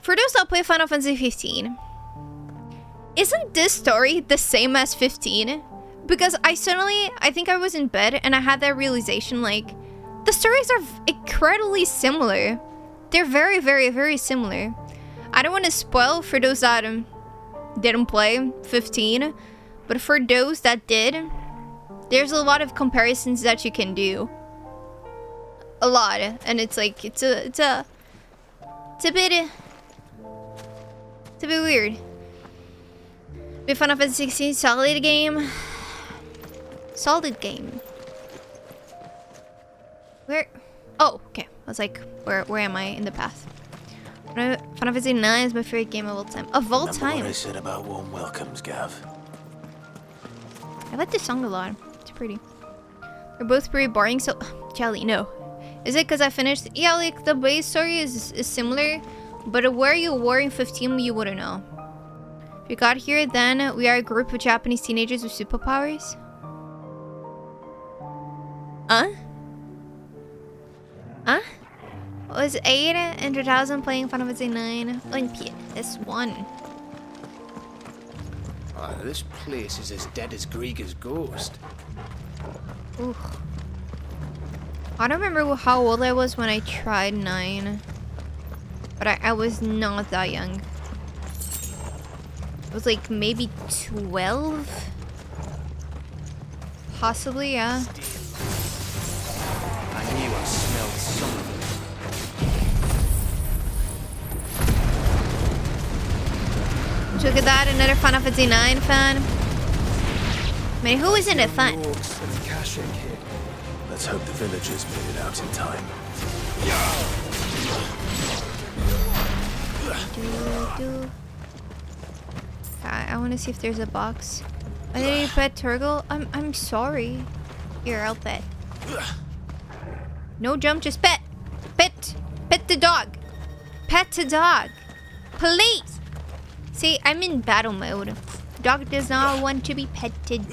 For those that play Final Fantasy 15, isn't this story the same as 15? Because I think I was in bed and I had that realization, like, the stories are incredibly similar. They're very, very, very similar. I don't want to spoil for those that didn't play 15, but for those that did, there's a lot of comparisons that you can do. A lot, and it's like it's a bit weird. But Final Fantasy XVI, solid game. Solid game. Where? Oh, okay. I was like, where am I in the path? Final Fantasy IX is my favorite game of all time. Of all time. What I said about warm welcomes, Gav. I like this song a lot. It's pretty. They're both pretty boring, so Jelly, no. Is it because I finished? Yeah, like the base story is similar, but where you were in 15, you wouldn't know. If you got here, then we are a group of Japanese teenagers with superpowers. Huh? Was 8 in 2000 playing Final Fantasy 9 on PS1. Oh, this place is as dead as Griga's ghost. Ooh. I don't remember how old I was when I tried 9. But I was not that young. I was like maybe 12? Possibly, yeah. I knew I smelled something. Look at that, another Final Fantasy 9 fan. I mean, who isn't a fan? Let's hope the villagers made it out in time. I want to see if there's a box. Why did you pet Turgle? I'm sorry. Here, I'll pet. No jump, just pet. Pet the dog. Pet the dog. Please. See, I'm in battle mode. Dog does not want to be petted.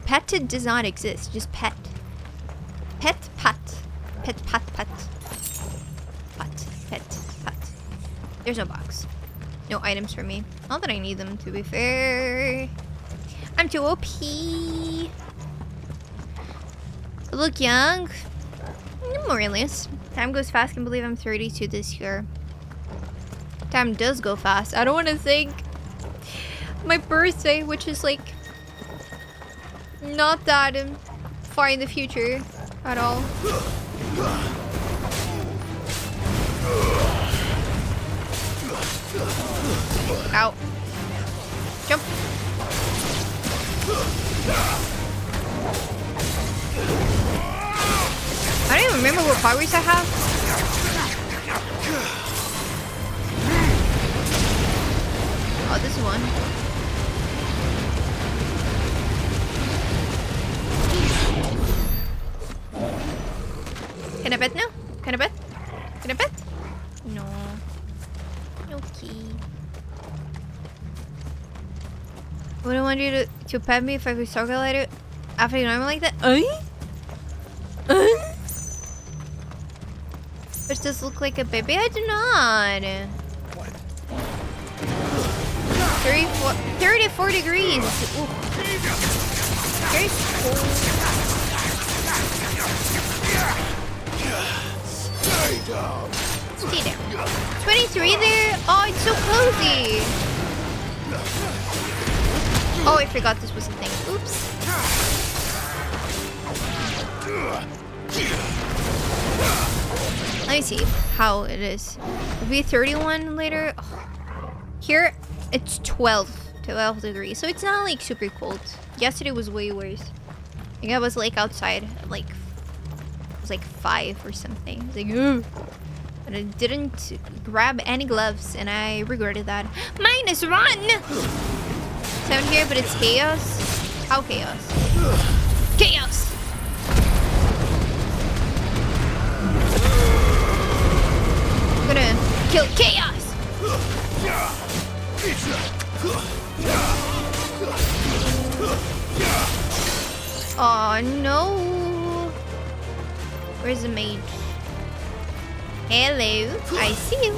Petted does not exist. Just pet. Pet. There's no box. No items for me. Not that I need them, to be fair. I'm too OP. I look young. More or less. Time goes fast. I can believe I'm 32 this year. Time does go fast. I don't want to think my birthday, which is like not that far in the future at all. Ow. Jump. I don't even remember what powers I have. Oh, this is one. Can I bet now? Can I bet? Can I bet? No. Okay. Would I want you to pet me if I could circle later after you normal like that? Does this look like a baby? I do not. 34 degrees. Ooh. Very cold. Stay down. 23 there? Oh, it's so cozy. Oh, I forgot this was a thing. Oops. Let me see how it is. It'll be 31 later. Oh. Here, it's 12 degrees, so it's not like super cold. Yesterday was way worse. I think I was like outside at like it was like 5 or something. I was like, ugh. But I didn't grab any gloves, and I regretted that. Minus run. Down here, but it's chaos. How chaos? Chaos. I'm gonna kill chaos. Oh no! Where's the mage? Hello, I see you.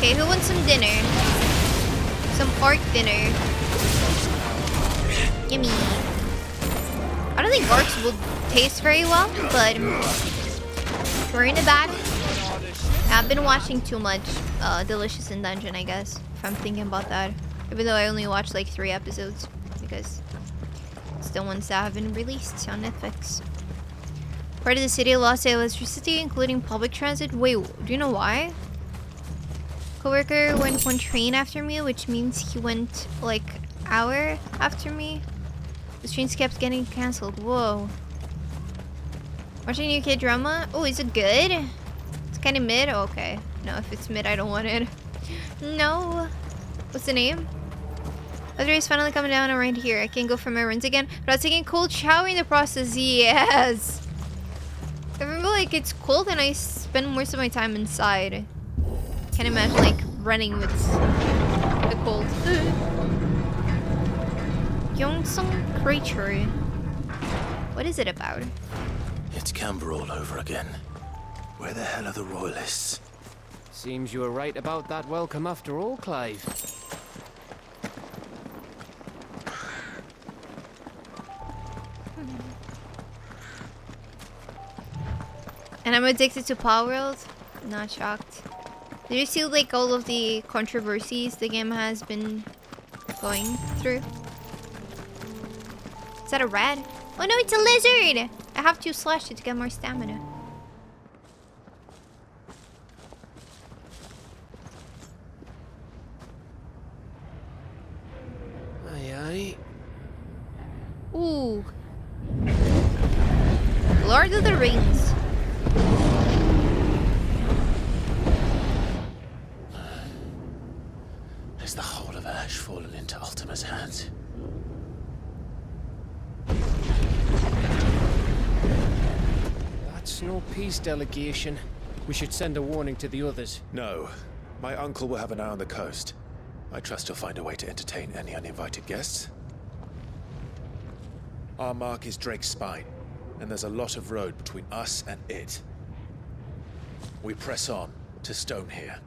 Okay, who wants some dinner? Some orc dinner. Gimme. I don't think orcs will taste very well, but we're in the back. I've been watching too much Delicious in Dungeon, I guess, if I'm thinking about that. Even though I only watched like 3 episodes, because it's the ones that have been released on Netflix. Part of the city lost electricity, including public transit. Wait, do you know why? Coworker went one train after me, which means he went like hour after me. The trains kept getting cancelled. Whoa. Watching UK drama? Oh, is it good? It's kind of mid? Oh, okay. No, if it's mid, I don't want it. No. What's the name? Weather is finally coming down around here. I can go for my runs again without taking a cold shower in the process. Yes. I remember like it's cold and I spend most of my time inside. Can't imagine like running with the cold. Yongsung creature. What is it about? It's Camber all over again. Where the hell are the royalists? Seems you were right about that welcome after all, Clive. And I'm addicted to Power World. Not shocked. Did you see like all of the controversies the game has been going through? Is that a rat? Oh no, it's a lizard! I have to slash it to get more stamina. Aye, aye. Ooh. Lord of the Rings. Is the whole of Ash fallen into Ultima's hands? That's no peace delegation. We should send a warning to the others. No. My uncle will have an eye on the coast. I trust he'll find a way to entertain any uninvited guests. Our mark is Drake's Spine, and there's a lot of road between us and it. We press on to Stone here.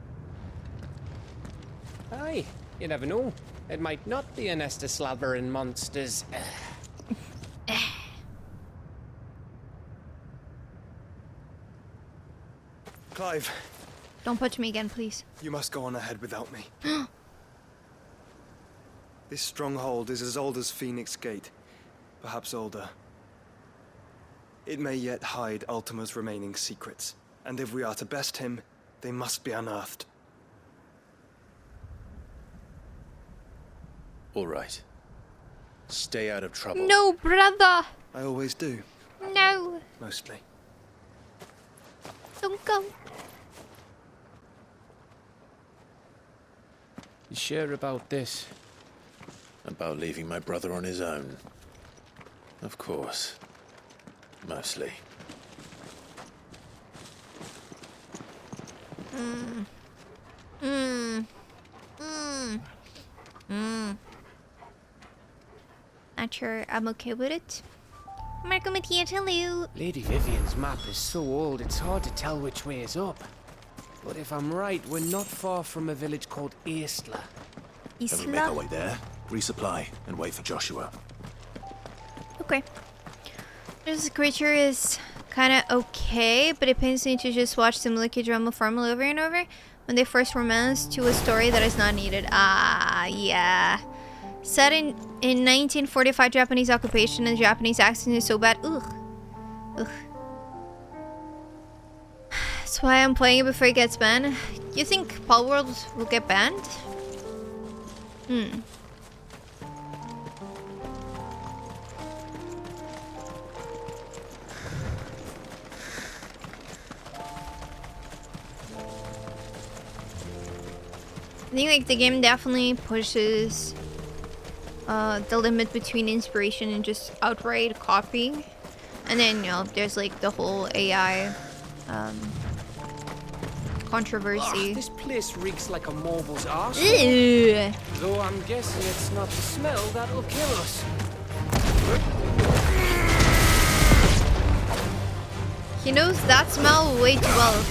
Aye, you never know. It might not be a nest of slavering monsters. Clive, Don't punch me again, please. you must go on ahead without me. This stronghold is as old as Phoenix Gate, perhaps older. It may yet hide Ultima's remaining secrets, and if we are to best him, they must be unearthed. All right. Stay out of trouble. No, brother! I always do, No! mostly. Don't go. You sure about this? About leaving my brother on his own. Of course. Mostly. Not sure I'm okay with it. Marco Mattia, hello. Lady Vivian's map is so old, it's hard to tell which way is up. But if I'm right, we're not far from a village called Isla. Then we make our Isla. way there, resupply, and wait for Joshua. Okay. This creature is kind of okay, but it pains me to just watch the Milky drama formula over and over when they first romance to a story that is not needed. Ah, yeah. Set in 1945 Japanese occupation and the Japanese accent is so bad. Ugh. Ugh. That's why I'm playing it before it gets banned. You think Pal World will get banned? I think like the game definitely pushes the limit between inspiration and just outright copying. And then, you know, there's like the whole AI controversy. This place reeks like a mobile's arse. Ew. Though I'm guessing it's not the smell that'll kill us. He knows that smell way too well.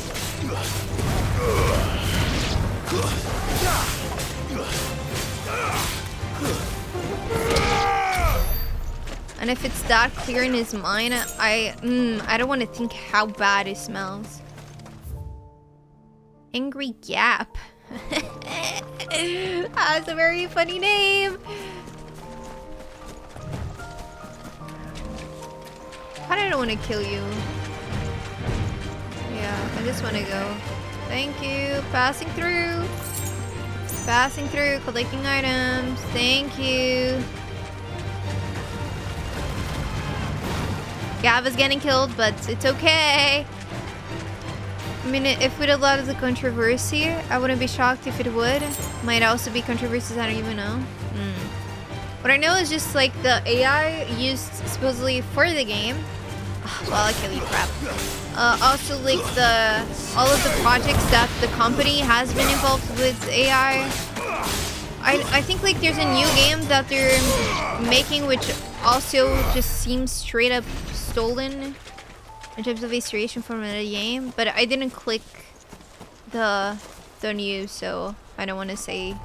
And if it's that clear in his mind, I don't want to think how bad it smells. Angry Gap. That's a very funny name. I don't want to kill you. Yeah, I just want to go. Thank you. Passing through. Passing through, collecting items. Thank you. Gav is getting killed, but it's okay. I mean, if it allowed the controversy, I wouldn't be shocked if it would. Might also be controversies I don't even know. What I know is just like the AI used supposedly for the game. Well, I kill you, crap. Also, like all of the projects that the company has been involved with AI. I think like there's a new game that they're making, which also just seems straight up stolen in terms of inspiration from another game. But I didn't click the news, so I don't want to say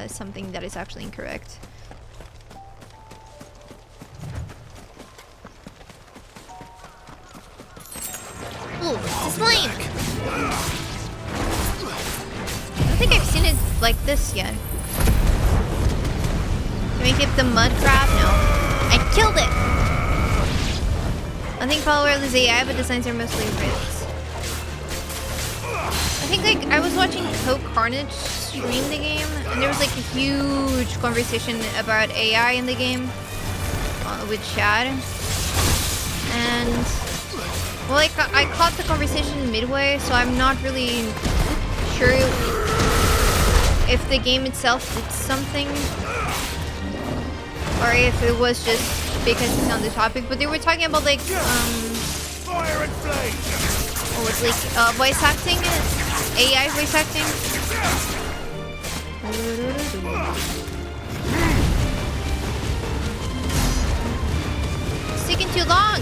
something that is actually incorrect. Ooh, it's a slime! I don't think I've seen it like this yet. Can we keep the mud crab? No. I killed it! I think Follower is AI, but designs are mostly ripped. I think like I was watching Coke Carnage stream the game, and there was like a huge conversation about AI in the game with Chad. And well, like I caught the conversation midway, so I'm not really sure if the game itself did something or if it was just because it's on the topic. But they were talking about like Fire and flame. what was like voice acting, AI voice acting. It's taking too long.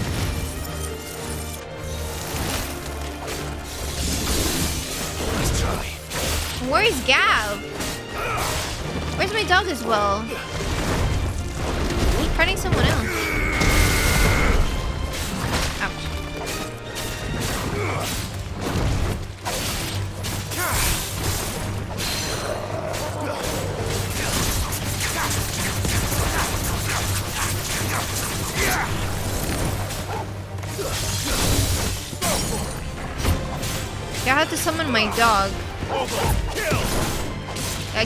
Where is Gav? Where's my dog as well? He's fighting someone else. Ouch. Yeah, I have to summon my dog.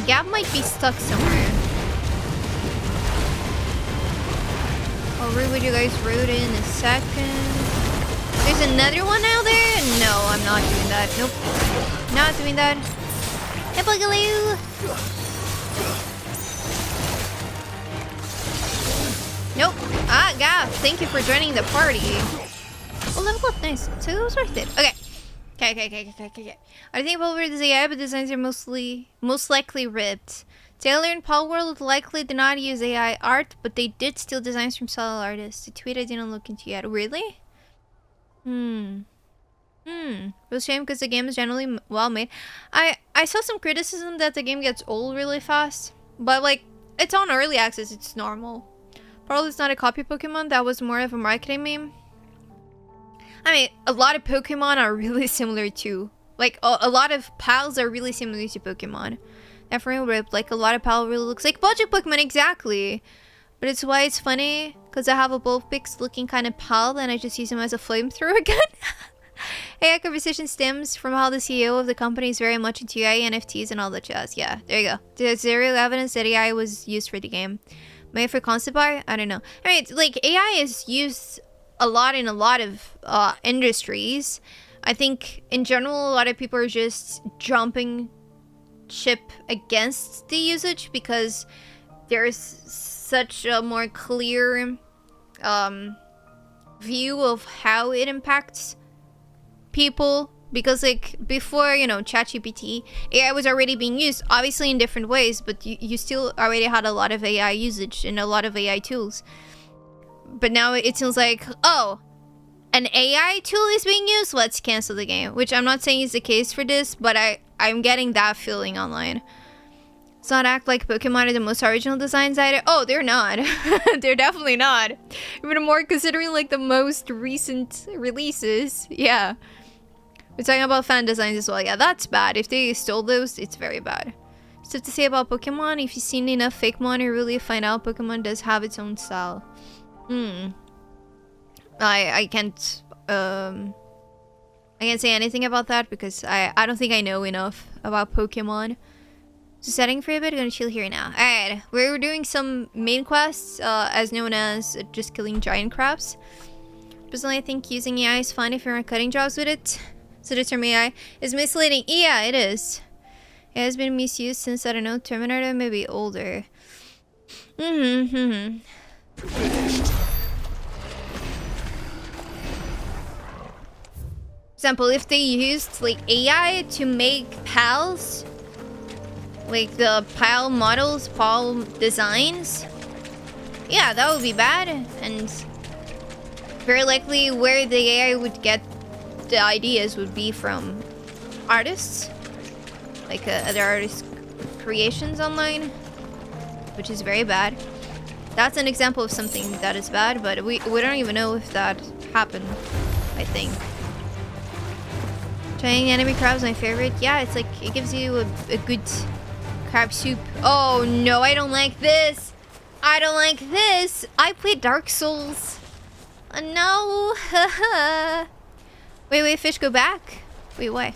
Gav might be stuck somewhere. I'll read what you guys wrote in a second. There's another one out there? No, I'm not doing that. Nope. Not doing that. Hey, Boogaloo! Nope. Ah, Gav, thank you for joining the party. Oh, level up, nice. So it was worth it. Okay. Okay. I think Palworld is AI, but designs are most likely ripped. Taylor and Palworld likely did not use AI art, but they did steal designs from fellow artists. The tweet I didn't look into yet. Really? It was a shame because the game is generally well made. I saw some criticism that the game gets old really fast, but like it's on early access, it's normal. Probably it's not a copy Pokemon. That was more of a marketing meme. I mean, a lot of Pokemon are really similar too. Like, a lot of pals are really similar to Pokemon. Definitely ripped. Like, a lot of pal really looks like budget Pokemon, exactly. But it's why it's funny, because I have a Bullpix looking kind of pal, and I just use him as a flamethrower gun. AI conversation stems from how the CEO of the company is very much into AI, NFTs, and all that jazz. Yeah, there you go. There's zero evidence that AI was used for the game. Maybe for concept art? I don't know. I mean, like, AI is used a lot in a lot of industries. I think in general a lot of people are just jumping ship against the usage because there's such a more clear view of how it impacts people, because like before, you know, ChatGPT, AI was already being used obviously in different ways, but you still already had a lot of AI usage and a lot of AI tools. But now it seems like, oh, an AI tool is being used, let's cancel the game. Which I'm not saying is the case for this, but I'm getting that feeling online. Let's not act like Pokemon are the most original designs either. Oh, they're not. They're definitely not. Even more considering like the most recent releases. Yeah. We're talking about fan designs as well. Yeah, that's bad. If they stole those, it's very bad. Stuff to say about Pokemon. If you've seen enough fake mon, you really find out Pokemon does have its own style. I can't say anything about that because I don't think I know enough about Pokemon. So setting for a bit, gonna chill here now. Alright, we're doing some main quests, as known as just killing giant crabs. Personally, I think using AI is fine if you're not cutting jobs with it. So the term AI is misleading. Yeah, it is. It has been misused since, I don't know, Terminator, maybe older. For example, if they used like AI to make pals, like the pal models, pal designs, yeah, that would be bad. And very likely where the AI would get the ideas would be from artists, like other artists' creations online, which is very bad. That's an example of something that is bad, but we don't even know if that happened, I think. Trying enemy crabs, my favorite. Yeah, it's like, it gives you a good crab soup. Oh no, I don't like this. I don't like this. I played Dark Souls. No. Wait, fish go back? Wait, why?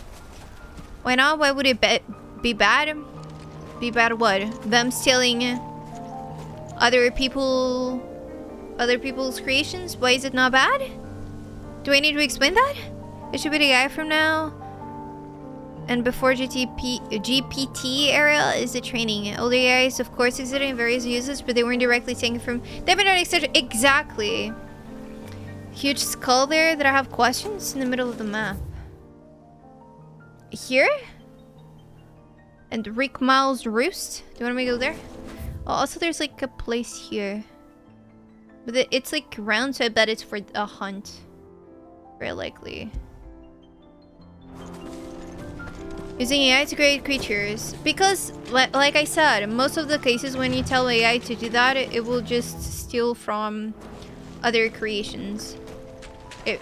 Why not? Why would it be bad? Be bad what? Them stealing other people's creations? Why is it not bad? Do I need to explain that? It should be the guy from now. And before GPT era is the training. Older AIs, of course, existed in various uses, but they weren't directly taken from... They've been accepted. Exactly. Huge skull there that I have questions in the middle of the map. Here? And Rick Miles Roost? Do you want me to go there? Oh, also there's like a place here. But it's like round, so I bet it's for a hunt. Very likely. Using AI to create creatures. Because, like I said, most of the cases when you tell AI to do that, it will just steal from other creations.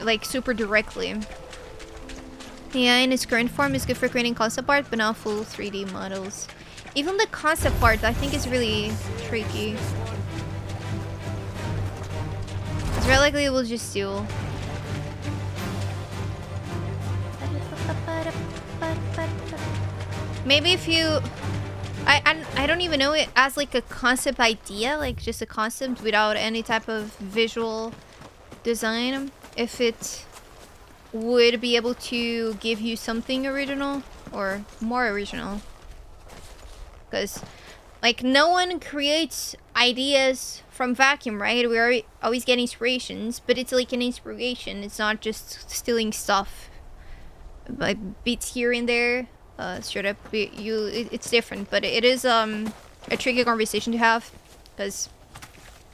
Like, super directly. AI in its current form is good for creating concept art, but not full 3D models. Even the concept art, I think, is really tricky. It's very likely it will just steal. Maybe if you... I don't even know it as like a concept idea, like just a concept without any type of visual design. If it would be able to give you something original or more original. Because like no one creates ideas from vacuum, right? We're always getting inspirations, but it's like an inspiration. It's not just stealing stuff. Like beats here and there. Straight up, it's different, but it is a tricky conversation to have because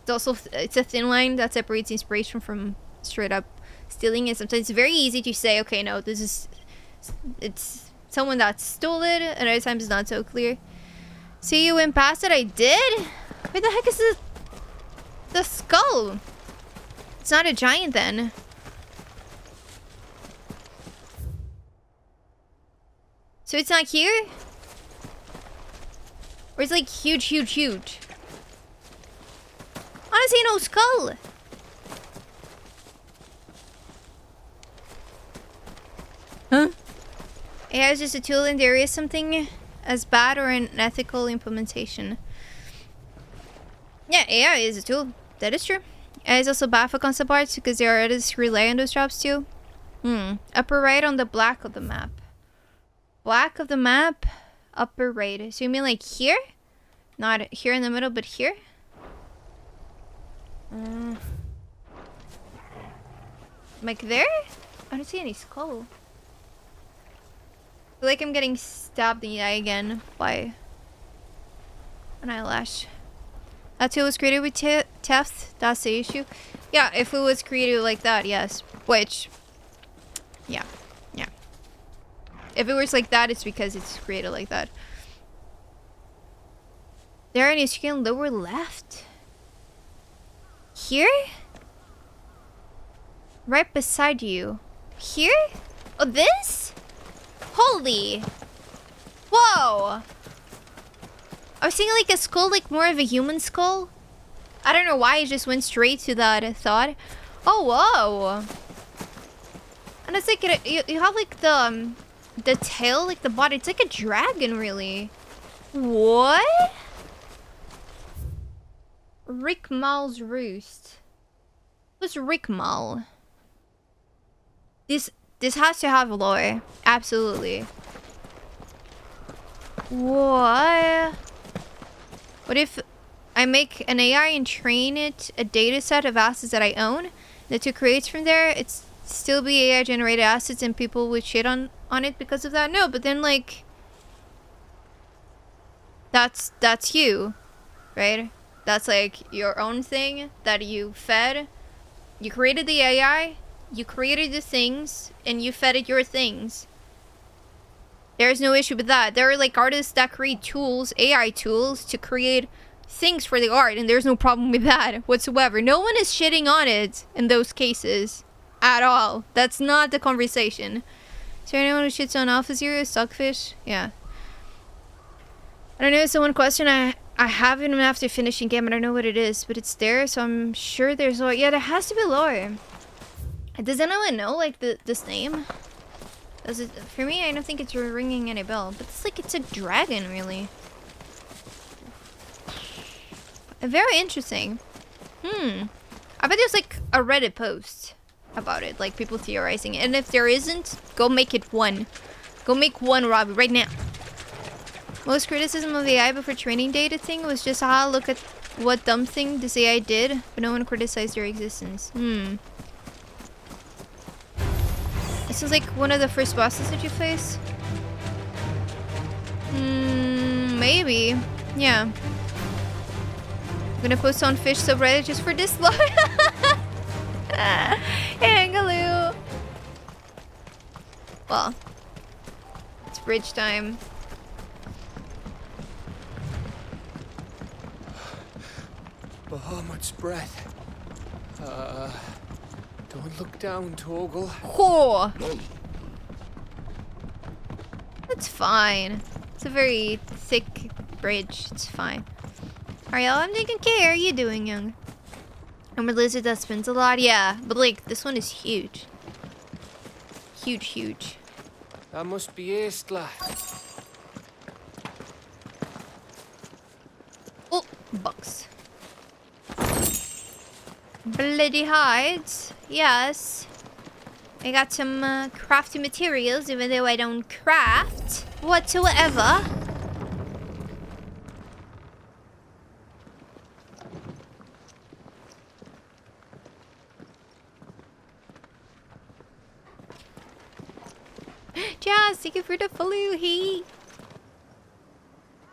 it's a thin line that separates inspiration from straight up stealing. And sometimes it's very easy to say, okay, no, it's someone that stole it, and other times it's not so clear. See, you went past it. I did. Where the heck is the skull? It's not a giant then. So it's not here? Or it's like huge, huge, huge? I don't see no skull. Huh? AI is just a tool and there is something as bad or an ethical implementation. Yeah, AI is a tool. That is true. AI is also bad for concept arts because there are artists who rely on those jobs too. Upper right on the black of the map. Black of the map, upper right. So you mean like here? Not here in the middle, but here? Like there? I don't see any skull. I feel like I'm getting stabbed in the eye again by an eyelash. That tool was created with theft. That's the issue. Yeah, if it was created like that, yes. Which, yeah. If it was like that, it's because it's created like that. There and you can lower left. Here? Right beside you. Here? Oh, this? Holy. Whoa. I was thinking like a skull, like more of a human skull. I don't know why I just went straight to that thought. Oh, whoa. And it's like, you have like the tail, like the body. It's like a dragon, really. What? Rick Mal's roost. Who's Rick Mal? This has to have lore. Absolutely. What? What if I make an AI and train it a data set of assets that I own? The two creates from there, it's still be AI generated assets and people would shit on it because of that? No, but then like that's you, right? That's like your own thing that you fed. You created the AI, you created the things, and you fed it your things. There's no issue with that. There are like artists that create tools, AI tools, to create things for the art, and there's no problem with that whatsoever. No one is shitting on it in those cases at all. That's not the conversation. Is there anyone who shits on Alpha Zero, Stockfish? Yeah. I don't know, it's the one question I haven't even after finishing game. I don't know what it is, but it's there, so I'm sure there's lore. Yeah, there has to be lore. Does anyone know like this name? Does it, for me, I don't think it's ringing any bell, but it's like it's a dragon, really. Very interesting. I bet there's like a Reddit post about it, like people theorizing it. And if there isn't, go make it one. Go make one, Robbie, right now. Most criticism of the AI before training data thing was just, look at what dumb thing this AI did, but no one criticized their existence. This is like one of the first bosses that you face? Maybe. Yeah. I'm gonna post on Fish subreddit just for this lore. Angaloo. Well, it's bridge time. Bahamut's breath. Don't look down, Torgal. Oh. It's fine. It's a very thick bridge. It's fine. Ariel, I'm taking care. How are you doing, young? I'm a lizard that spins a lot. Yeah, but like, this one is huge. Huge, huge. That must be Estla. Oh, bucks. Bloody hides. Yes. I got some crafty materials, even though I don't craft whatsoever. Jazz, thank you for the follow, hey.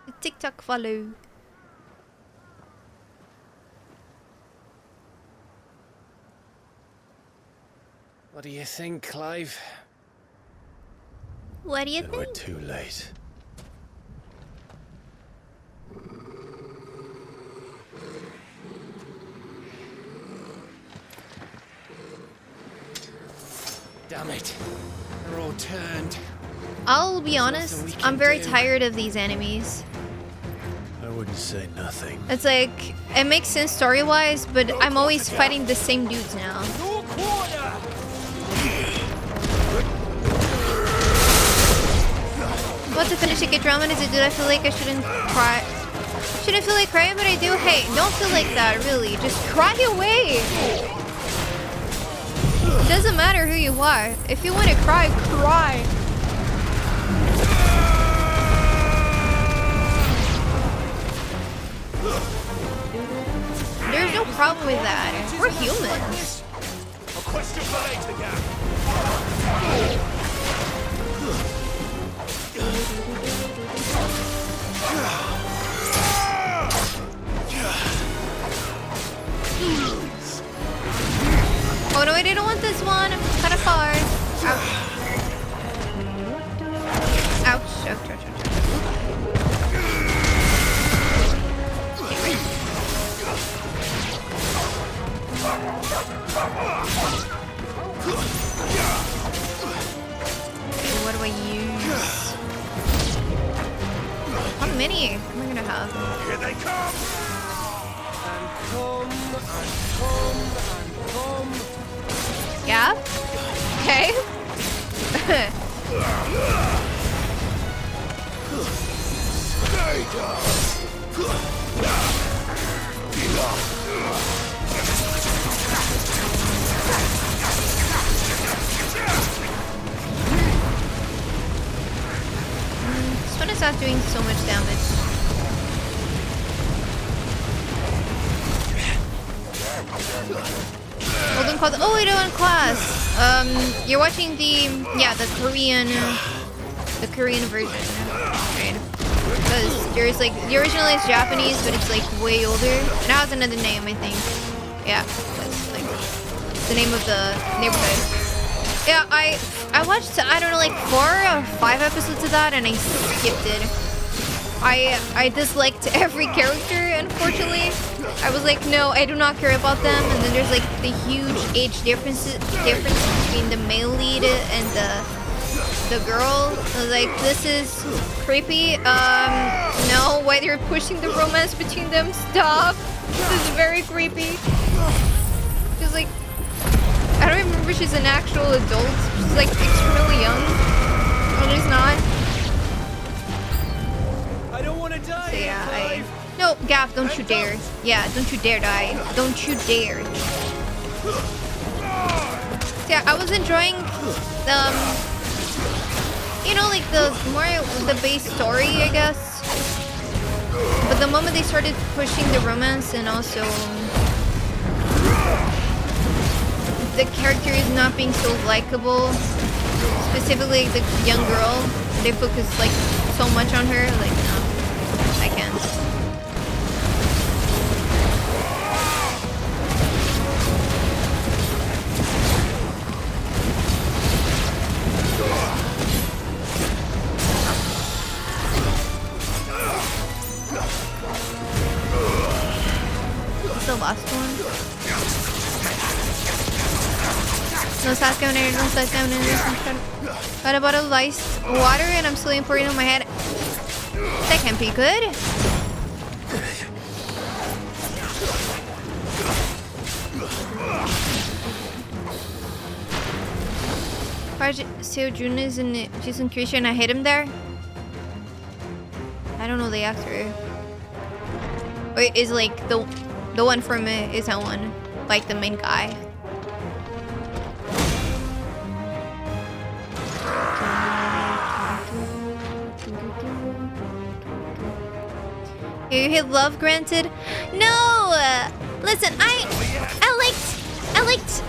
The TikTok follow. What do you think, Clive? What do you We're think? too late. Damn it. They're all turned. I'll be honest, I'm very tired of these enemies. I wouldn't say nothing. It's like, it makes sense story-wise, but I'm always fighting the same dudes now. About to finish a good drama, is it? Did I feel like I shouldn't cry? Shouldn't feel like crying, but I do. Hey, don't feel like that, really. Just cry away. It doesn't matter who you are. If you want to cry, cry. There's no problem with that. We're humans. A question for later, Gap. Oh no, I didn't want this one. I'm kind of far. Ouch. Ouch. Ouch, ouch, ouch, ouch. many am I gonna have? Here they come! And come. Yeah? Okay. This one is not doing so much damage. Golden class. Oh, wait, on class. You're watching the Korean version, right? Because there's like the original is Japanese, but it's like way older. It has another name, I think. Yeah, that's like the name of the neighborhood. Yeah, I watched, I don't know, like 4 or 5 episodes of that, and I skipped it. I disliked every character, unfortunately. I was like, no, I do not care about them. And then there's like the huge age difference between the male lead and the girl. I was like, this is creepy. No, why they're pushing the romance between them? Stop. This is very creepy. She's like, I don't remember she's an actual adult. She's like extremely young. Oh, she's not. I don't want to die. So yeah, no, Gav, don't you dare. Yeah, don't you dare die. Don't you dare. So yeah, I was enjoying you know, like the base story, I guess. But the moment they started pushing the romance and also the characters not being so likable, specifically the young girl, they focus like so much on her, like no, I can't. What's the last one? No sauce going in, no sauce going in. Got a bottle of iced water and I'm slowly pouring it on my head. That can't be good. Seo Jun is in Jason Creation and I hit him there. I don't know the actor. Wait, is like the one from is that one, like the main guy. You hit love granted? No! Listen, I liked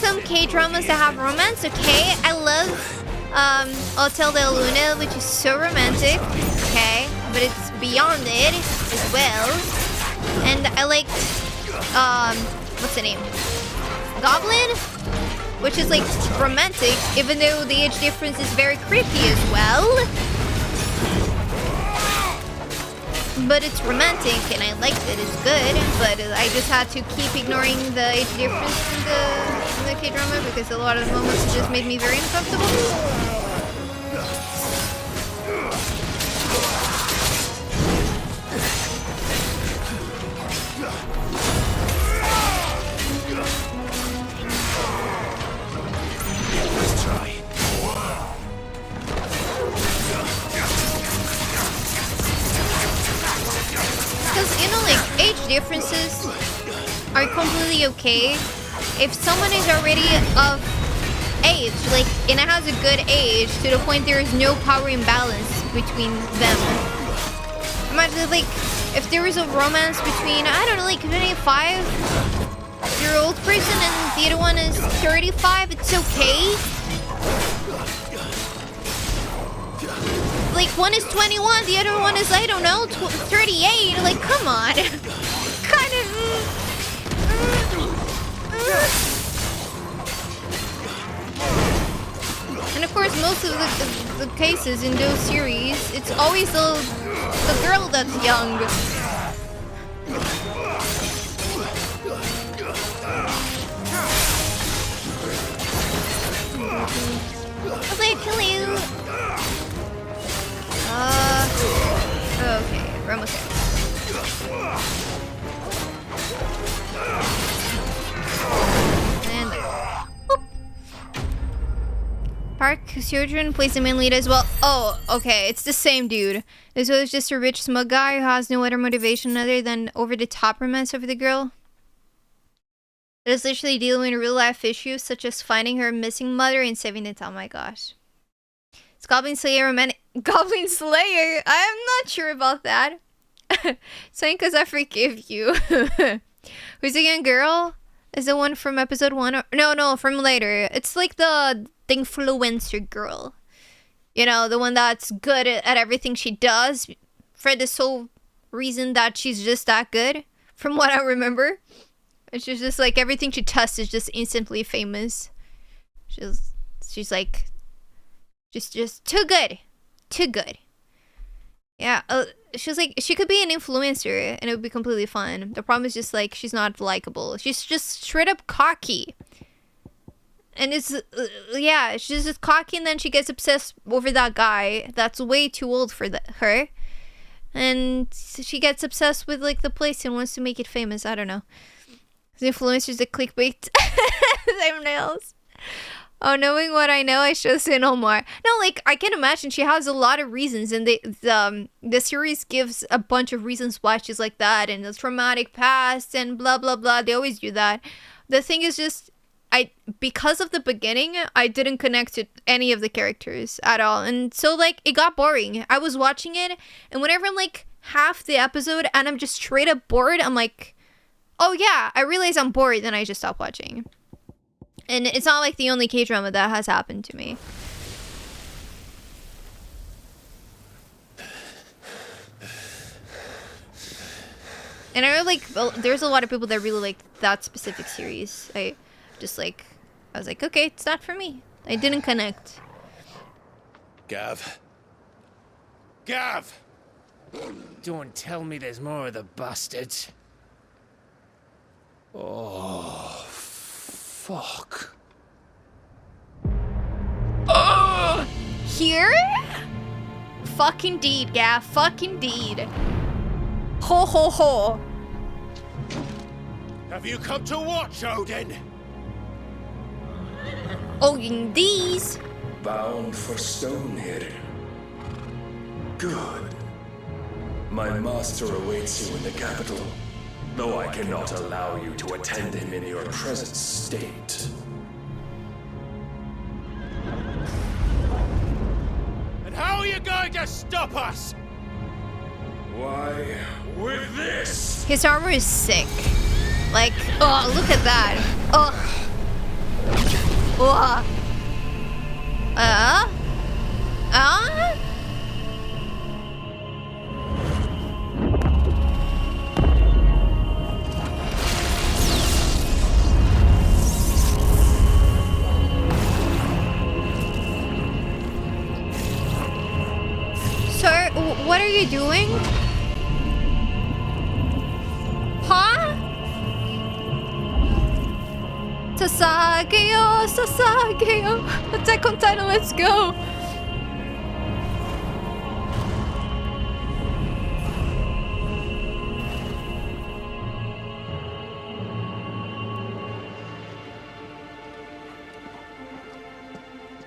some K-dramas that have romance, okay? I love Hotel de Luna, which is so romantic, okay? But it's beyond it as well. And I liked what's the name? Goblin? Which is like romantic, even though the age difference is very creepy as well. But it's romantic and I liked it, it's good, but I just had to keep ignoring the age difference in the K-drama because a lot of the moments just made me very uncomfortable. Because, you know, like, age differences are completely okay if someone is already of age, like, and it has a good age to the point there is no power imbalance between them. Imagine, like, if there is a romance between, I don't know, like, a 25-year-old person and the other one is 35, it's okay. Like, one is 21, the other one is, I don't know, 38. Like, come on. Kind of... And of course, most of the cases in those series, it's always the girl that's young. I was like, kill you. We're almost there. And there. Boop. Park Seo-jun plays the main lead as well. Oh, okay, it's the same dude. This was just a rich smug guy who has no other motivation other than over-the-top romance over the girl. It is literally dealing with real-life issues such as finding her missing mother and saving it. Oh my gosh. It's Goblin Slayer romantic. Goblin Slayer? I am not sure about that. Saying because I forgive you. Who's the young girl? Is the one from episode 1? Or, no, from later. It's like the influencer girl. You know, the one that's good at everything she does. For the sole reason that she's just that good. From what I remember. It's just like everything she does is just instantly famous. She's like... Just too good. Too good. Yeah, she's like, she could be an influencer and it would be completely fun. The problem is just like, she's not likable. She's just straight up cocky. And it's, yeah, she's just cocky and then she gets obsessed over that guy that's way too old for her. And she gets obsessed with like the place and wants to make it famous. I don't know. The influencers that clickbait thumbnails. Oh, knowing what I know, I should say no more. No, like, I can imagine she has a lot of reasons, and the series gives a bunch of reasons why she's like that, and the traumatic past, and blah, blah, blah. They always do that. The thing is just, because of the beginning, I didn't connect to any of the characters at all. And so, like, it got boring. I was watching it, and whenever I'm, like, half the episode, and I'm just straight up bored, I'm like, oh, yeah, I realize I'm bored, then I just stop watching. And it's not like the only K-drama that has happened to me. And I really like, there's a lot of people that really like that specific series. I was like, okay, it's not for me. I didn't connect. Gav. Gav! Don't tell me there's more of the bastards. Oh, fuck. Here? Fuck indeed, Gav. Fuck indeed. Ho ho ho. Have you come to watch, Odin? Oh, indeed. Bound for Stonehill. Good. My master awaits you in the capital, though I cannot allow you to attend him in your present state. And how are you going to stop us? Why, with this! His armor is sick. Like, oh, look at that. Oh. Sir, what are you doing? Huh? Sasageo, Sasageo. Attack on Titan, let's go.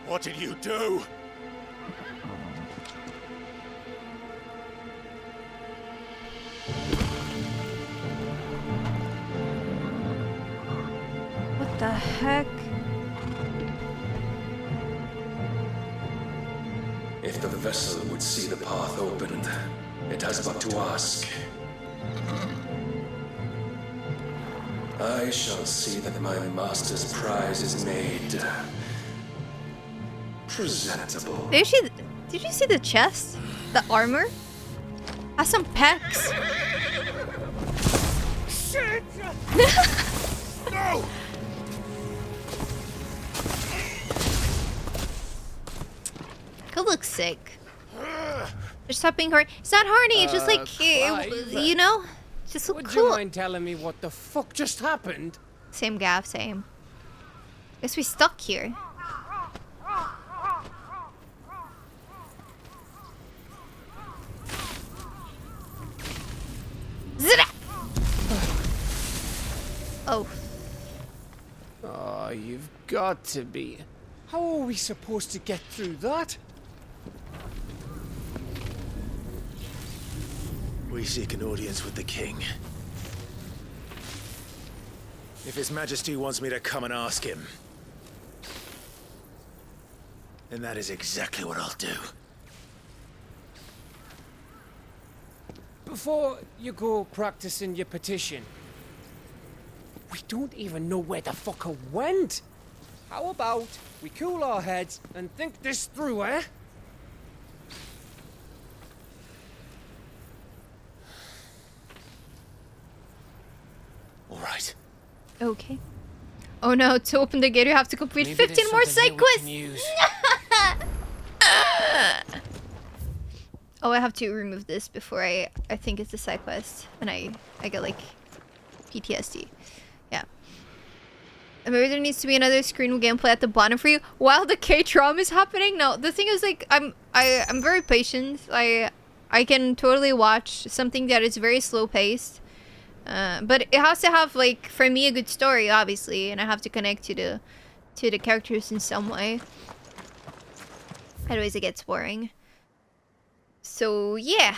What did you do? What the heck? If the vessel would see the path opened, it has but to ask. I shall see that my master's prize is made presentable. Did you see the chest? The armor? Has some pecs. Shit! No! Could look sick. Just stop being horny. It's not horny. It's just like, you know, just look Would cool. you mind telling me what the fuck just happened? Same Gav, same. Guess we stuck here. Zra! Oh. Oh, you've got to be. How are we supposed to get through that? We seek an audience with the king. If His Majesty wants me to come and ask him, then that is exactly what I'll do. Before you go practicing your petition, we don't even know where the fucker went. How about we cool our heads and think this through, eh? All right. Okay. Oh no, to open the gate, you have to complete 15 more side quests! Oh, I have to remove this before I think it's a side quest. And I get like PTSD. Yeah. And maybe there needs to be another screen with gameplay at the bottom for you while the K-trauma is happening. No, the thing is like I'm very patient. I can totally watch something that is very slow paced. But it has to have like for me a good story, obviously, and I have to connect to the characters in some way. Otherwise it gets boring. So yeah.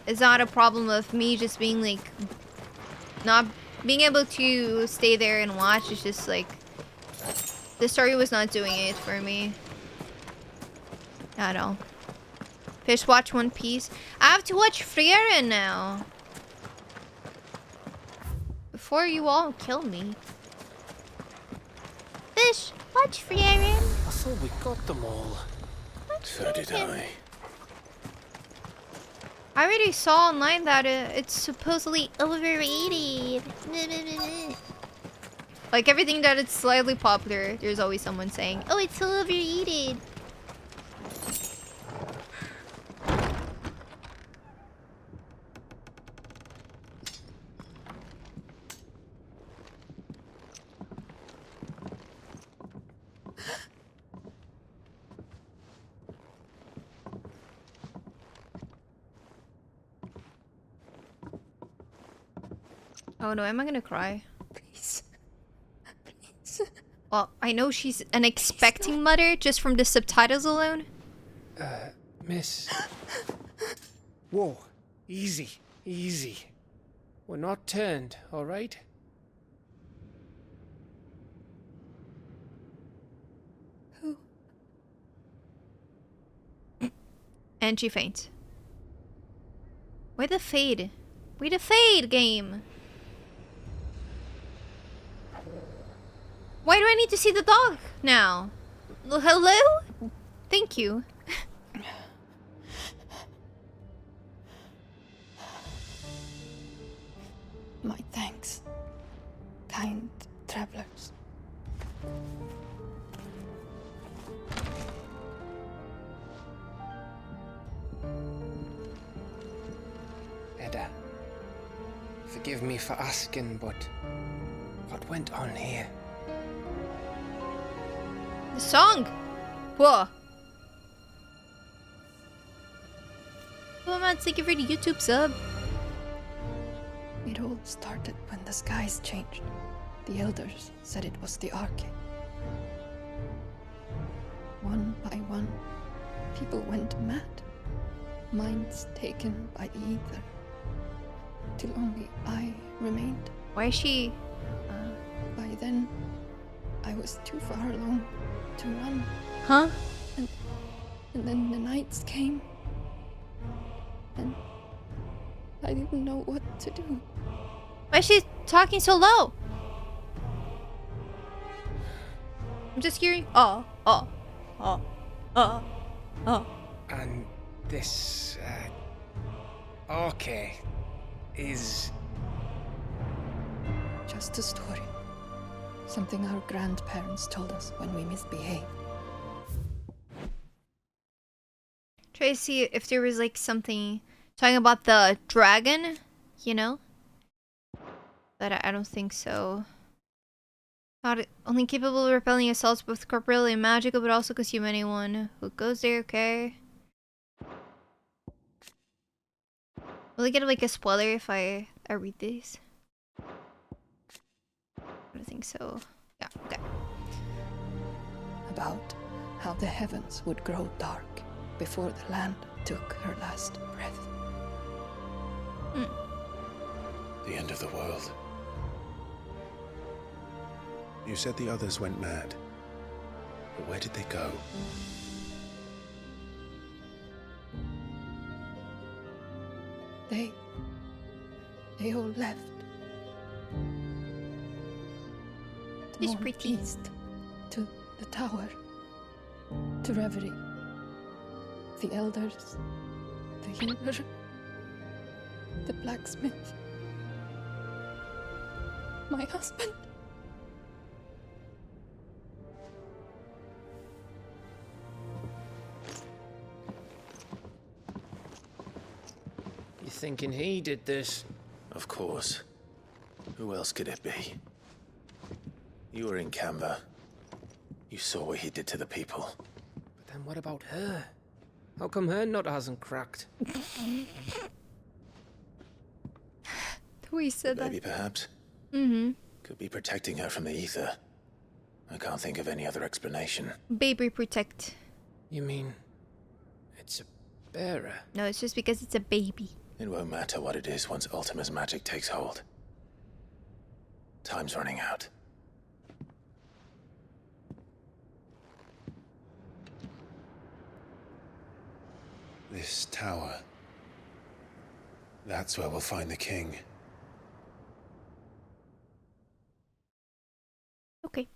It's not a problem of me just being like not being able to stay there and watch. It's just like the story was not doing it for me at all. Fish, watch One Piece. I have to watch Frieren now before you all kill me. Fish, watch Frieren. I thought we got them all. So did I. I already saw online that it's supposedly overrated. Like everything that it's slightly popular, there's always someone saying, "Oh, it's so overrated." Oh no, am I gonna cry? Please. Please. Well, I know she's an expecting mother just from the subtitles alone. Miss. Whoa. Easy. Easy. We're not turned, alright? Who? And she faints. Where the fade? Where the fade, game? Why do I need to see the dog now? Hello? Thank you. My thanks, kind travelers. Edda, forgive me for asking, but what went on here? The song! Whoa. Oh man, thank you for the YouTube sub. It all started when the skies changed. The elders said it was the Arche. One by one, people went mad. Minds taken by the ether. Till only I remained. Why is she... By then, I was too far along to run. Huh? And then the nights came. And I didn't know what to do. Why is she talking so low? I'm just hearing... Oh. And this, Arche is... Just a story. Something our grandparents told us when we misbehaved. Try to see if there was like something talking about the dragon, you know? But I don't think so. Not only capable of repelling assaults both corporeal and magical, but also consume anyone who goes there, okay? Will I get like a spoiler if I read these? I don't think so. Yeah, okay. About how the heavens would grow dark before the land took her last breath. The end of the world. You said the others went mad. But where did they go? They all left. To It's mourn pretty. east, to the tower, to reverie. The elders, the healer, the blacksmith, my husband. You thinking he did this? Of course. Who else could it be? You were in Canva. You saw what he did to the people. But then what about her? How come her nut hasn't cracked? The way you said that. Maybe perhaps. Mm-hmm. Could be protecting her from the ether. I can't think of any other explanation. Baby protect. You mean it's a bearer? No, it's just because it's a baby. It won't matter what it is once Ultima's magic takes hold. Time's running out. This tower. That's where we'll find the king. Okay.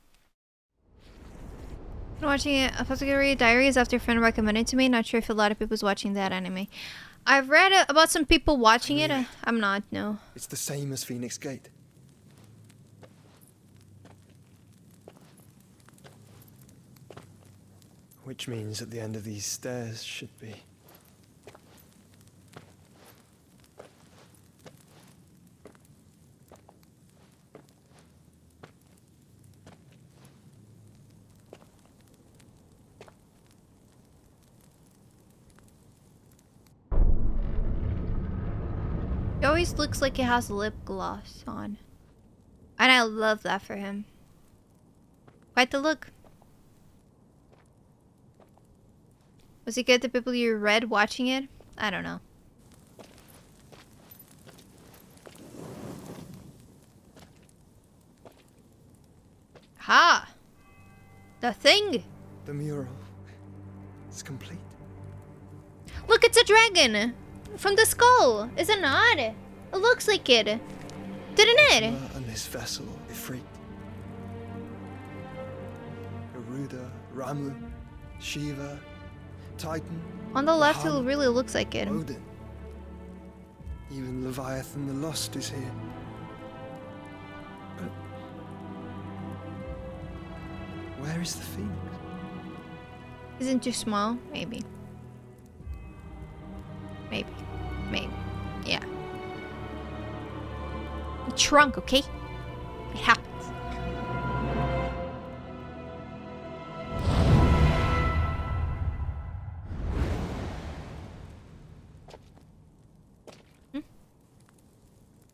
I'm watching Apothecary Diaries after a friend recommended it to me. Not sure if a lot of people's watching that anime. I've read about some people watching it. I'm not, no. It's the same as Phoenix Gate. Which means at the end of these stairs should be... He always looks like he has lip gloss on. And I love that for him. Quite the look. Was it good, the people you read watching it? I don't know. Ha! The thing! The mural is complete. Look, it's a dragon! From the skull! Is it not? It looks like it. Didn't it? And this vessel, Ifrit. Garuda, Ramu, Shiva, Titan. On the left, it Bahamut, really looks like it. Odin. Even Leviathan the Lost is here. But where is the Phoenix? Isn't too small? Maybe. Maybe. Maybe. Yeah. It's shrunk, okay? It happens.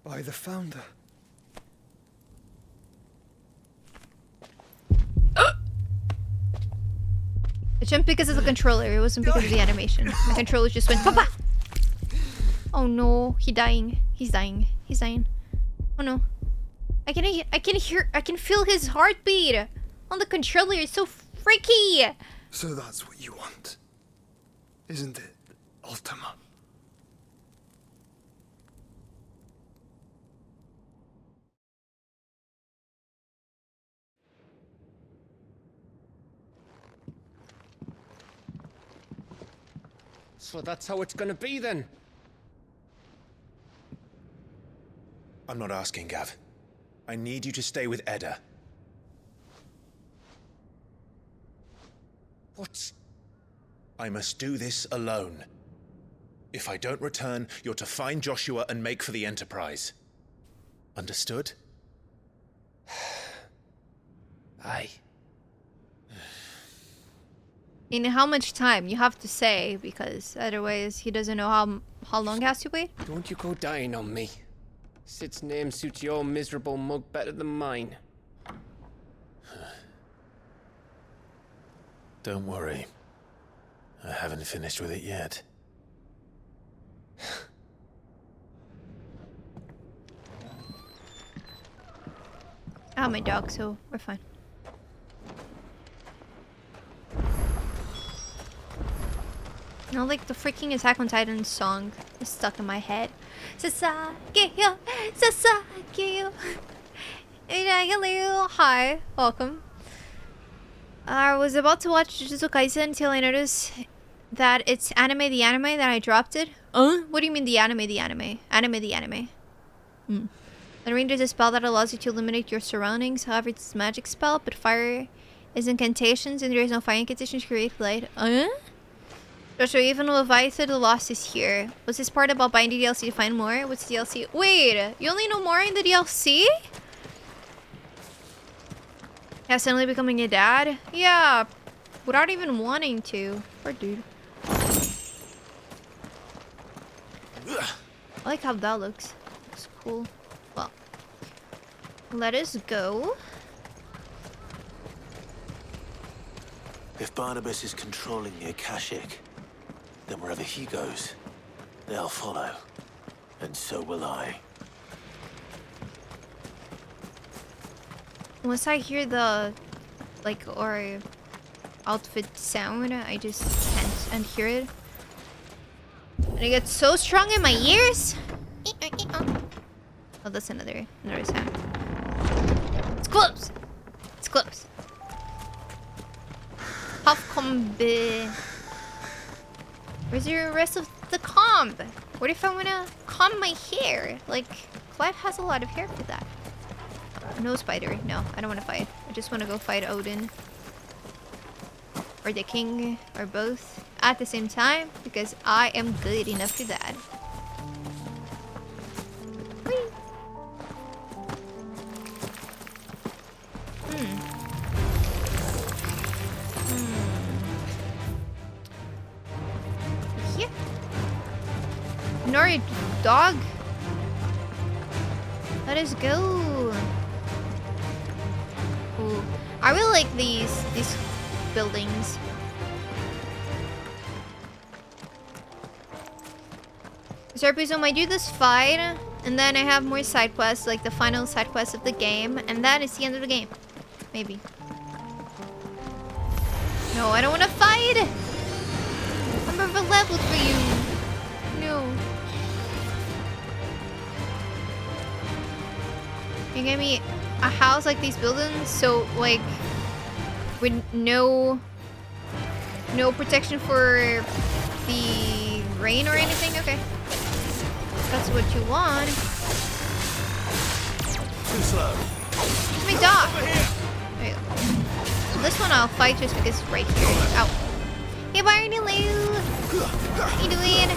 By the founder. It jumped because of the controller. It wasn't because of the animation. The controller just went papa. Oh no, he's dying. He's dying. He's dying. Oh no. I can feel his heartbeat on the controller. It's so freaky. So that's what you want, isn't it, Ultima? So that's how it's gonna be then? I'm not asking, Gav. I need you to stay with Edda. What? I must do this alone. If I don't return, you're to find Joshua and make for the Enterprise. Understood? Aye. In how much time? You have to say, because otherwise he doesn't know how long he has to wait. Don't you go dying on me. Sid's name suits your miserable mug better than mine. Don't worry. I haven't finished with it yet. I have my dog, so we're fine. You know, like the freaking Attack on Titan song is stuck in my head. Sasageo, Sasageo. Hi, welcome. I was about to watch Jujutsu Kaisen until I noticed that it's anime the anime that I dropped it. What do you mean the anime the anime? Anime the anime. The range is a spell that allows you to illuminate your surroundings. However, it's a magic spell, but fire is incantations and there is no fire incantation to create light. Joshua, even Leviathan the Lost is here. Was this part about buying the DLC to find more? What's the DLC? Wait, you only know more in the DLC? Yeah, suddenly becoming a dad? Yeah, without even wanting to. Poor dude. I like how that looks. Looks cool. Well, let us go. If Barnabas is controlling the Akashic, then wherever he goes, they'll follow. And so will I. Once I hear the, like, or outfit sound, I just can't unhear it. And it gets so strong in my ears. Oh, that's another sound. It's close. It's close. Puff combi. Where's the rest of the comb? What if I wanna comb my hair? Like, Clive has a lot of hair for that. No spider. No, I don't want to fight. I just want to go fight Odin. Or the king. Or both. At the same time. Because I am good enough for that. Whee! Yeah. Nori dog. Let us go. Ooh. I really like these buildings. So I do this fight, and then I have more side quests, like the final side quest of the game, and that is the end of the game. Maybe. No, I don't want to fight! I'm over-leveled for you. No. You give me a house like these buildings, so like with no protection for the rain or anything? Okay. That's what you want. Too slow. Give me dog. There you go. So this one I'll fight just because it's right here. Ow. Hey Barney Lou! How you doing?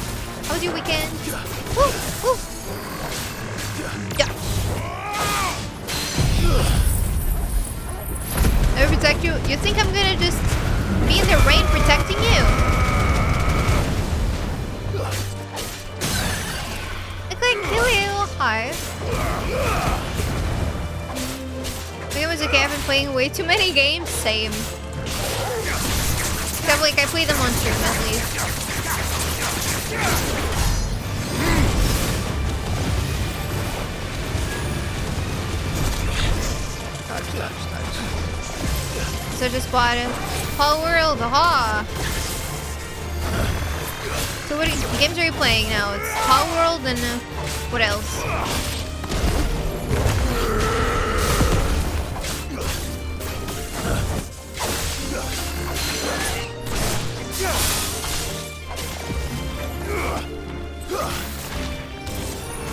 How was your weekend? Woo! Woo! Yeah. I will protect you. You think I'm gonna just be in the rain protecting you? Look like kill you. Hi. I think it was okay. I've been playing way too many games. Same. Except like I play them on stream at least. So just bought it. Whole world, aha! So what games are you playing now? It's Whole World and what else?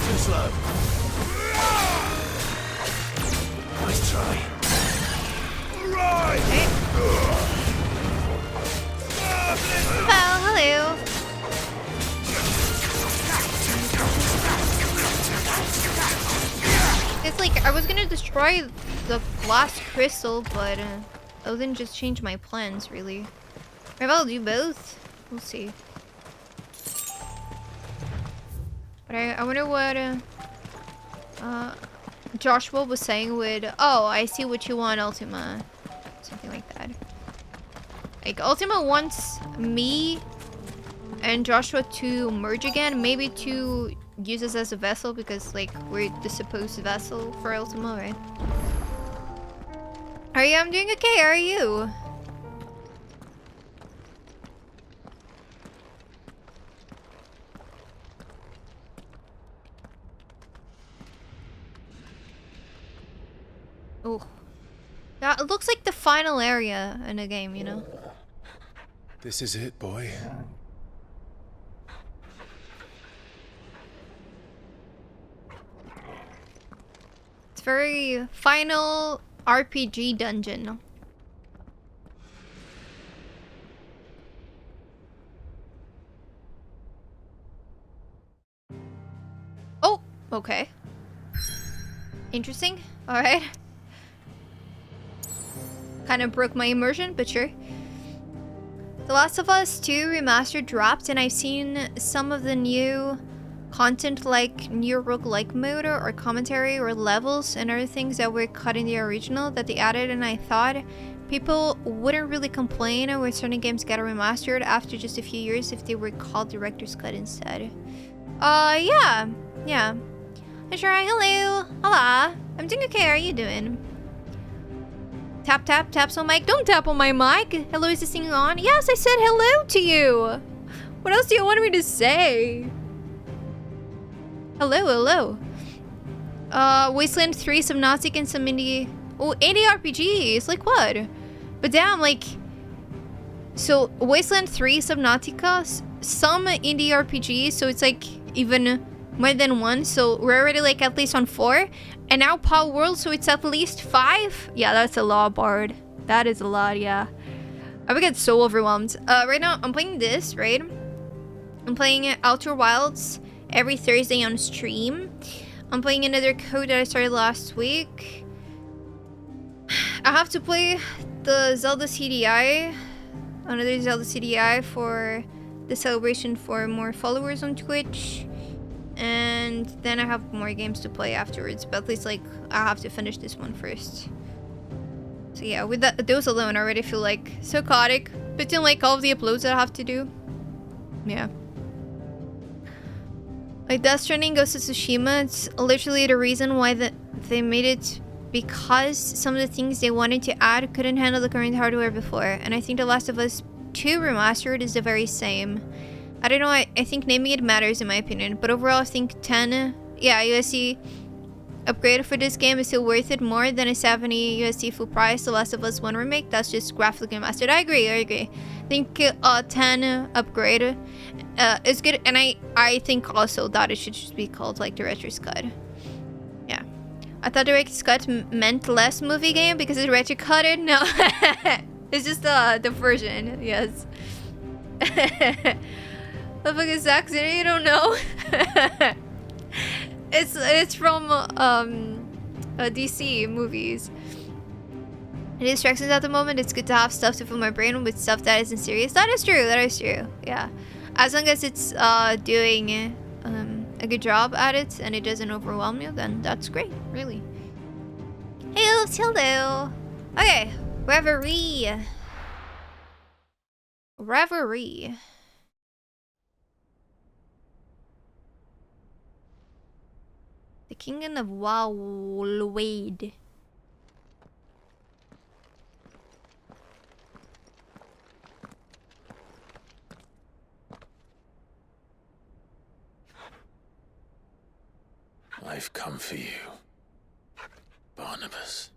Too slow. Nice try. Okay. Well, hello. It's like I was gonna destroy the glass crystal, but Odin just changed my plans, really. Maybe I'll do both. We'll see. But I wonder what Joshua was saying with, oh, I see what you want, Ultima. Something like that. Like, Ultima wants me and Joshua to merge again. Maybe to use us as a vessel because, like, we're the supposed vessel for Ultima, right? Are you? I'm doing okay. How are you? Oh. That looks like the final area in the game, you know? This is it, boy. It's very final RPG dungeon. Oh, okay. Interesting. Alright. Kind of broke my immersion, but sure. The Last of Us 2 Remastered dropped, and I've seen some of the new content like new roguelike mode or commentary or levels and other things that were cut in the original that they added, and I thought people wouldn't really complain when certain games get remastered after just a few years if they were called Director's Cut instead. Yeah. Sure, hello. Hola. I'm doing okay, how are you doing? Taps on mic. Don't tap on my mic. Hello, is this thing on? Yes, I said hello to you. What else do you want me to say? Hello. Wasteland 3, Subnautica, and some indie... Oh, indie RPGs. Like what? But damn, like... So, Wasteland 3, Subnautica, some indie RPGs, so it's like even more than one. So, we're already like at least on 4. And now Power World, so it's at least 5. Yeah, that's a lot, Bard. That is a lot, yeah. I would get so overwhelmed. Right now, I'm playing this, right? I'm playing Outer Wilds every Thursday on stream. I'm playing another code that I started last week. I have to play the Zelda CDI. Another Zelda CDI for the celebration for more followers on Twitch. And then I have more games to play afterwards, but at least like I have to finish this one first. So yeah, with those alone I already feel like so chaotic between like all of the uploads that I have to do. Yeah. Like Death Stranding, Ghost of Tsushima, it's literally the reason why they made it, because some of the things they wanted to add couldn't handle the current hardware before. And I think The Last of Us 2 Remastered is the very same. I don't know, I think naming it matters in my opinion, but overall I think 10, yeah, USD upgrade for this game is still worth it more than a 70 USD full price The Last of Us 1 remake. That's just graphically mastered. I agree. I think 10 upgrade is good, and I think also that it should just be called like Director's Cut. Yeah. I thought Director's Cut meant less movie game because it's retro cutted. No. It's just the version, yes. The fuck is accent? You don't know. It's from DC movies. It distractions at the moment. It's good to have stuff to fill my brain with stuff that isn't serious. That is true. Yeah, as long as it's doing a good job at it and it doesn't overwhelm you, then that's great. Really. Hello. Okay, Reverie. The Kingdom of Wawade. I've come for you, Barnabas.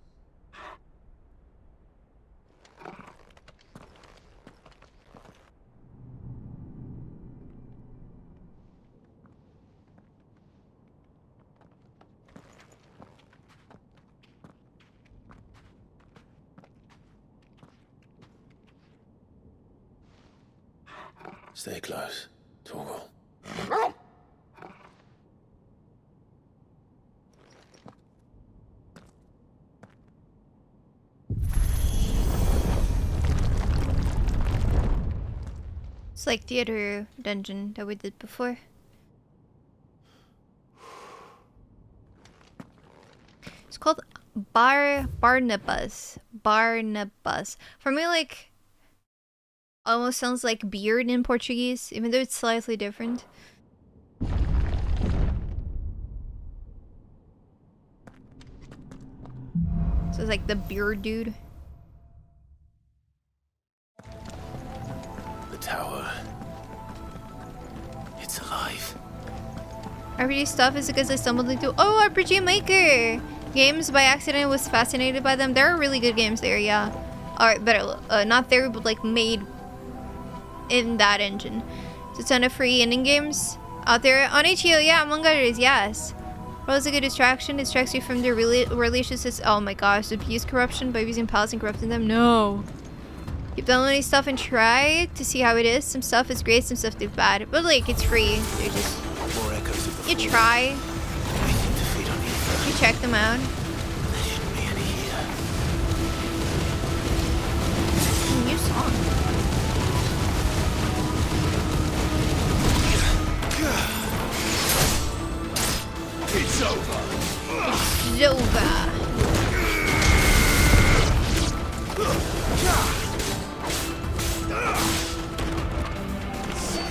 Stay close, Torgal. It's like the other dungeon that we did before. It's called Barnabas. Barnabas. For me, like, almost sounds like beard in Portuguese, even though it's slightly different. So it's like the beard dude. The tower. It's alive. RPG stuff is because I stumbled into RPG Maker games by accident. I was fascinated by them. There are really good games there, yeah. Alright, but not there, but like made in that engine. So a ton of free ending games out there on itch.io, yeah, among others, yes. Well, it's a good distraction. It distracts you from the relationships. Oh my gosh, abuse corruption by using pals and corrupting them. No. Keep downloading stuff and try to see how it is. Some stuff is great, some stuff is bad. But like, it's free. They're just... More echoes of the You fall. try. They seem to feed on ether. You check them out. There shouldn't be any here. New song. It's over. It's over.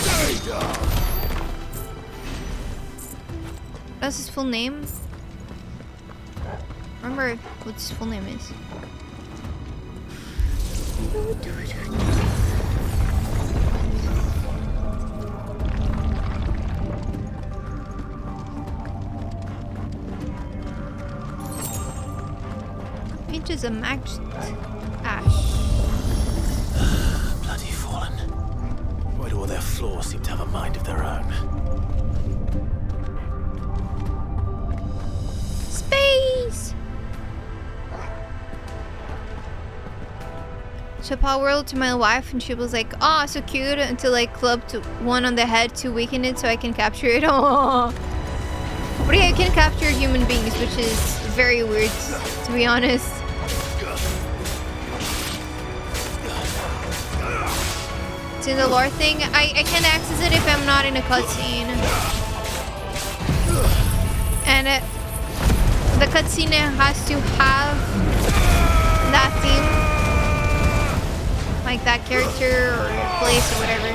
Stay down. That's his full name? Remember what his full name is. Into the max ash. Bloody fallen. Why do all their floors seem to have a mind of their own? Space! So Power World to my wife and she was like, "Oh, so cute," until I clubbed one on the head to weaken it so I can capture it. Oh. But yeah, you can capture human beings, which is very weird, to be honest. It's in the lore thing. I can't access it if I'm not in a cutscene. And the cutscene has to have that theme. Like that character or place or whatever.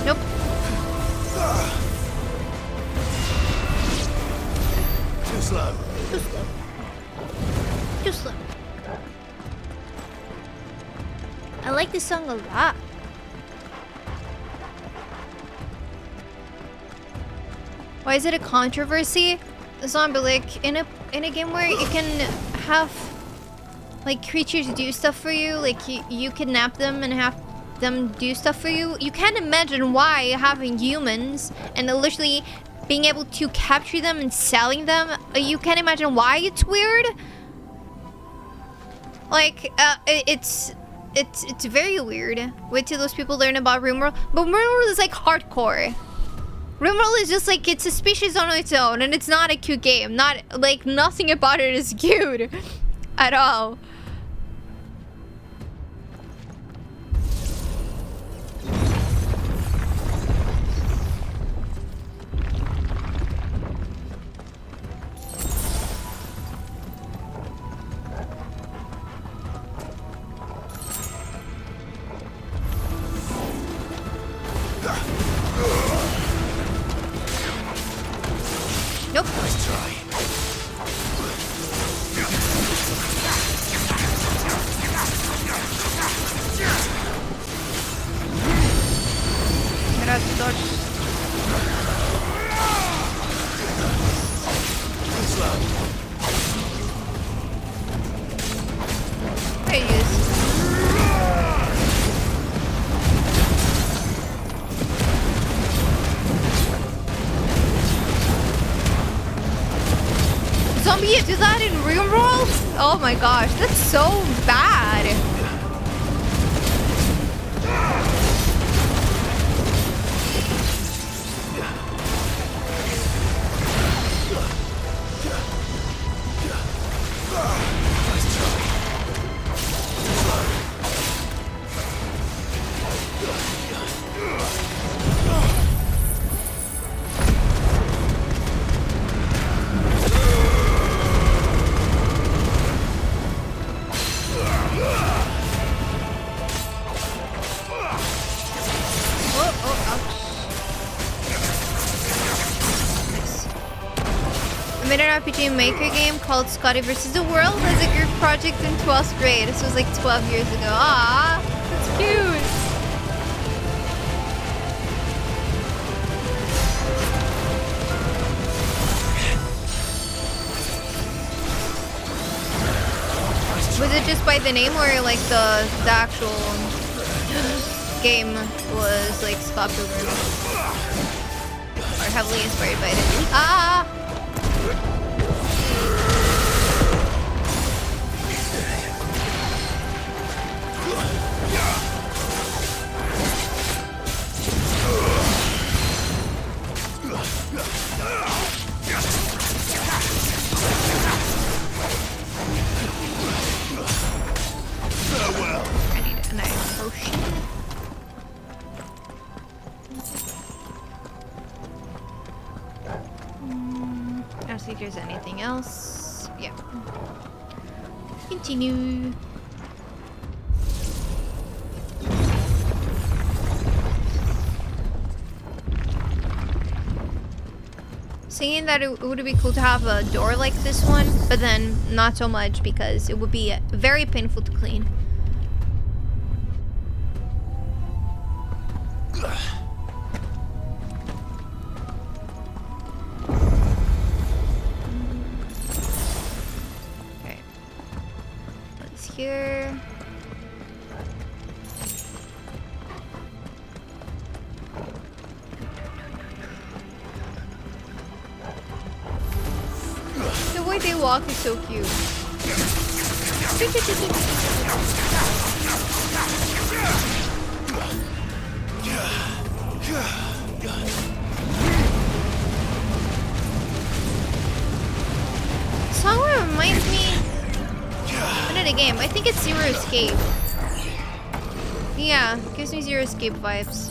Nope. Too slow. Too slow. Too slow. I like this song a lot. Why is it a controversy? The song, but like in a game where you can have like creatures do stuff for you, like you kidnap them and have them do stuff for you. You can't imagine why having humans and literally being able to capture them and selling them. You can't imagine why it's weird. Like it's very weird. Wait till those people learn about RimWorld. But RimWorld is like hardcore. RimWorld is just like, it's a species on its own, and it's not a cute game. Not like nothing about it is cute at all. Nope. Nice try. Get out the dodge. Too slow. There he is. Zombie, do that in RimWorld? Oh my gosh, that's so bad. RPG Maker game called Scotty vs. the World as a group project in 12th grade. This was like 12 years ago. Ah, that's cute. Was it just by the name or like the actual game was like Scott Pilgrim? Or heavily inspired by it? Ah! I need a nice potion. I don't think there's anything else. Yeah. Continue. Thinking that it would be cool to have a door like this one, but then not so much because it would be very painful to clean. Okay. What's here? The way they walk is so cute. Song reminds me of the game. I think it's Zero Escape. Yeah, gives me Zero Escape vibes.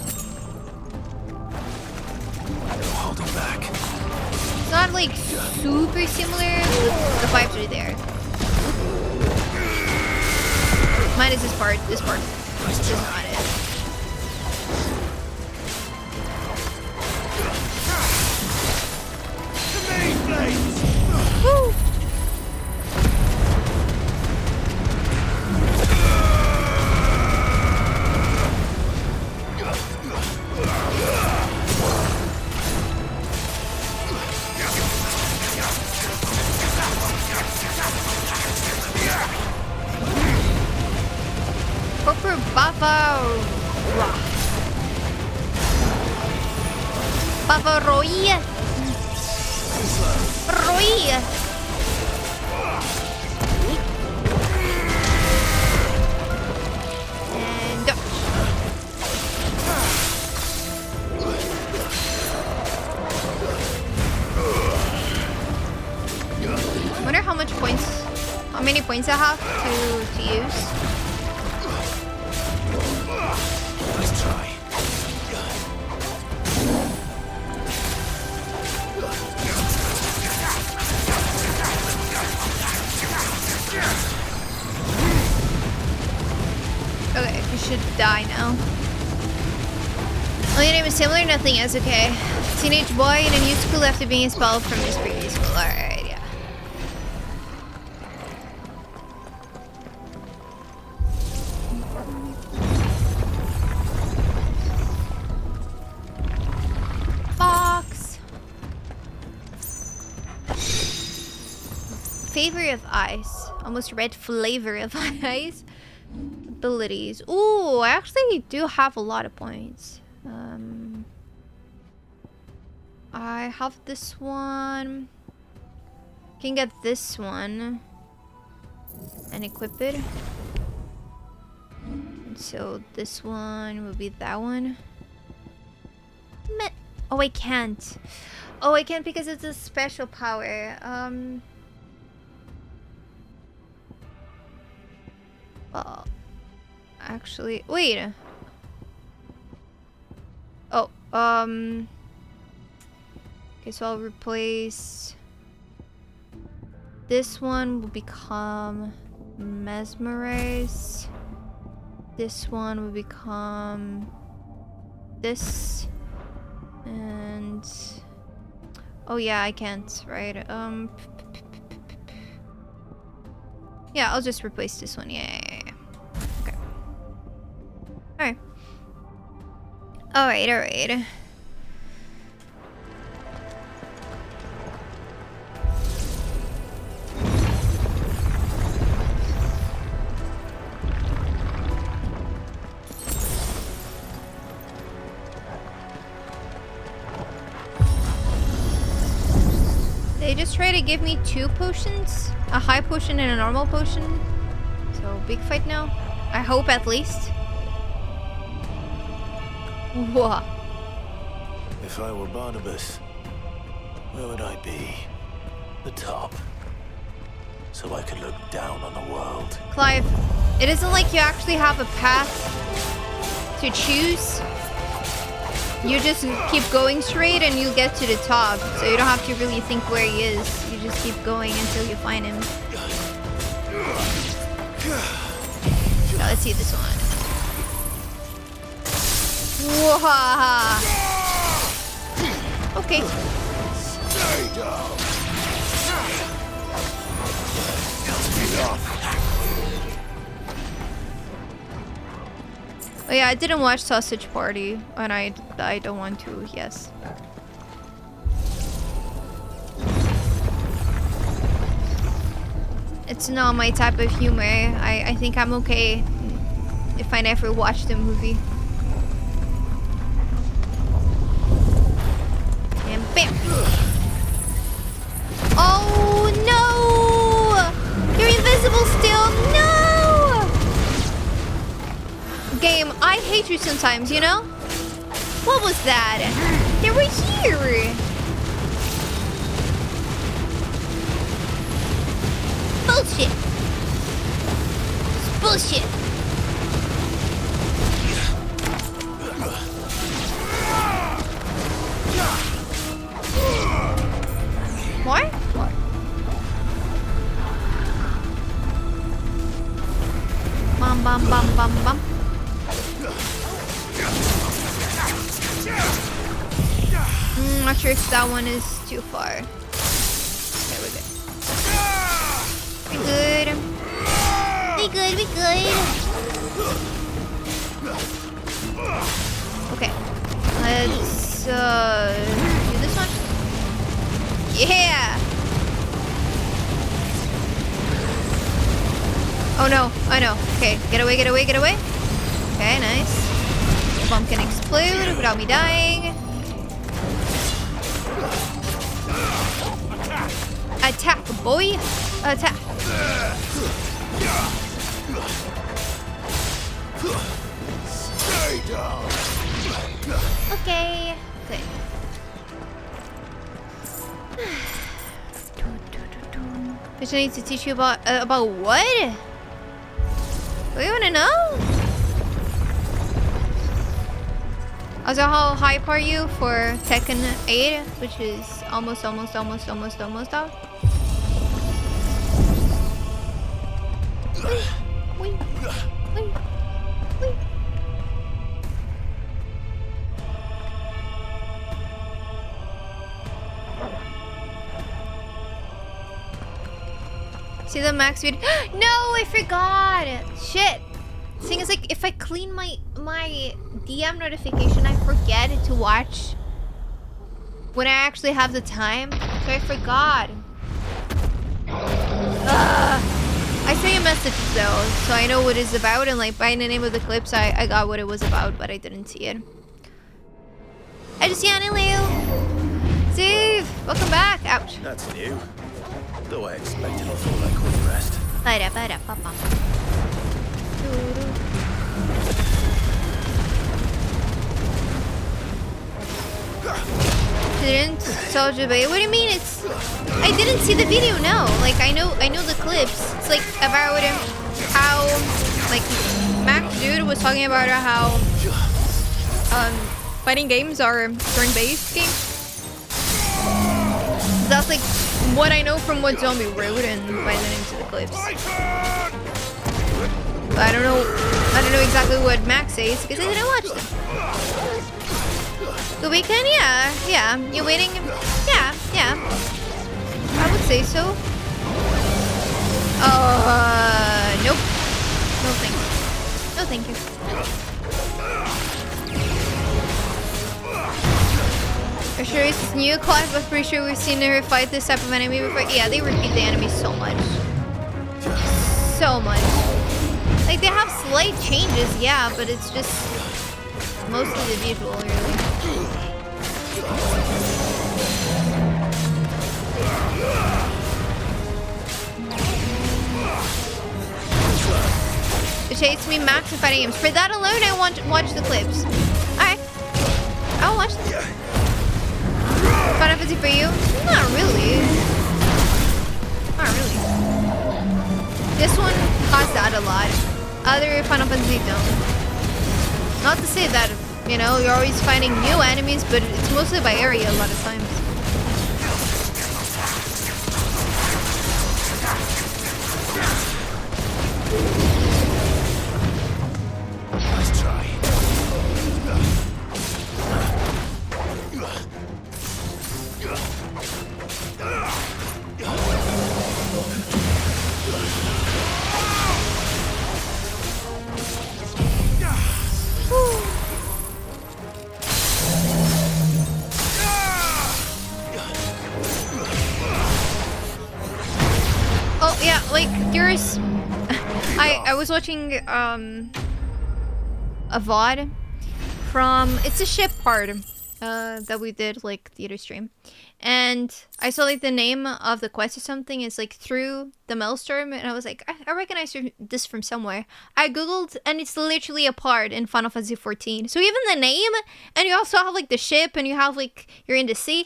Hold him back. It's not like super similar, but the vibes are there. Minus this part. This part is not it. Woo! Corporate Bava Roy. And dodge. I wonder how many points I have to use. Let's try. Okay, you should die now. Well, your name is similar, nothing is okay. Teenage boy in a new school after being expelled from his previous school. Alright, yeah. Box. Favor of ice. Almost red flavor of ice. Abilities. Ooh, I actually do have a lot of points. I have this one. Can get this one and equip it. And so this one will be that one. Oh, I can't. Oh, I can't because it's a special power. Well, actually, wait. Oh, okay, so I'll replace this one will become mesmerize. This one will become this, and oh yeah, I can't, right? Yeah, I'll just replace this one. Yeah. Okay. Alright. They just try to give me 2 potions, a high potion and a normal potion. So big fight now. I hope at least. Whoa. If I were Barnabas, where would I be? The top. So I could look down on the world. Clive, it isn't like you actually have a path to choose. You just keep going straight and you get to the top. So you don't have to really think where he is. You just keep going until you find him. Now let's see this one. Whoa. Okay. Stay down. Oh yeah, I didn't watch Sausage Party, and I don't want to, yes. It's not my type of humor. I think I'm okay if I never watch the movie. And bam! Oh no! You're invisible still! No! Game, I hate you sometimes, you know? What was that? They were here! Bullshit! It's bullshit! What? What? Bum bum bum bum bum. Not sure if that one is too far. There we go. We good. We good. Okay. Let's do this one. Yeah. Oh no, I know. Okay, get away. Okay, nice. The bomb can explode without me dying. Attack, boy! Attack! Stay down. Okay, good. Bitch, I need to teach you about what? Do you wanna know? Also, how hype are you for Tekken 8, which is almost out? Wait. See the max speed? No, I forgot. Shit. The thing is, like, if I clean my DM notification, I forget to watch when I actually have the time. So I forgot. I say a message though, so I know what it's about, and like by the name of the clips, I got what it was about, but I didn't see it. I just Yanni Leo. Steve, welcome back. Ouch. That's new. Though I expected a full like with rest. Papa. Didn't saw Jabay. What do you mean? It's I didn't see the video. No, like I know the clips. It's like about how like Max Dude was talking about how fighting games are turn-based games. That's like what I know from what Zombie wrote and by the names of the clips. But I don't know exactly what Max says because I didn't watch them. The weekend? Yeah. You waiting? Yeah. I would say so. thank you. I'm sure it's new, Clive, but pretty sure we've seen her fight this type of enemy before. Yeah, they repeat the enemy so much. So much. Like, they have slight changes, yeah, but it's just mostly the usual, really. It shades me max and fighting games. For that alone, I want to watch the clips. Alright. I'll watch them. Final Fantasy for you? Not really. Not really. This one has that a lot. Other Final Fantasy don't. Not to say that, you know, you're always finding new enemies, but it's mostly by area a lot of times. Nice try. Oh yeah, like there's I was watching a VOD from it's a ship part that we did like the other stream. And I saw like the name of the quest or something. It's like through the maelstrom, and I was like, I recognize this from somewhere. I googled, and it's literally a part in Final Fantasy XIV. So even the name, and you also have like the ship, and you have like you're in the sea.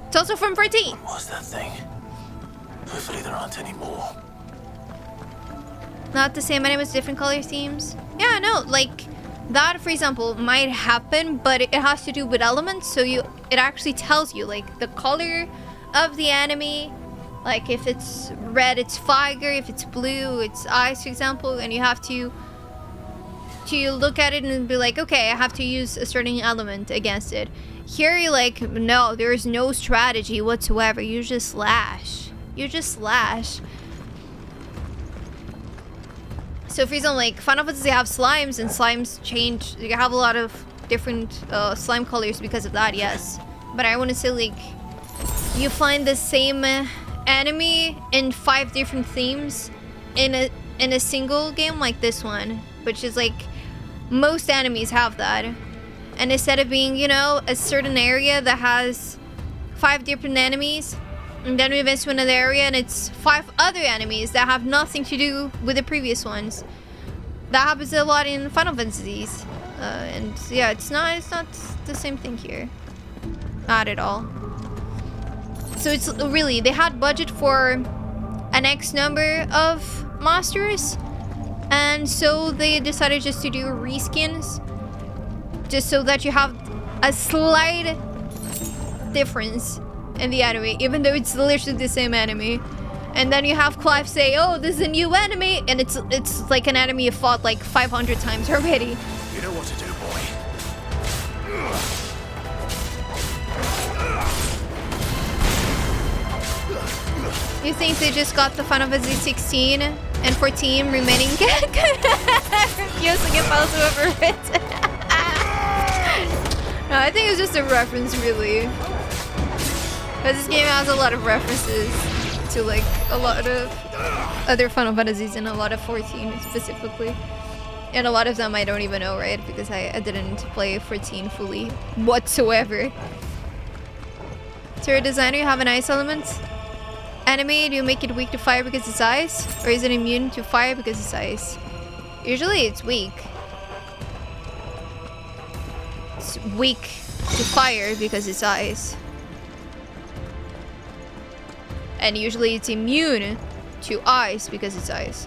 It's also from 14. What was that thing? Hopefully there aren't any more. Not the same enemy with different color themes. Yeah, no, like that, for example, might happen, but it has to do with elements. So it actually tells you like the color of the enemy. Like if it's red, it's fire. If it's blue, it's ice, for example. And you have to look at it and be like, okay, I have to use a certain element against it. Here you're like, no, there is no strategy whatsoever. You just slash. You just slash. So for example, like Final Fantasy have slimes, and slimes change. You have a lot of different slime colors because of that, yes. But I want to say like you find the same enemy in 5 different themes in a single game like this one, which is like most enemies have that. And instead of being, you know, a certain area that has 5 different enemies, and then we advance to another area and it's 5 other enemies that have nothing to do with the previous ones. That happens a lot in Final Fantasies. And yeah, it's not the same thing here. Not at all. So it's really, they had budget for an X number of masters, and so they decided just to do reskins, just so that you have a slight difference in the enemy, even though it's literally the same enemy. And then you have Clive say, oh, this is a new enemy, and it's like an enemy you fought like 500 times already. You know what to do, boy. You think they just got the Final Fantasy 16 and 14 remaining? Refusing it whatsoever written. No, I think it's just a reference, really. Because this game has a lot of references to like a lot of other Final Fantasies and a lot of 14 specifically. And a lot of them I don't even know, right? Because I didn't play 14 fully whatsoever. So your designer, you have an ice element. Enemy, do you make it weak to fire because it's ice? Or is it immune to fire because it's ice? Usually it's weak. It's weak to fire because it's ice. And usually it's immune to ice because it's ice.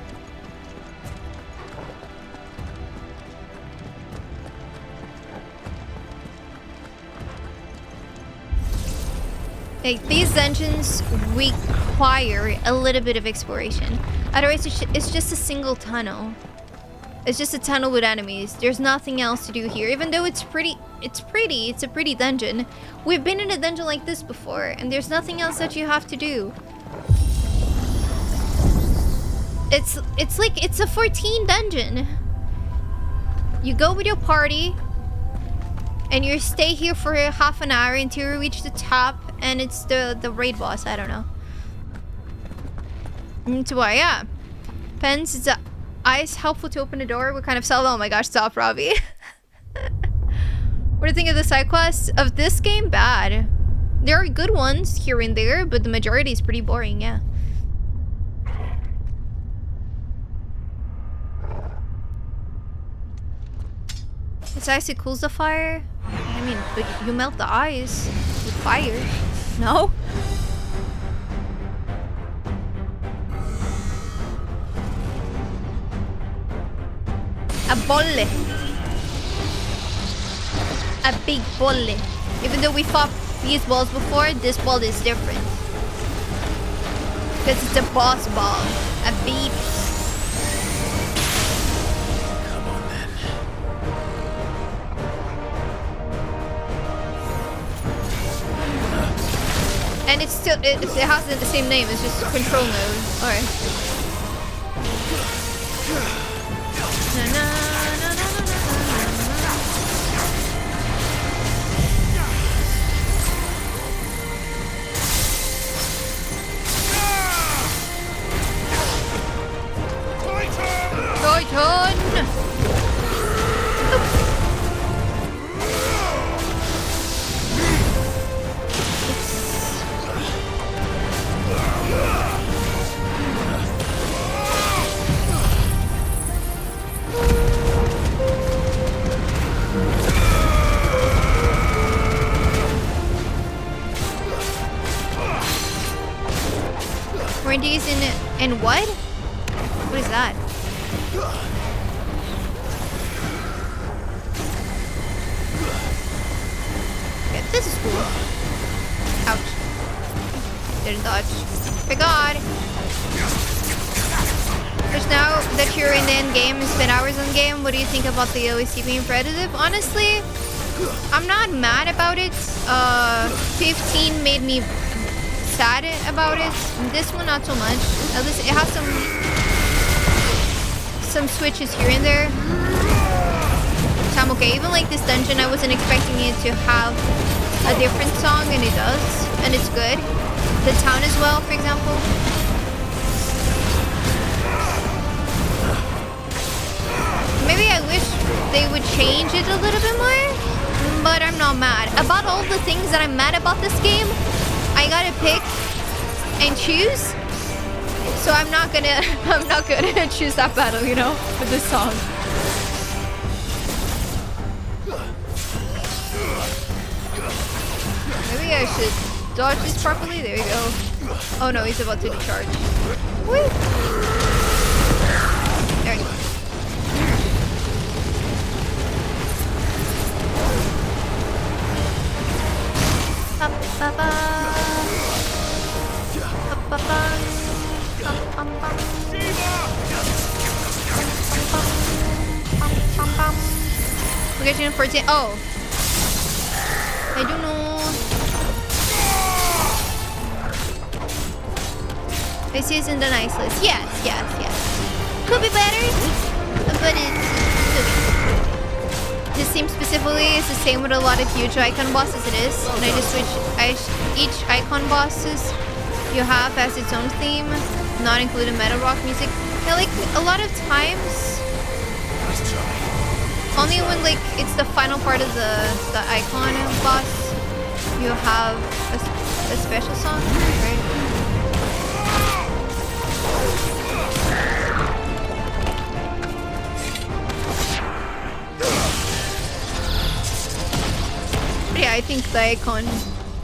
Like, these dungeons require a little bit of exploration. Otherwise, it's just a single tunnel. It's just a tunnel with enemies. There's nothing else to do here. Even though it's a pretty dungeon. We've been in a dungeon like this before, and there's nothing else that you have to do. it's like it's a 14 dungeon. You go with your party and you stay here for half an hour until you reach the top, and it's the raid boss. I don't know. Why, yeah. Pens, it's ice helpful to open the door. What kind of cell? Oh my gosh, stop, Robbie. What do you think of the side quests of this game? Bad. There are good ones here and there, but the majority is pretty boring, yeah. It's ice, it cools the fire. I mean, but you melt the ice with fire. No? A bolle. A big bolle. Even though we fought these balls before, this ball is different. Because it's a boss ball. A beat. Come on then. And it's still, it has the same name, it's just control mode. Alright. Na, na, na, na, na, Titan! Weren't these in what? What is that? Okay, this is cool. Ouch. Didn't dodge. My god. Just now that you're in the end game and spend hours on game, what do you think about the OEC being repetitive? Honestly, I'm not mad about it. 15 made me sad about it. This one not so much. At least it has some switches here and there. So I'm okay. Even like this dungeon, I wasn't expecting it to have a different song, and it does, and it's good. The town as well, for example. Maybe I wish they would change it a little bit more, but I'm not mad. About all the things that I'm mad about this game, I gotta pick and choose. So I'm not gonna choose that battle, you know, for this song. Maybe I should dodge this properly. There you go. Oh no, he's about to charge. Whee! There you go. We're getting 14. Oh, I don't know. This isn't the nice list. Yes. Could be better, but it's good. This theme specifically is the same with a lot of huge icon bosses. It is, and I just switch each icon bosses you have has its own theme, not including metal rock music. Yeah, like a lot of times, only when like it's the final part of the icon boss, you have a special song, right? But yeah, I think the icon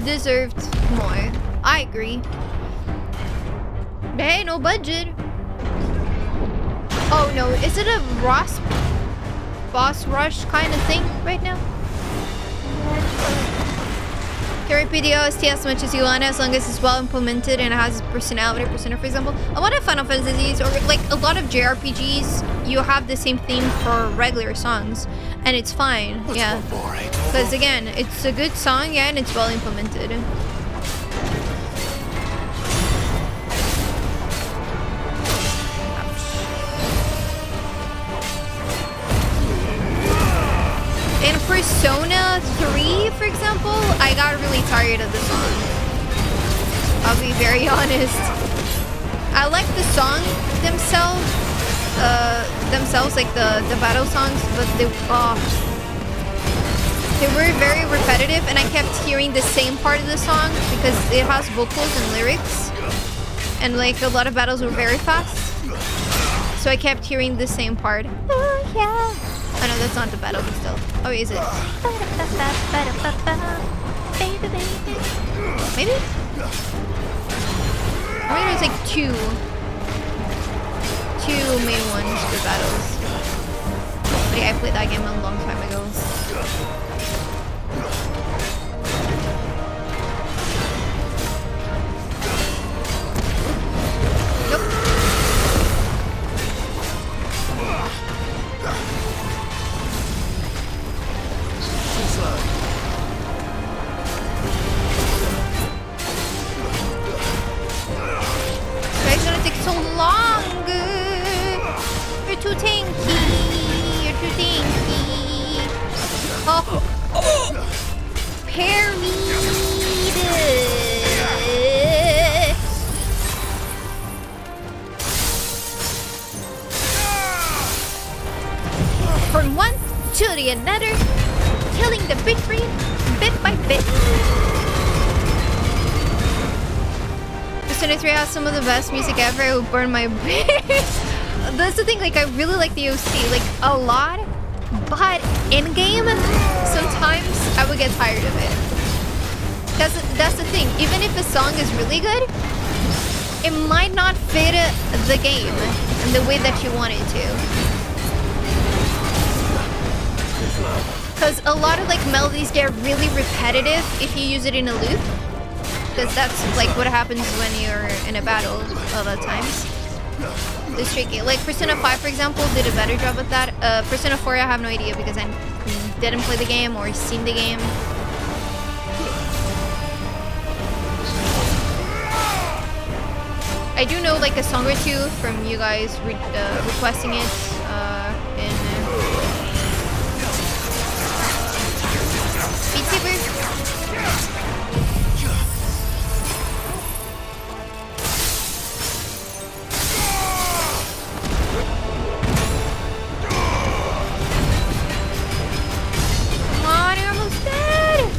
deserved more. I agree. But hey, no budget. Oh no, is it a boss rush kind of thing right now? Carry PDO ST as much as you want, as long as it's well implemented and it has personality, persona, for example. A lot of Final Fantasies, or like a lot of JRPGs, you have the same theme for regular songs, and it's fine, yeah. Because again, it's a good song, yeah, and it's well implemented. Ouch. 3, for example, I got really tired of the song. I'll be very honest. I like the song themselves, like the battle songs, but they were very repetitive, and I kept hearing the same part of the song because it has vocals and lyrics, and like a lot of battles were very fast, so I kept hearing the same part. Oh yeah. Oh no, that's not the battle, but still. Oh, is it? Maybe? I mean, there's like two main ones for battles. But yeah, I played that game a long time ago. Nope. It's gonna take so long. You're too tanky. You're too tanky. Oh. Parried. From one to the another, killing the bit by bit. Persona 3 has some of the best music ever. It would burn my brains. That's the thing, like, I really like the OC, like, a lot. But in-game, sometimes I would get tired of it. That's the thing. Even if the song is really good, it might not fit the game in the way that you want it to. Because a lot of like melodies get really repetitive if you use it in a loop. Because that's like what happens when you're in a battle a lot of times. It's tricky. Like Persona 5, for example, did a better job at that. Persona 4, I have no idea because I didn't play the game or seen the game. I do know like a song or two from you guys requesting it in Beat Saber. Come on, you're almost dead!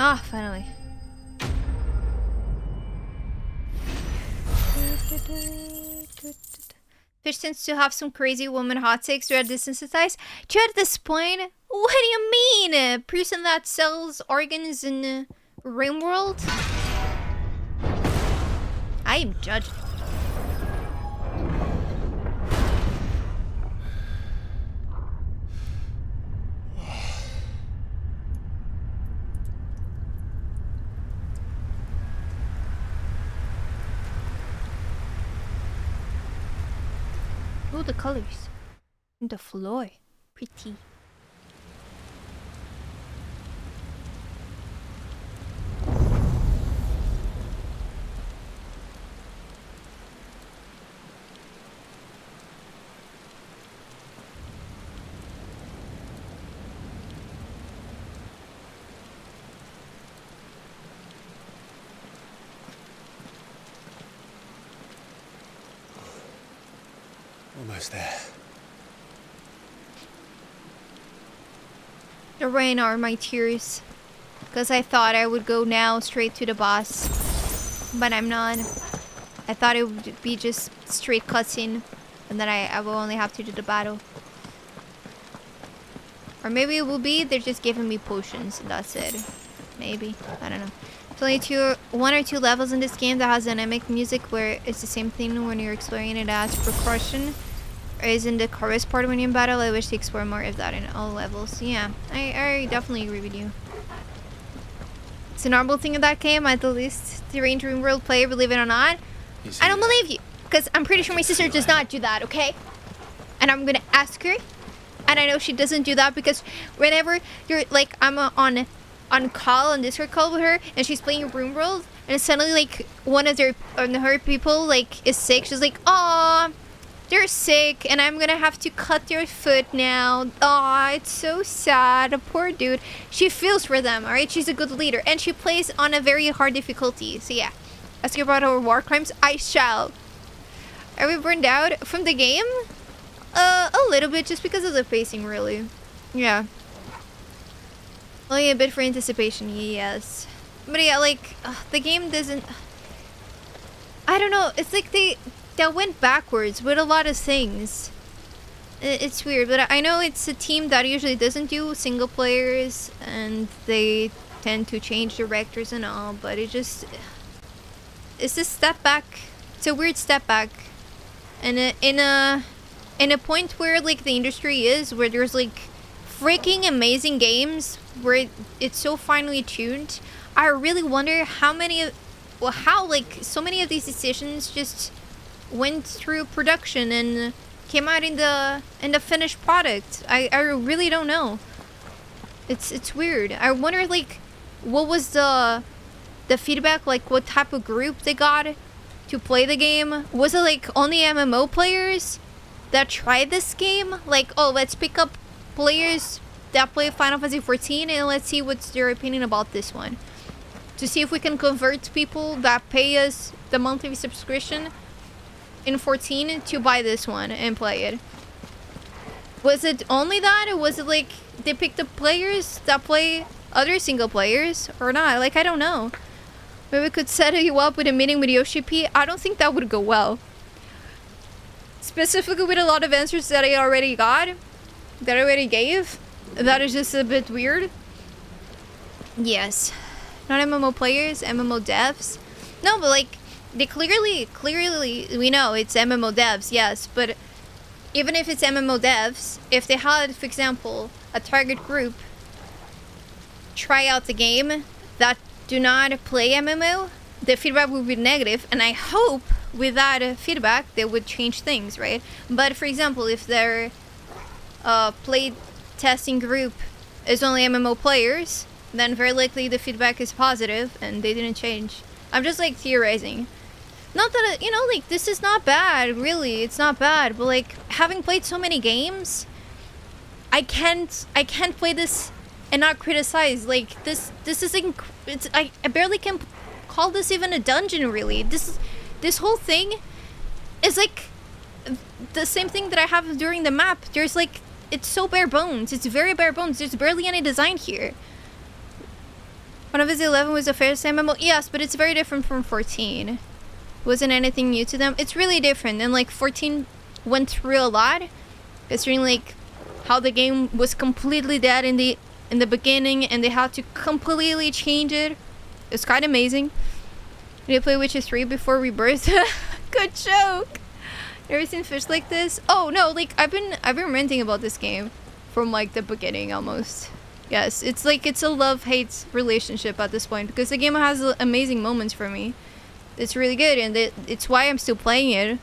Ah, finally. Fish tends to have some crazy woman hot takes. We are desensitized. To at this point, what do you mean? A person that sells organs in Rimworld? I am judged. Oh, the colors. And the floor. Pretty. Almost there. The rain are my tears. Because I thought I would go now straight to the boss. But I'm not. I thought it would be just straight cutscene. And then I will only have to do the battle. Or maybe it will be they're just giving me potions and that's it. Maybe. I don't know. There's only one or two levels in this game that has dynamic music where it's the same thing when you're exploring it as percussion. Or is in the chorus part when you're in battle. I wish to explore more of that in all levels. Yeah, I definitely agree with you. It's a normal thing in that game, at the least the Rain Dream World player, believe it or not. I don't believe you. Because I'm pretty sure my sister does not do that, okay? And I'm gonna ask her. And I know she doesn't do that because whenever you're like, I'm on on Discord call with her, and she's playing RuneWorld, and suddenly like one of her people like is sick. She's like, "Aw, they're sick, and I'm gonna have to cut their foot now. Aw, it's so sad. Poor dude." She feels for them, alright? She's a good leader, and she plays on a very hard difficulty. So yeah, ask her about our war crimes. I shall. Are we burned out from the game? A little bit, just because of the pacing, really. Yeah. Only a bit for anticipation, yes. But yeah, like, the game doesn't... I don't know, it's like they went backwards with a lot of things. It's weird, but I know it's a team that usually doesn't do single players, and they tend to change directors and all, but it's a step back. It's a weird step back. And in a point where, like, the industry is, where there's, like, freaking amazing games, where it's so finely tuned, I really wonder how like so many of these decisions just went through production and came out in the finished product. I really don't know. It's weird. I wonder, like, what was the feedback, like what type of group they got to play the game. Was it like only MMO players that tried this game? Like, oh, let's pick up players that play Final Fantasy XIV and let's see what's their opinion about this one, to see if we can convert people that pay us the monthly subscription in 14 to buy this one and play it. Was it only that, or was it like they picked up players that play other single players or not? Like, I don't know. Maybe we could set you up with a meeting with Yoshi P. I don't think that would go well. Specifically with a lot of answers that I already got, that I already gave. That is just a bit weird. Yes. Not MMO players, MMO devs. No, but like, they clearly, we know it's MMO devs, yes. But even if it's MMO devs, if they had, for example, a target group try out the game that do not play MMO, the feedback would be negative, and I hope with that feedback they would change things, right? But for example, if their play testing group is only MMO players, then very likely the feedback is positive and they didn't change. I'm just like theorizing. Not that, you know, like, this is not bad, really, it's not bad, but like, having played so many games, I can't play this and not criticize. Like, this is I barely can call this even a dungeon, really. This whole thing is like the same thing that I have during the map. There's like, it's so bare bones. It's very bare bones. There's barely any design here. Final Fantasy 11 was the first MMO. Yes, but it's very different from 14. Wasn't anything new to them. It's really different. And like 14 went through a lot. Considering like how the game was completely dead in the beginning, and they had to completely change it. It's quite amazing. Did you play Witcher 3 before Rebirth? Good joke. Never seen fish like this? Oh no, like I've been ranting about this game from like the beginning almost. Yes, it's like it's a love-hate relationship at this point, because the game has amazing moments for me. It's really good, and it's why I'm still playing it.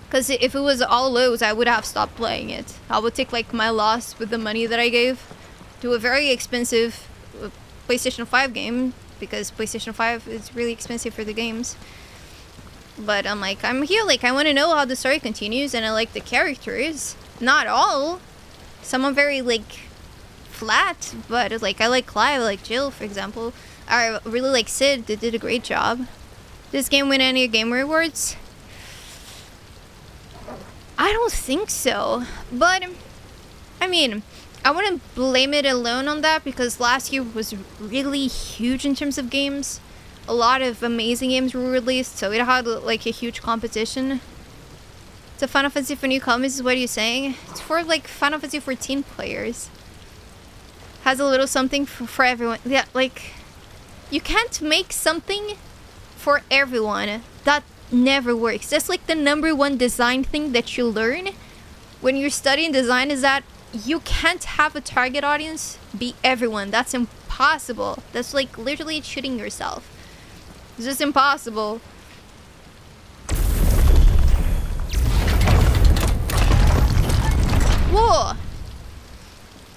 Because if it was all lows, I would have stopped playing it. I would take like my loss with the money that I gave to a very expensive PlayStation 5 game, because PlayStation 5 is really expensive for the games. But I'm like, I'm here, like, I want to know how the story continues, and I like the characters. Not all. Some are very, like, flat, but, like, I like Clive, I like Jill, for example. I really like Sid, they did a great job. This game win any Game Awards? I don't think so, but, I mean, I wouldn't blame it alone on that, because last year was really huge in terms of games. A lot of amazing games were released, so it had like a huge competition. It's a Final Fantasy for newcomers, is what you're saying? It's for like Final Fantasy 14 players. Has a little something for everyone. Yeah, like, you can't make something for everyone. That never works. That's like the #1 design thing that you learn when you're studying design, is that you can't have a target audience be everyone. That's impossible. That's like literally shooting yourself. It's just impossible. Whoa!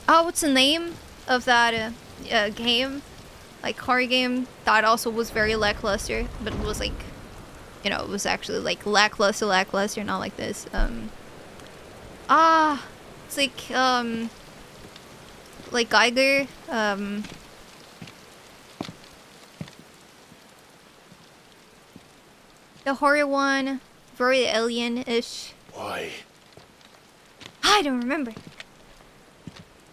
Oh, what's the name of that game, like horror game, that also was very lackluster, but it was like, you know, it was actually like lackluster, not like this. It's like Geiger, the horror one, very alien-ish. Why? I don't remember.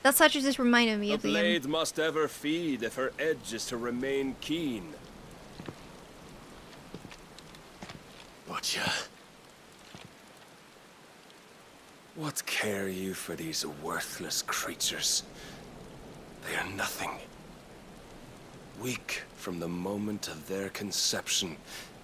That such just reminded me A of the blade must ever feed if her edge is to remain keen. Butcher. What care you for these worthless creatures? They are nothing. Weak from the moment of their conception,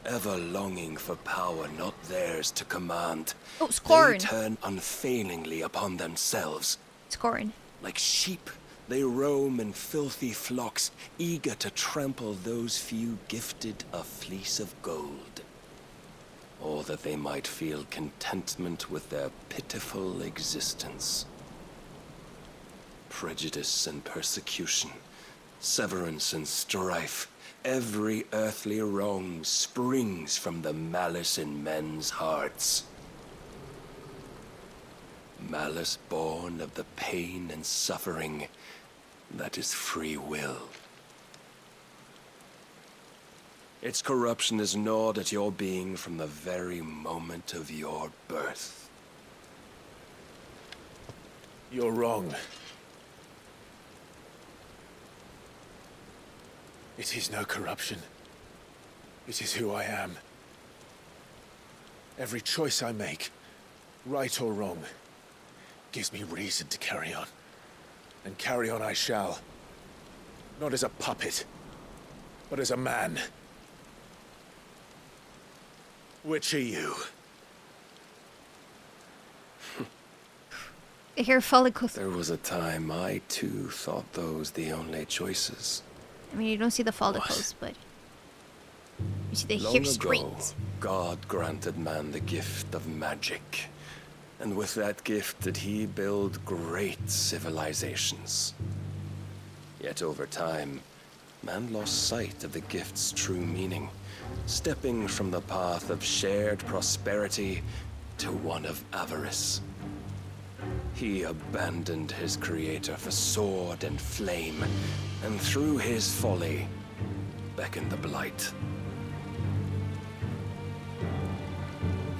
ever longing for power not theirs to command. Oh, Scorn. They turn unfailingly upon themselves. Scorn. Like sheep, they roam in filthy flocks, eager to trample those few gifted a fleece of gold. Or that they might feel contentment with their pitiful existence. Prejudice and persecution, severance and strife, every earthly wrong springs from the malice in men's hearts. Malice born of the pain and suffering that is free will. Its corruption is gnawed at your being from the very moment of your birth. You're wrong. It is no corruption. It is who I am. Every choice I make, right or wrong, gives me reason to carry on. And carry on I shall. Not as a puppet, but as a man. Which are you? The hair follicles. There was a time I too thought those the only choices. I mean, you don't see the follicles, but you see the Long hair ago, strings. God granted man the gift of magic. And with that gift did he build great civilizations. Yet over time, man lost sight of the gift's true meaning, stepping from the path of shared prosperity to one of avarice. He abandoned his creator for sword and flame, and through his folly, beckoned the blight.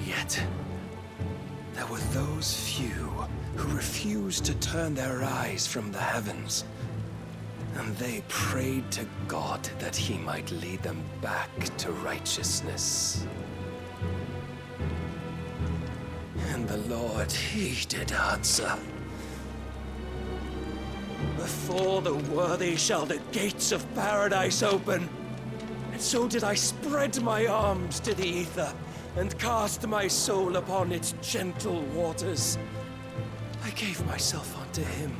Yet, there were those few who refused to turn their eyes from the heavens, and they prayed to God that he might lead them back to righteousness. And the Lord, he did answer. Before the worthy shall the gates of paradise open. And so did I spread my arms to the ether, and cast my soul upon its gentle waters. I gave myself unto him.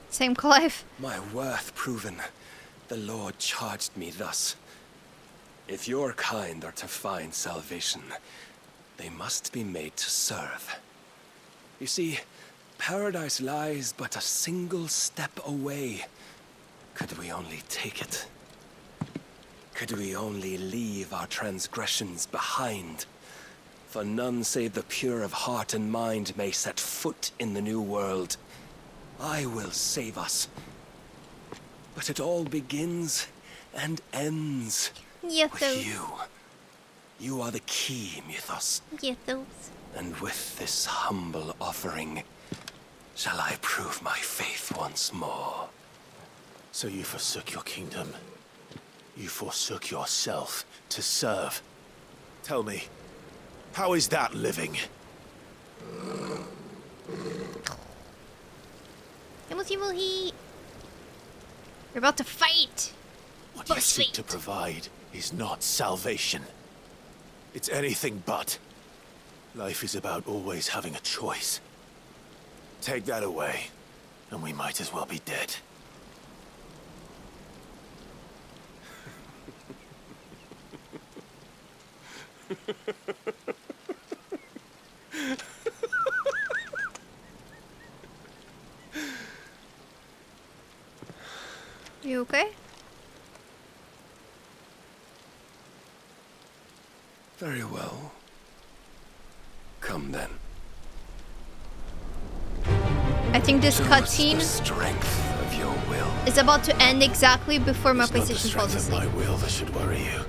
Same Clive. My worth proven, the Lord charged me thus. If your kind are to find salvation, they must be made to serve. You see, paradise lies but a single step away. Could we only take it? Could we only leave our transgressions behind? For none save the pure of heart and mind may set foot in the new world. I will save us. But it all begins and ends with you. You are the key, Mythos. And with this humble offering, shall I prove my faith once more. So you forsook your kingdom. You forsook yourself to serve. Tell me, how is that living? We're about to fight. What you seek to provide is not salvation. It's anything but. Life is about always having a choice. Take that away, and we might as well be dead. You okay? Very well. Come then. I think this Show us cutscene the strength of your will. is about to end exactly before my It's not the PlayStation falls strength of asleep. my will that should worry you,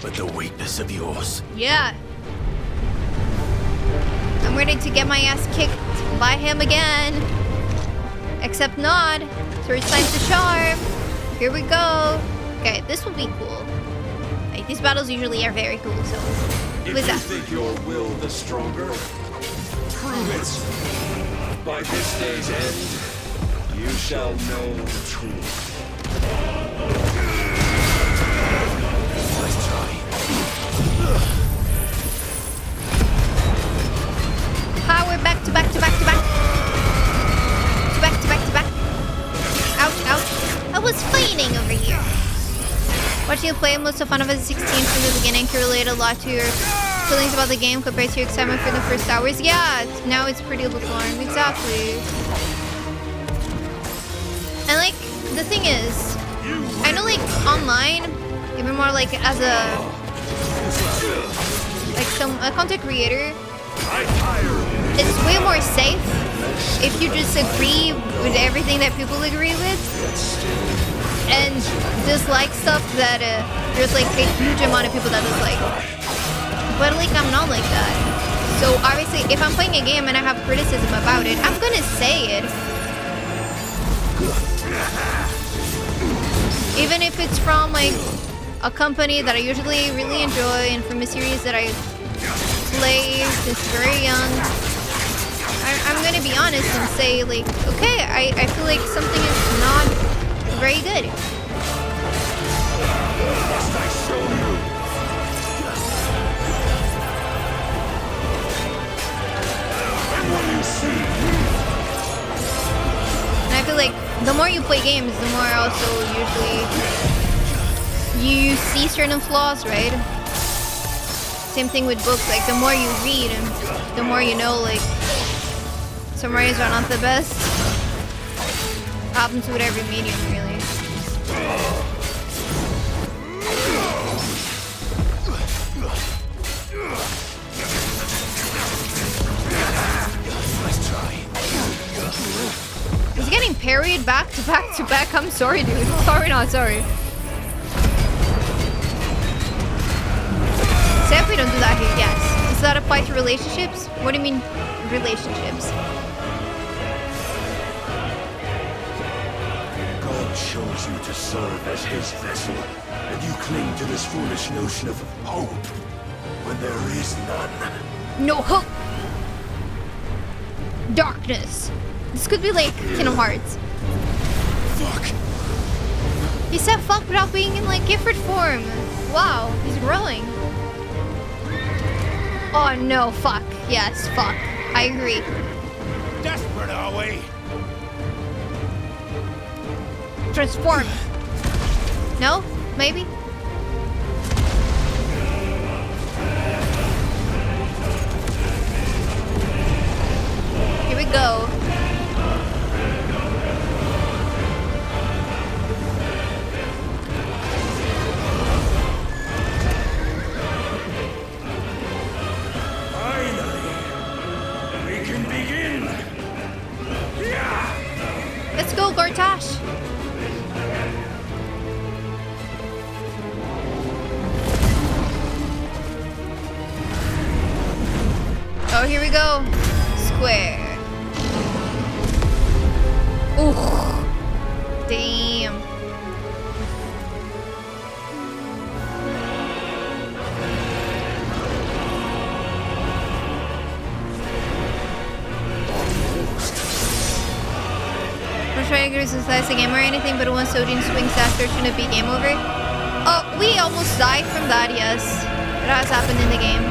but the weakness of yours. Yeah. I'm ready to get my ass kicked by him again. Except not. So it's time to charm. Here we go. Okay, this will be cool. Like, these battles usually are very cool, so. What is that? Think your will the stronger? Prove it! By this day's end, you shall know the truth. Nice try. Power back to back to back to back. To back to back to back. Ouch, ouch. I was fighting over here. Watching you play most of Final Fantasy XVI from the beginning can relate a lot to your feelings about the game compared to your excitement for the first hours. Yeah, now it's pretty lukewarm. Exactly. And like, the thing is, I know like online, even more like as a content creator, it's way more safe if you just agree with everything that people agree with and dislike stuff that there's like a huge amount of people that dislike. But like, I'm not like that. So obviously, if I'm playing a game and I have criticism about it, I'm gonna say it. Even if it's from like a company that I usually really enjoy and from a series that I play since very young, I'm gonna be honest and say like, okay, I feel like something is not very good. And I feel like the more you play games, the more also usually you see certain flaws, right? Same thing with books, like the more you read, the more you know, like summaries are not the best. Happens with every medium, really. Nice try. He's getting parried back to back to back. I'm sorry, dude. Sorry, not sorry. Say if we don't do that here, yes. Does that apply to relationships? What do you mean, relationships? God chose you to serve as his vessel, and you cling to this foolish notion of hope when there is none. No hope. Darkness. This could be like Kingdom Hearts. Fuck! He said fuck without being in like Gifford form. Wow, he's growing. Oh no, fuck. Yes, fuck. I agree. Desperate, are we? Transform. No? Maybe? Here we go. Let's go, Gortash. Oh, here we go. Square. Ooh. Damn. trying to get a classic game or anything, but once Odin swings after, shouldn't it be game over? Oh, we almost died from that, yes. It has happened in the game.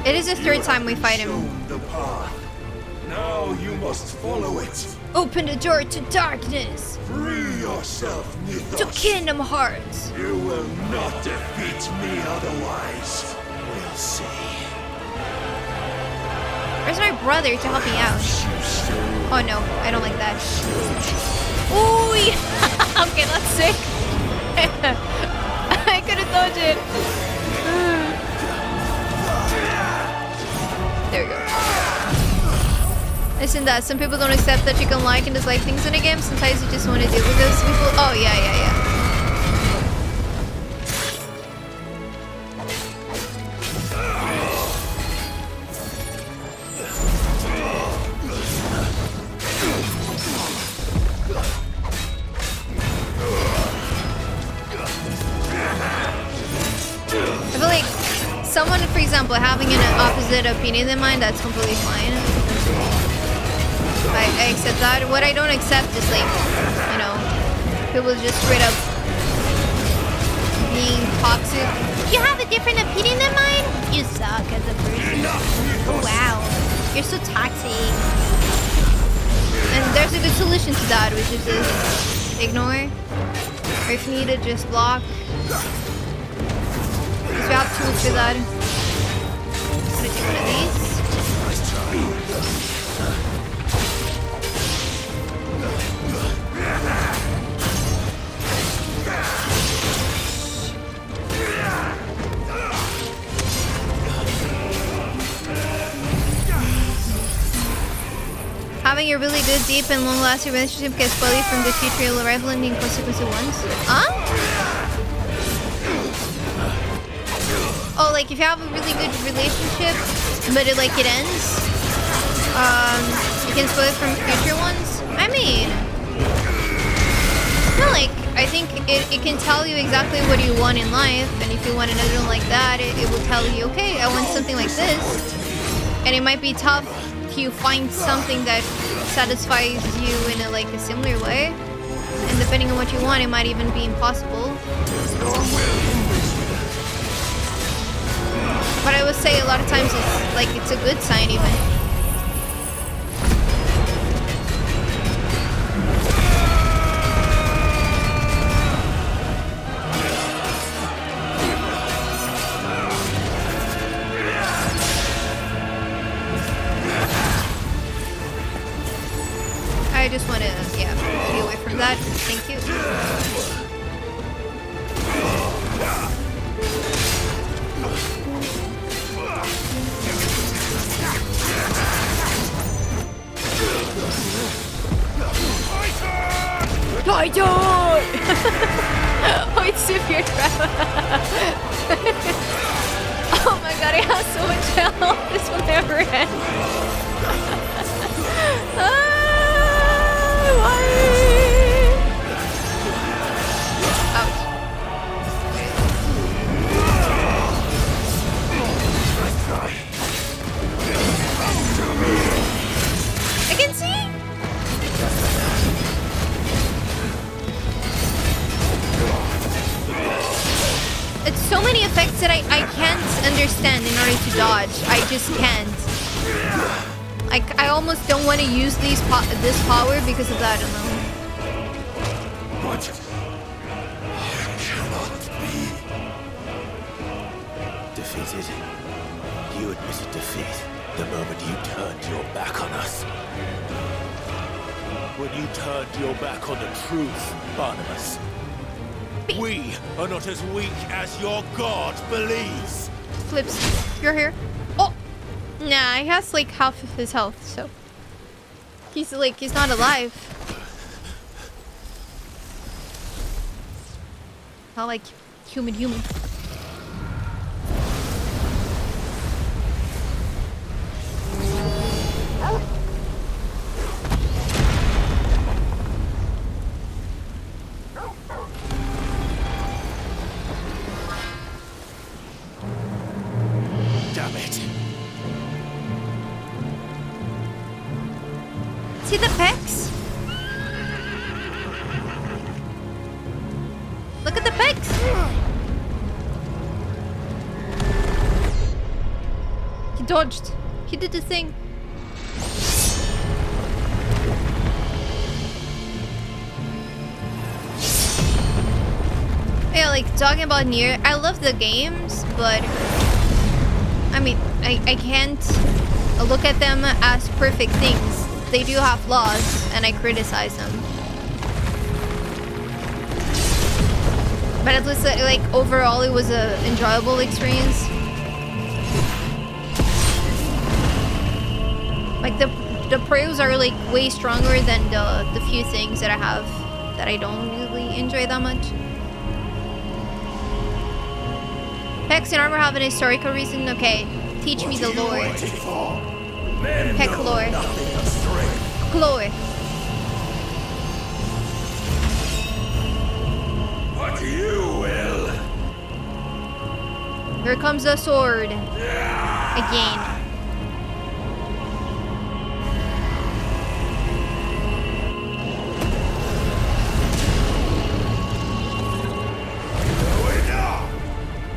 It is the third time we fight him. The path. Now you must follow it. Open the door to darkness. Free yourself, Mythos. To Kingdom Hearts. You will not defeat me otherwise. We'll see. Where's my brother to help me out? Oh no, I don't like that. Ooh, yeah. Okay, that's sick. I couldn't dodge it. There we go. Listen, that some people don't accept that you can like and dislike things in a game. Sometimes you just want to deal with those people. Oh yeah. I feel like someone, for example, having an opposite opinion than mine, that's completely fine. I accept that. What I don't accept is like, you know, people just straight up being toxic. You have a different opinion than mine? You suck as a person. Oh, wow. You're so toxic. And there's a good solution to that, which is just ignore. Or if needed, just block. Because we have tools for that. I'm gonna take one of these. Having a really good, deep, and long-lasting relationship can spoil you from the future rival and the inconsequential ones. Huh? Oh, like if you have a really good relationship, but it ends, you can spoil it from future ones. I mean, I think it can tell you exactly what you want in life, and if you want another one like that, it will tell you, okay, I want something like this. And it might be tough to find something that satisfies you in a similar way. And depending on what you want, it might even be impossible. But I would say a lot of times it's a good sign even. I just want to, be away from that. Thank you. Titan! Oh, it's severe trap. Oh my god, I have so much health. This will never end. Why? Ouch. I can see. It's so many effects that I can't understand in order to dodge. I just can't. I almost don't want to use this power because of that alone. What? Cannot be. Defeated. You admitted defeat the moment you turned your back on us. When you turned your back on the truth, Barnabas. We are not as weak as your god believes. Flips, you're here. Oh, nah, he has half of his health, so he's not alive. Not like human. See the pecs? Look at the pecs! He dodged. He did the thing. Yeah, like, talking about Nier, I love the games, but I mean, I can't look at them as perfect things. They do have flaws, and I criticize them. But at least, like, overall, it was an enjoyable experience. Like, the pros are, like, way stronger than the few things that I have that I don't really enjoy that much. Pecs and armor have an historical reason. Okay, teach me the lore. Peck lore. Lore. But you will. Here comes the sword. Again.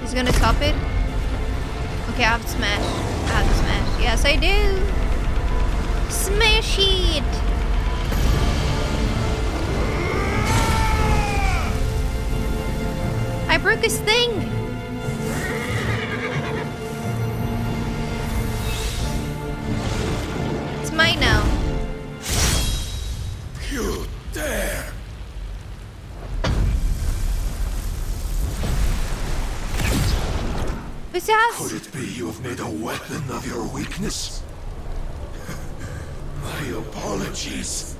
He's gonna stop it? Okay, I have to smash. I have to smash. Yes, I do. Smash it! I broke his thing! It's mine now. You dare! Could it be you have made a weapon of your weakness? My apologies.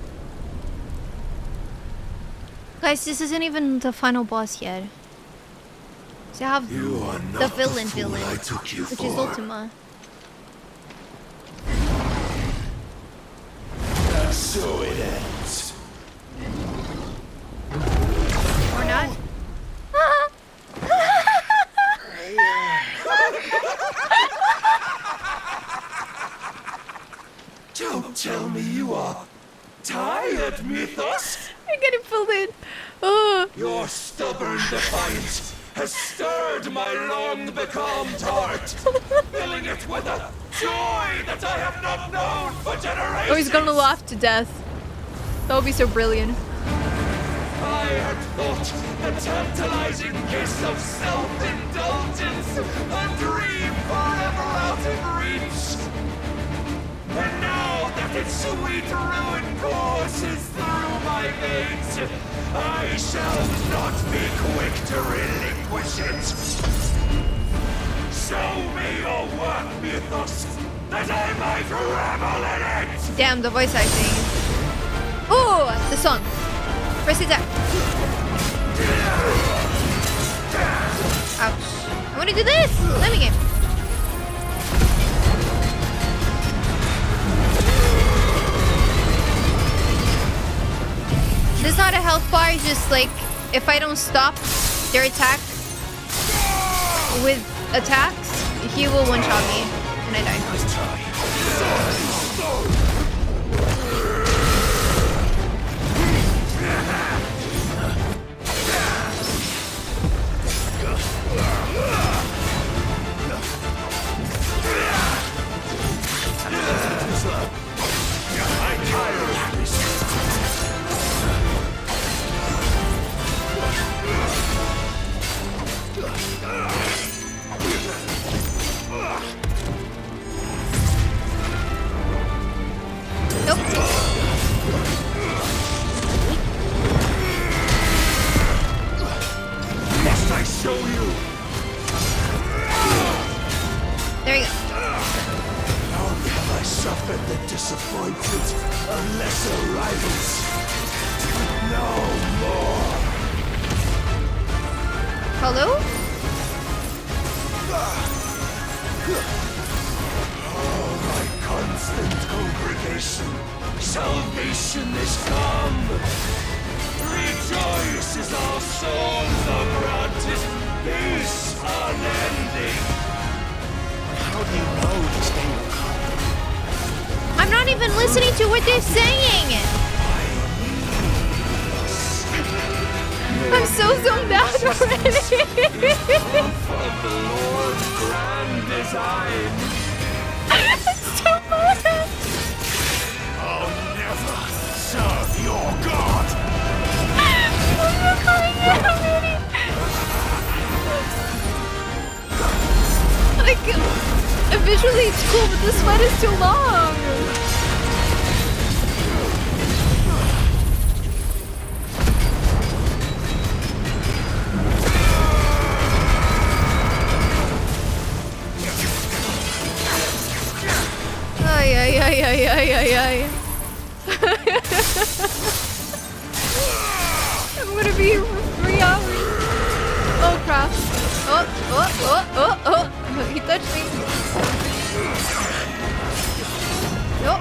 Guys, this isn't even the final boss yet. So I have You are the not villain, the fool I took you which for. is Ultima. And so it ends. Or not. Don't tell me you are tired, Mythos. I'm getting pulled in. Oh. Your stubborn defiance has stirred my long becalmed heart, filling it with a joy that I have not known for generations. Oh, he's gonna laugh to death. That would be so brilliant. I had thought the tantalizing kiss of self-indulgence a dream forever out of reach. And now that its sweet ruin courses through my veins, I shall not be quick to relinquish it. Show me your work, Mythos, that I might revel in it! Damn, the voice acting. Oh, the song. Press it up. Ouch. I want to do this. Let me get. This is not a health bar, it's just like if I don't stop their attack with attacks, he will one-shot me and I die. Must I show you? There we go. Long have I suffered the disappointment of lesser rivals. No more. Hello? Oh, my constant congregation, salvation is come. Rejoice as our souls are granted peace unending. How do you know this day will come? I'm not even listening to what what they're saying. I'm so zoned out already. It's too much. I'll never serve your god. Like, visually it's cool, but this fight is too long. Ay, ay, ay, ay, ay, ay, ay. I'm gonna be here for 3 hours. Oh crap. Oh, oh, oh, oh, oh. He touched me. Nope.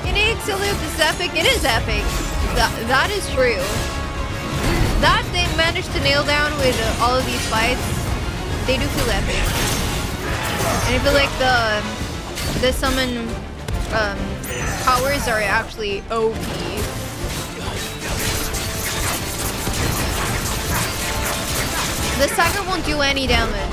Unique salute, this is epic. It is epic. That is true. That they managed to nail down with all of these fights, they do feel epic. And I feel like the summon powers are actually OP. The Saga won't do any damage.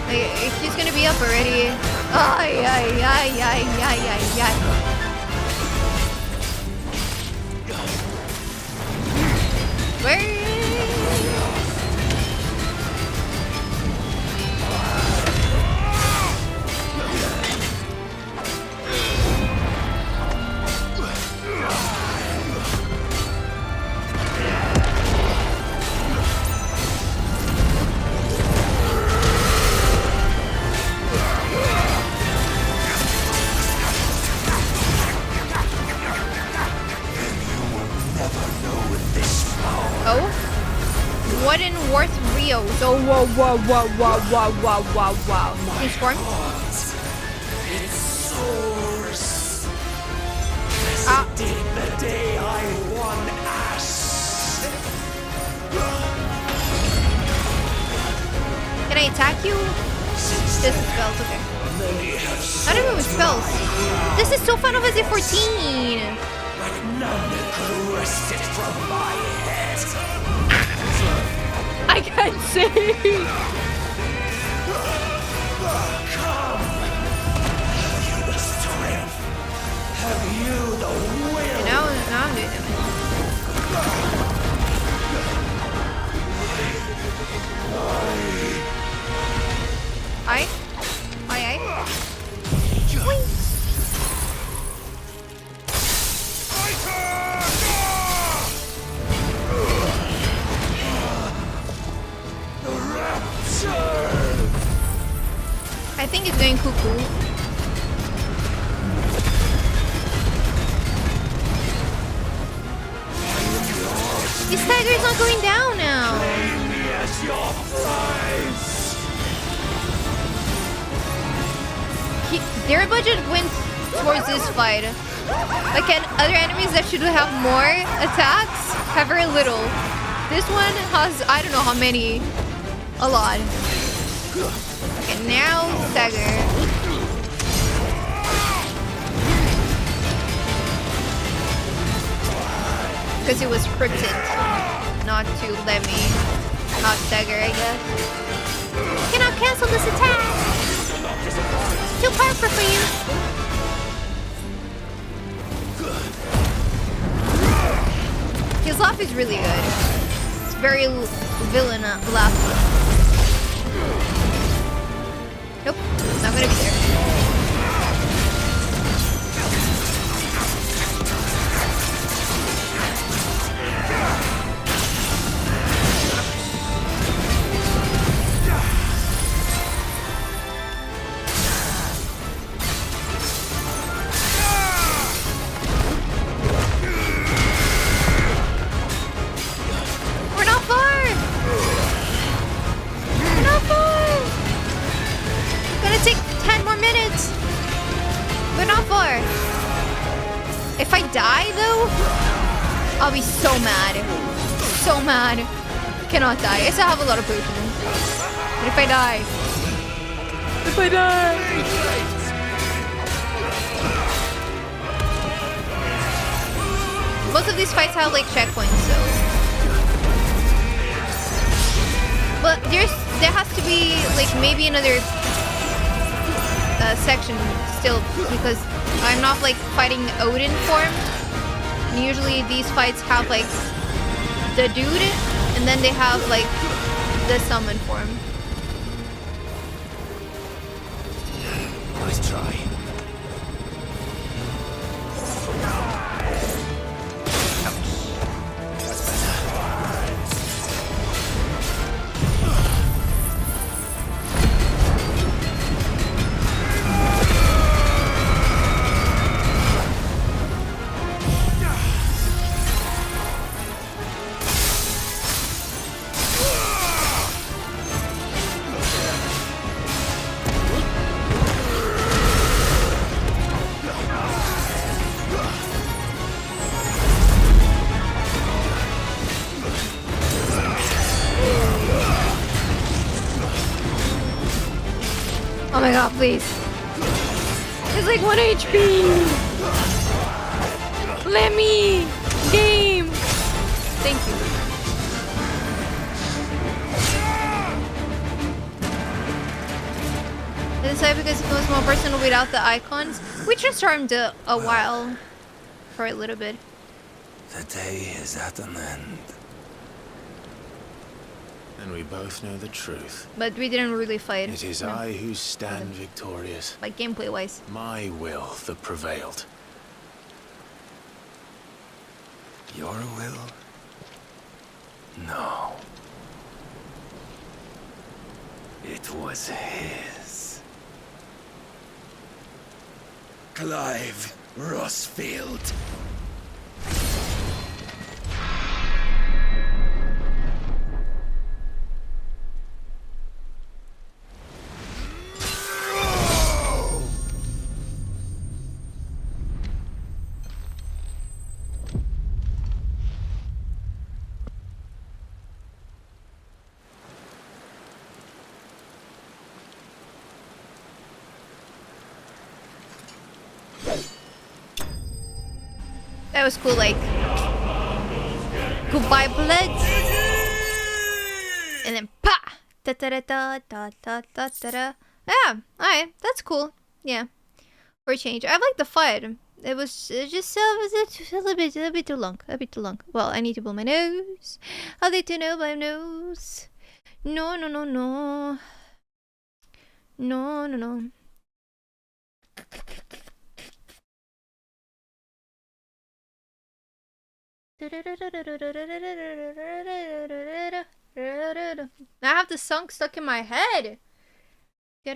Like, he's gonna be up already. Ay, ay, ay, ay, ay, ay, ay. Where? Oh? What in worth Rios? Oh, whoa, whoa, whoa, whoa, whoa, whoa, whoa, whoa. He's formed? Its source. As it did the day I won Ash. Can I attack you? This is spells, okay. I don't know what spells. This is so Final Fantasy XIV. None could wrest it from my head. I can't see. Come. Have you the strength? Have you the will? Now I'm doing it. Aye. Whee. I think it's going cuckoo. This tiger is not going down now. Yes, your prize. Their budget went towards this fight. Like other enemies that should have more attacks have very little. This one has, I don't know how many. A lot. Okay, now stagger. Because it was scripted not to let me not stagger, I guess. Cannot cancel this attack. Too powerful for you. His laugh is really good. It's very villain laugh. Nope, not gonna be there. We're not far! We're not far! Gonna take 10 more minutes. We're not far. If I die though, I'll be so mad. so mad. Cannot die. I still have a lot of potions. But if I die... If I die... Most of these fights have like checkpoints, so... But there has to be like maybe another section still, because I'm not like fighting Odin form. And usually these fights have like the dude, and then they have like the summon form. Nice try. Oh my god, please. It's like 1 HP. Let me. Game. Thank you. I decided because it was more personal without the icons. We transformed a while. For a little bit. The day is at an end. And we both know the truth. But we didn't really fight. It is I who stand victorious. Like gameplay wise. My will that prevailed. Your will? No. It was his. Clive Rossfield. That was cool, like... Goodbye, blood! And then, pa! Da-da-da-da-da-da-da-da. Yeah, alright, that's cool. Yeah. For a change. I like the fight. It was just a little bit too long. A bit too long. Well, I need to blow my nose. How did you know my nose? No, no, no, no. No, no, no. I have the song stuck in my head. I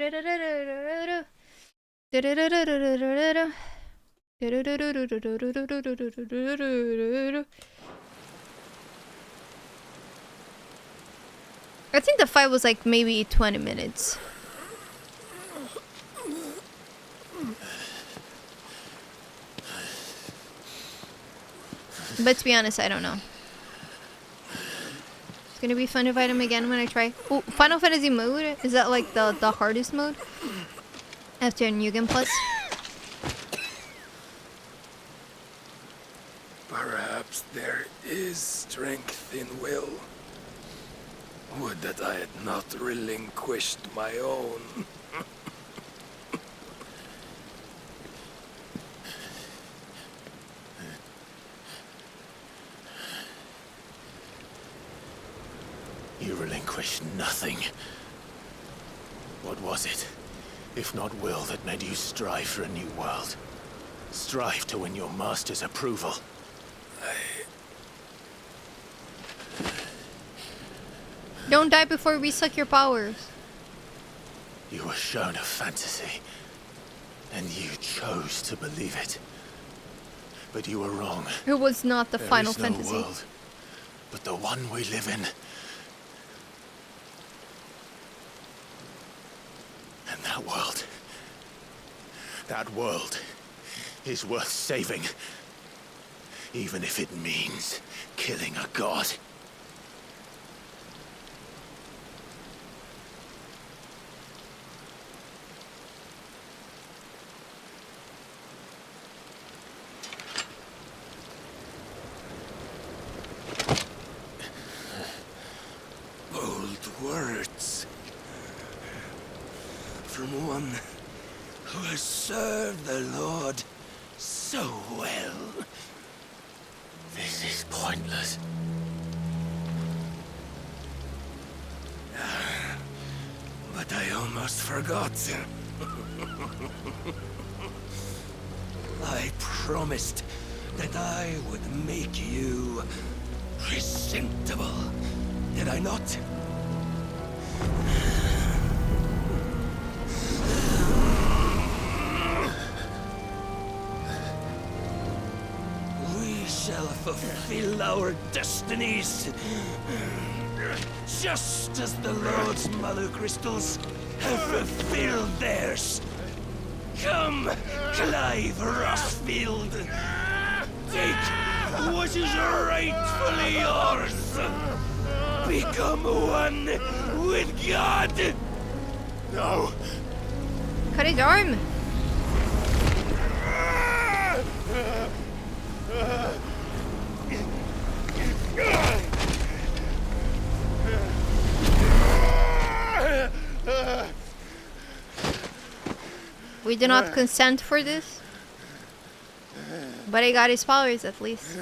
think the fight was like maybe 20 minutes. But to be honest, I don't know. It's gonna be fun to fight him again when I try. Oh, Final Fantasy mode? Is that like the hardest mode? After New Game Plus? Perhaps there is strength in will. Would that I had not relinquished my own. You relinquished nothing. What was it, if not will, that made you strive for a new world? Strive to win your master's approval? Don't die before we suck your powers. You were shown a fantasy, and you chose to believe it. But you were wrong. It was not the Final There is Fantasy. no world, but the one we live in. And that world is worth saving. Even if it means killing a god. who has served the Lord so well. This is pointless. But I almost forgot. I promised that I would make you presentable. Did I not? We shall fulfill our destinies, just as the Lord's Mother Crystals have fulfilled theirs. Come, Clive Rossfield. Take what is rightfully yours. Become one with God. No! Cut his arm. We do not consent for this. But he got his powers at least.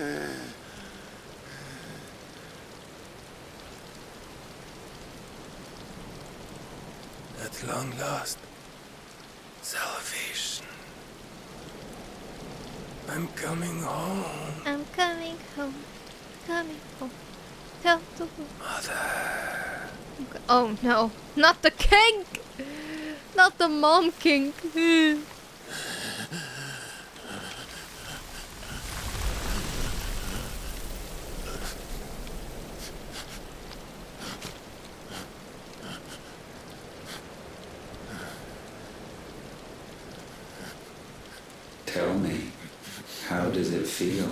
At long last, salvation. I'm coming home, I'm coming home. Coming home. Tell the world. Mother. Oh no. Not the king! Not the mom king. Tell me, how does it feel?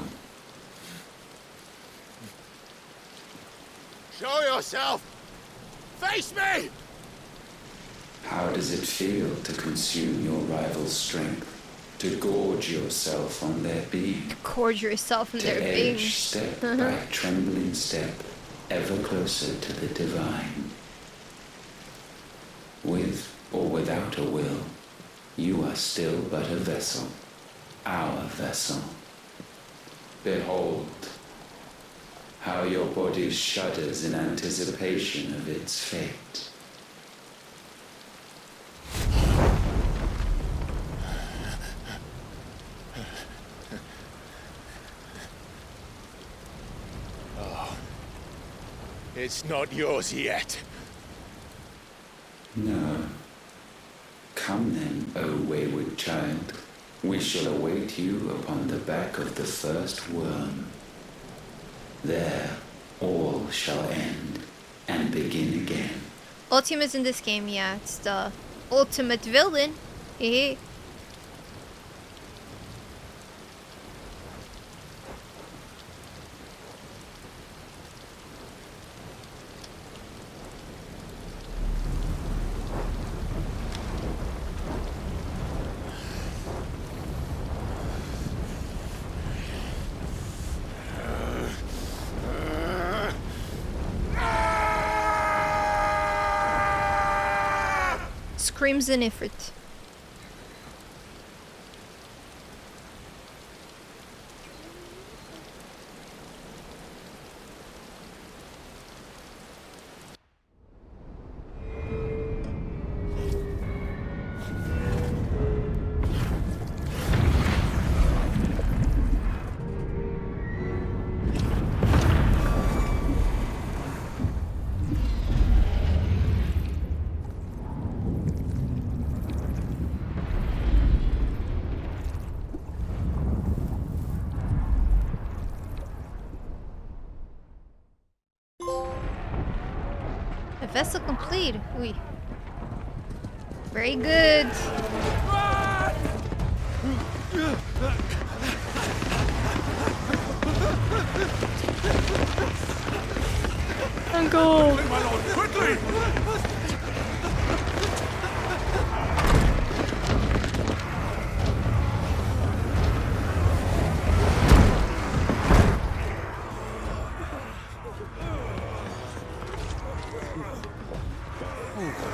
Show yourself! Face me! How does it feel to consume your rival's strength? To gorge yourself on their beak? Gorge yourself in To their edge being. step by trembling step, ever closer to the divine. With or without a will, you are still but a vessel, our vessel. Behold, how your body shudders in anticipation of its fate. It's not yours yet. No. Come then, O wayward child. We shall await you upon the back of the first worm. There, all shall end and begin again. Ultima's in this game, yeah. It's the ultimate villain. Hehe. Screams an effort. A vessel complete. Oui. Very good. Uncle. My lord, quickly!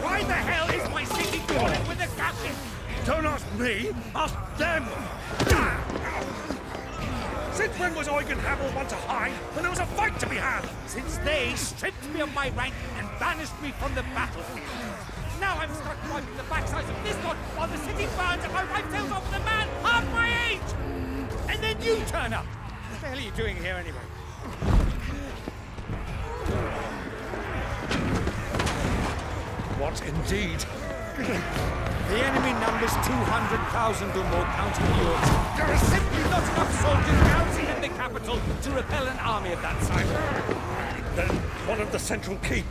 Why the hell is my city crawling with the captain? Don't Don't ask me, ask them! Since when was Eugen Hamel one to hide when there was a fight to be had? Since they stripped me of my rank and banished me from the battlefield. Now I'm stuck wiping the backsides of this god while the city burns and my wife tells off with a man half my age! And then you turn up! What the hell are you doing here anyway? What indeed? The enemy numbers 200,000 or more counting yours. There are simply not enough soldiers garrisoned in the capital to repel an army of that size. Then one of the central keep.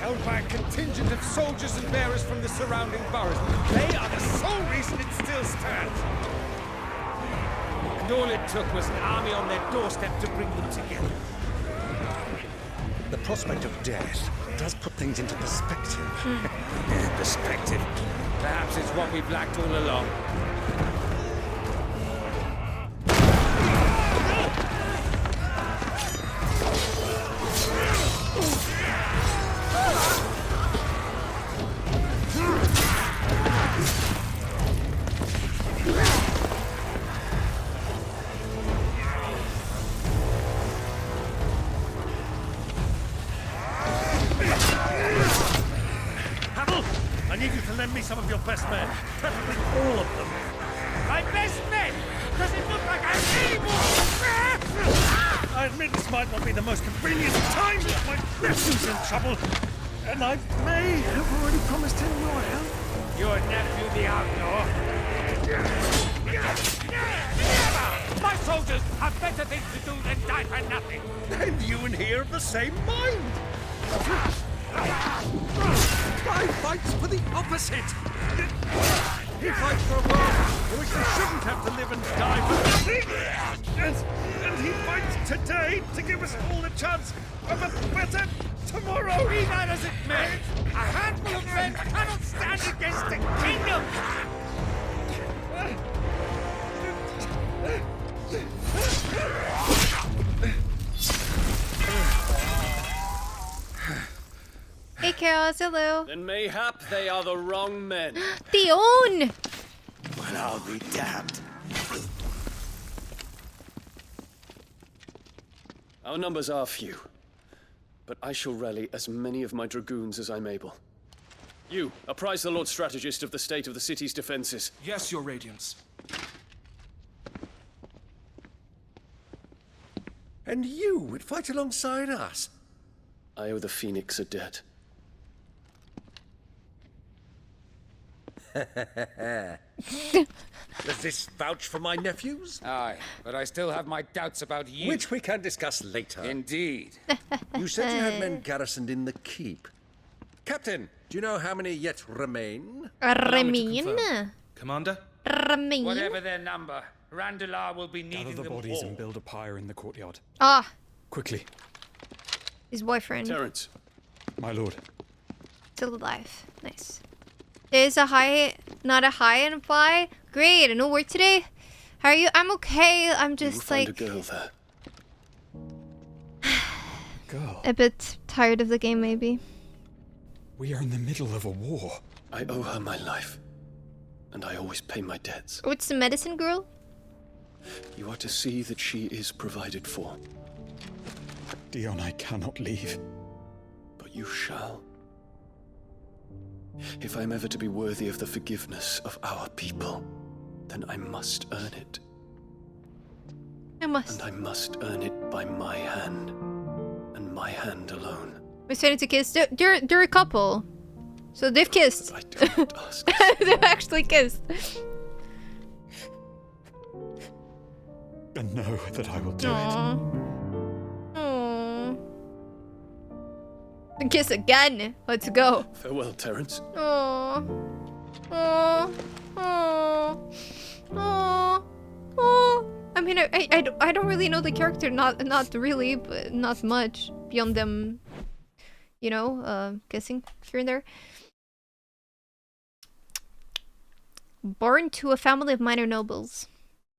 Held by a contingent of soldiers and bearers from the surrounding boroughs. They are the sole reason it still stands. And all it took was an army on their doorstep to bring them together. The prospect of death does put things into perspective. Perspective. Perhaps it's what we've lacked all along. I need you to lend me some of your best men, preferably all of them. My best men! Does it look like I'm able? I admit this might not be the most convenient time, but my nephew's in trouble, and I may have already promised him your help. Your nephew, the outlaw? Never! My soldiers have better things to do than die for nothing. And you and he are of the same mind. Guy fights for the opposite. He fights for a world in which we shouldn't have to live and die for nothing. And he fights today to give us all a chance of a better tomorrow. Be that as it may, a handful of men cannot stand against a kingdom. Hey, Chaos, hello. Then mayhap they are the wrong men. Theon! Well, I'll be damned. Our numbers are few, but I shall rally as many of my dragoons as I'm able. You, apprise the Lord Strategist of the state of the city's defenses. Yes, Your Radiance. And you would fight alongside us? I owe the Phoenix a debt. Does this vouch for my nephews? Aye, but I still have my doubts about you. Which we can discuss later. Indeed. You said you had men garrisoned in the keep. Captain, do you know how many yet remain? Remain? Commander? Remain? Whatever their number, Randalar will be needing Gather the them bodies all. and build a pyre in the courtyard. Ah, Quickly. his boyfriend. Terence. My lord. Still alive. Nice. There's a high, not a high and fly. Great, no work today. How are you? I'm okay. I'm just You'll like find a girl there. Girl, a bit tired of the game, maybe. we are in the middle of a war. I owe her my life, and I always pay my debts. Oh, it's the medicine girl. You are to see that she is provided for, Dion, I cannot leave. but you shall. If I'm ever to be worthy of the forgiveness of our people, then I must earn it. I must. And I must earn it by my hand, and my hand alone. We're starting to kiss. They're a couple, so they've kissed. I do not ask. They've actually kissed. And know that I will do it. Aww. Kiss again. Let's go. Farewell, Terence. Aww. Aww. Aww. Aww. Aww. I mean, I don't really know the character, not really, but not much beyond them, you know, kissing here and there. Born to a family of minor nobles.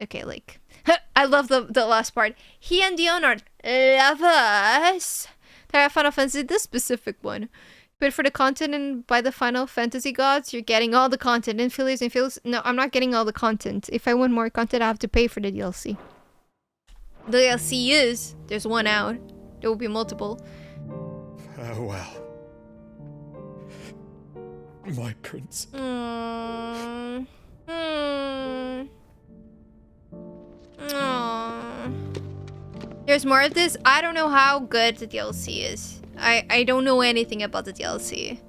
Okay, like, I love the last part. He and Dion are lovers. Final Fantasy, this specific one. But for the content and by the Final Fantasy gods, you're getting all the content and fillers and fills. No, I'm not getting all the content. If I want more content, I have to pay for the DLC. The DLC is, there's one out. There will be multiple. Farewell. My prince. There's more of this. I don't know how good the DLC is. I don't know anything about the DLC.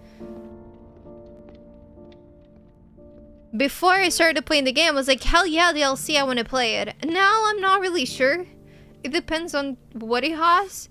Before I started playing the game, I was like, hell yeah, DLC, I want to play it. Now I'm not really sure. It depends on what it has.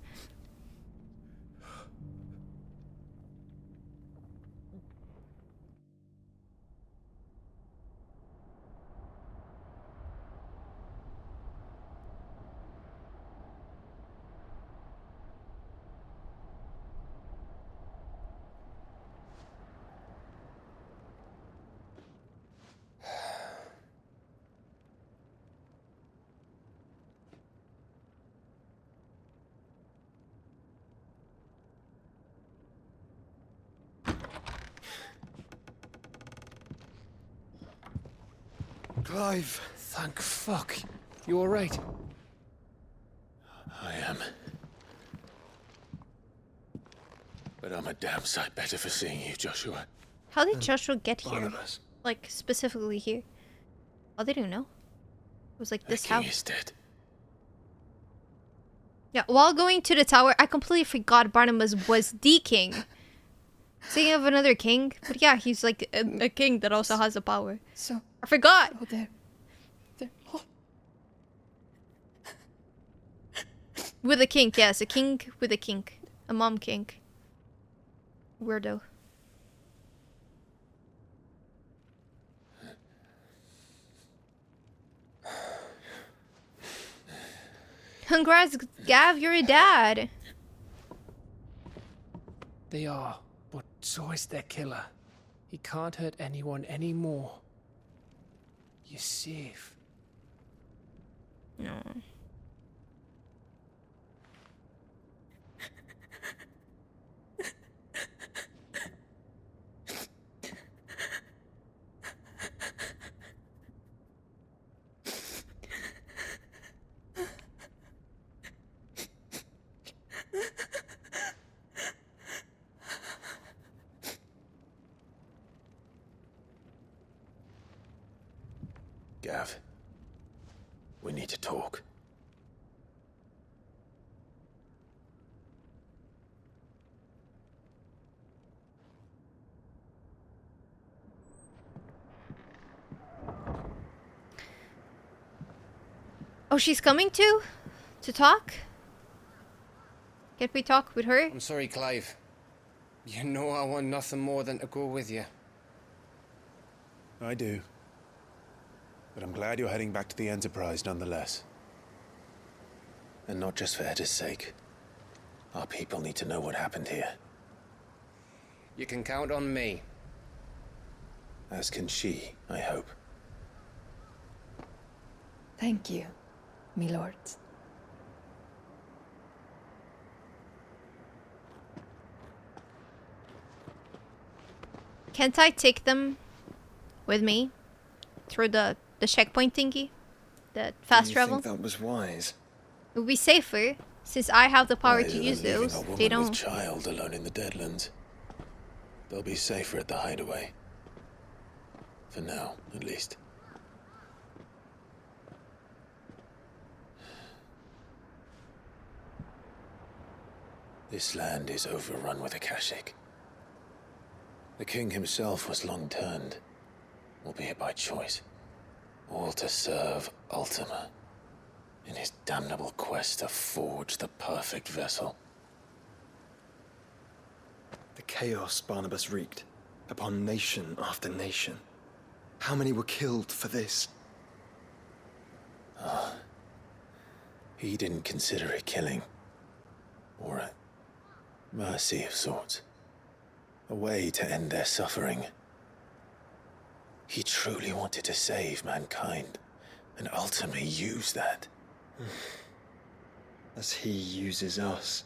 Clive! Thank fuck. You alright? I am. But I'm a damn sight better for seeing you, Joshua. How did Joshua get here? Barnabas. Like, specifically here? Oh, they didn't know. It was like this The king house. is dead. Yeah, while going to the tower, I completely forgot Barnabas was the king. Thinking of another king, but yeah, he's like a king that also has the power. So I forgot. oh, they're all With a kink, yes, a king with a kink, a mom kink. Weirdo. Congrats, Gav, you're a dad. They are, but so is their killer. He can't hurt anyone anymore. You're safe. No. Gav, we need to talk. Oh, she's coming too? To talk? Can't we talk with her? I'm sorry, Clive. You know I want nothing more than to go with you. I do. But I'm glad you're heading back to the Enterprise nonetheless. And not just for Edda's sake. Our people need to know what happened here. You can count on me. As can she, I hope. thank you, me lords. Can't I take them with me through the checkpoint thingy? The fast travel? Think that was wise? It would be safer since I have the power Rather to than use leaving those. a woman They with don't. child alone in the Deadlands. They'll be safer at the hideaway. For now, at least. This land is overrun with Akashic. The king himself was long turned, albeit by choice, all to serve Ultima in his damnable quest to forge the perfect vessel. The chaos Barnabas wreaked upon nation after nation. How many were killed for this? He didn't consider it killing, or a mercy of sorts. A way to end their suffering. He truly wanted to save mankind, and ultimately use that. As he uses us.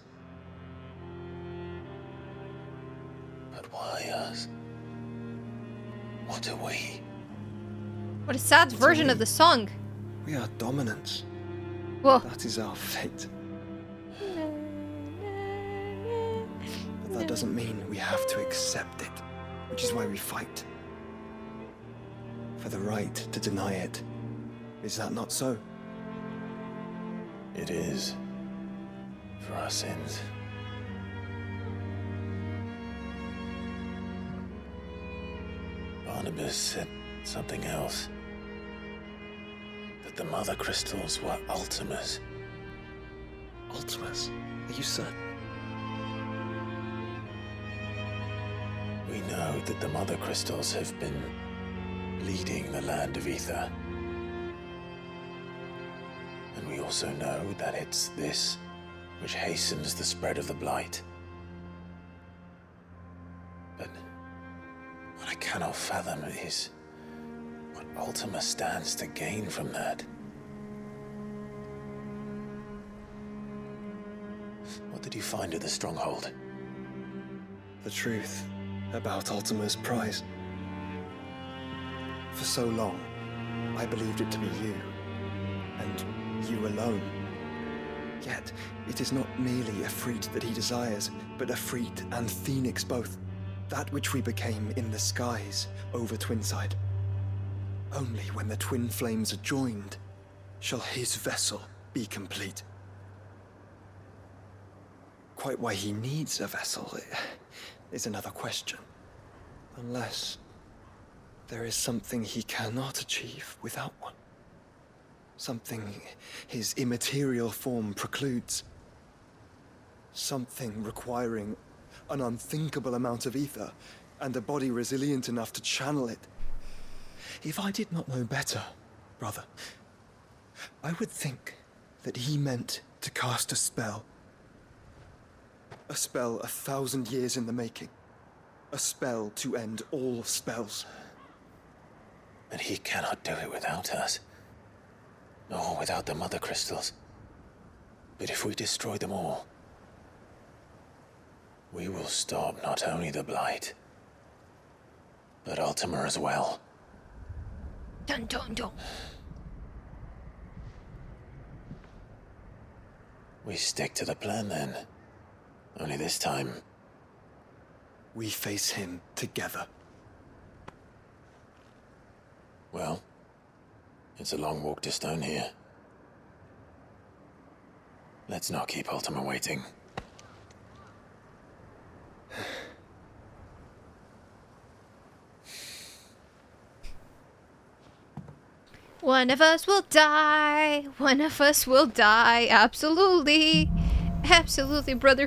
Why us? What are we? What a sad version of the song. We are dominants. Whoa. That is our fate. But that doesn't mean we have to accept it, which is why we fight. For the right to deny it. Is that not so? It is. For our sins. Barnabas said something else. That the mother crystals were Ultimas. Ultimas? Are you certain? We know that the mother crystals have been leading the land of Ether. And we also know that it's this which hastens the spread of the blight. But what I cannot fathom is what Ultima stands to gain from that. What did you find at the stronghold? The truth about Ultima's prize. For so long, I believed it to be you, and you alone. Yet, it is not merely Efreet that he desires, but Efreet and Phoenix both. That which we became in the skies over Twinside. Only when the twin flames are joined shall his vessel be complete. Quite why he needs a vessel is another question. Unless there is something he cannot achieve without one. Something his immaterial form precludes. Something requiring an unthinkable amount of ether and a body resilient enough to channel it. If I did not know better, brother, I would think that he meant to cast a spell. A spell 1,000 years in the making. A spell to end all spells. And he cannot do it without us. Nor without the mother crystals. But if we destroy them all, we will stop not only the blight, but Ultima as well. Dun dun dun. We stick to the plan then. Only this time, we face him together. Well, it's a long walk to Stone here. Let's not keep Ultima waiting. One of us will die. One of us will die. Absolutely. Absolutely, brother.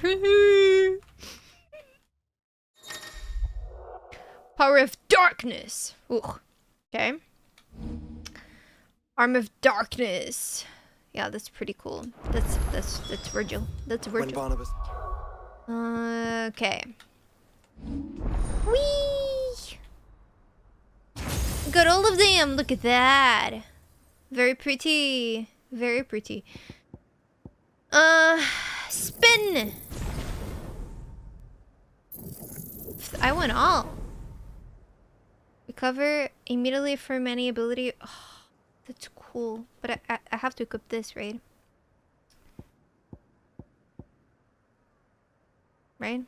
Power of darkness. Ooh. Okay. Arm of darkness. Yeah, that's pretty cool. That's Virgil. That's Virgil. When Barnabas. Okay. Whee! Got all of them. Look at that. Very pretty. Very pretty. Spin. I want all. Recover immediately from any ability. Oh, that's cool. But I have to equip this, right? Right?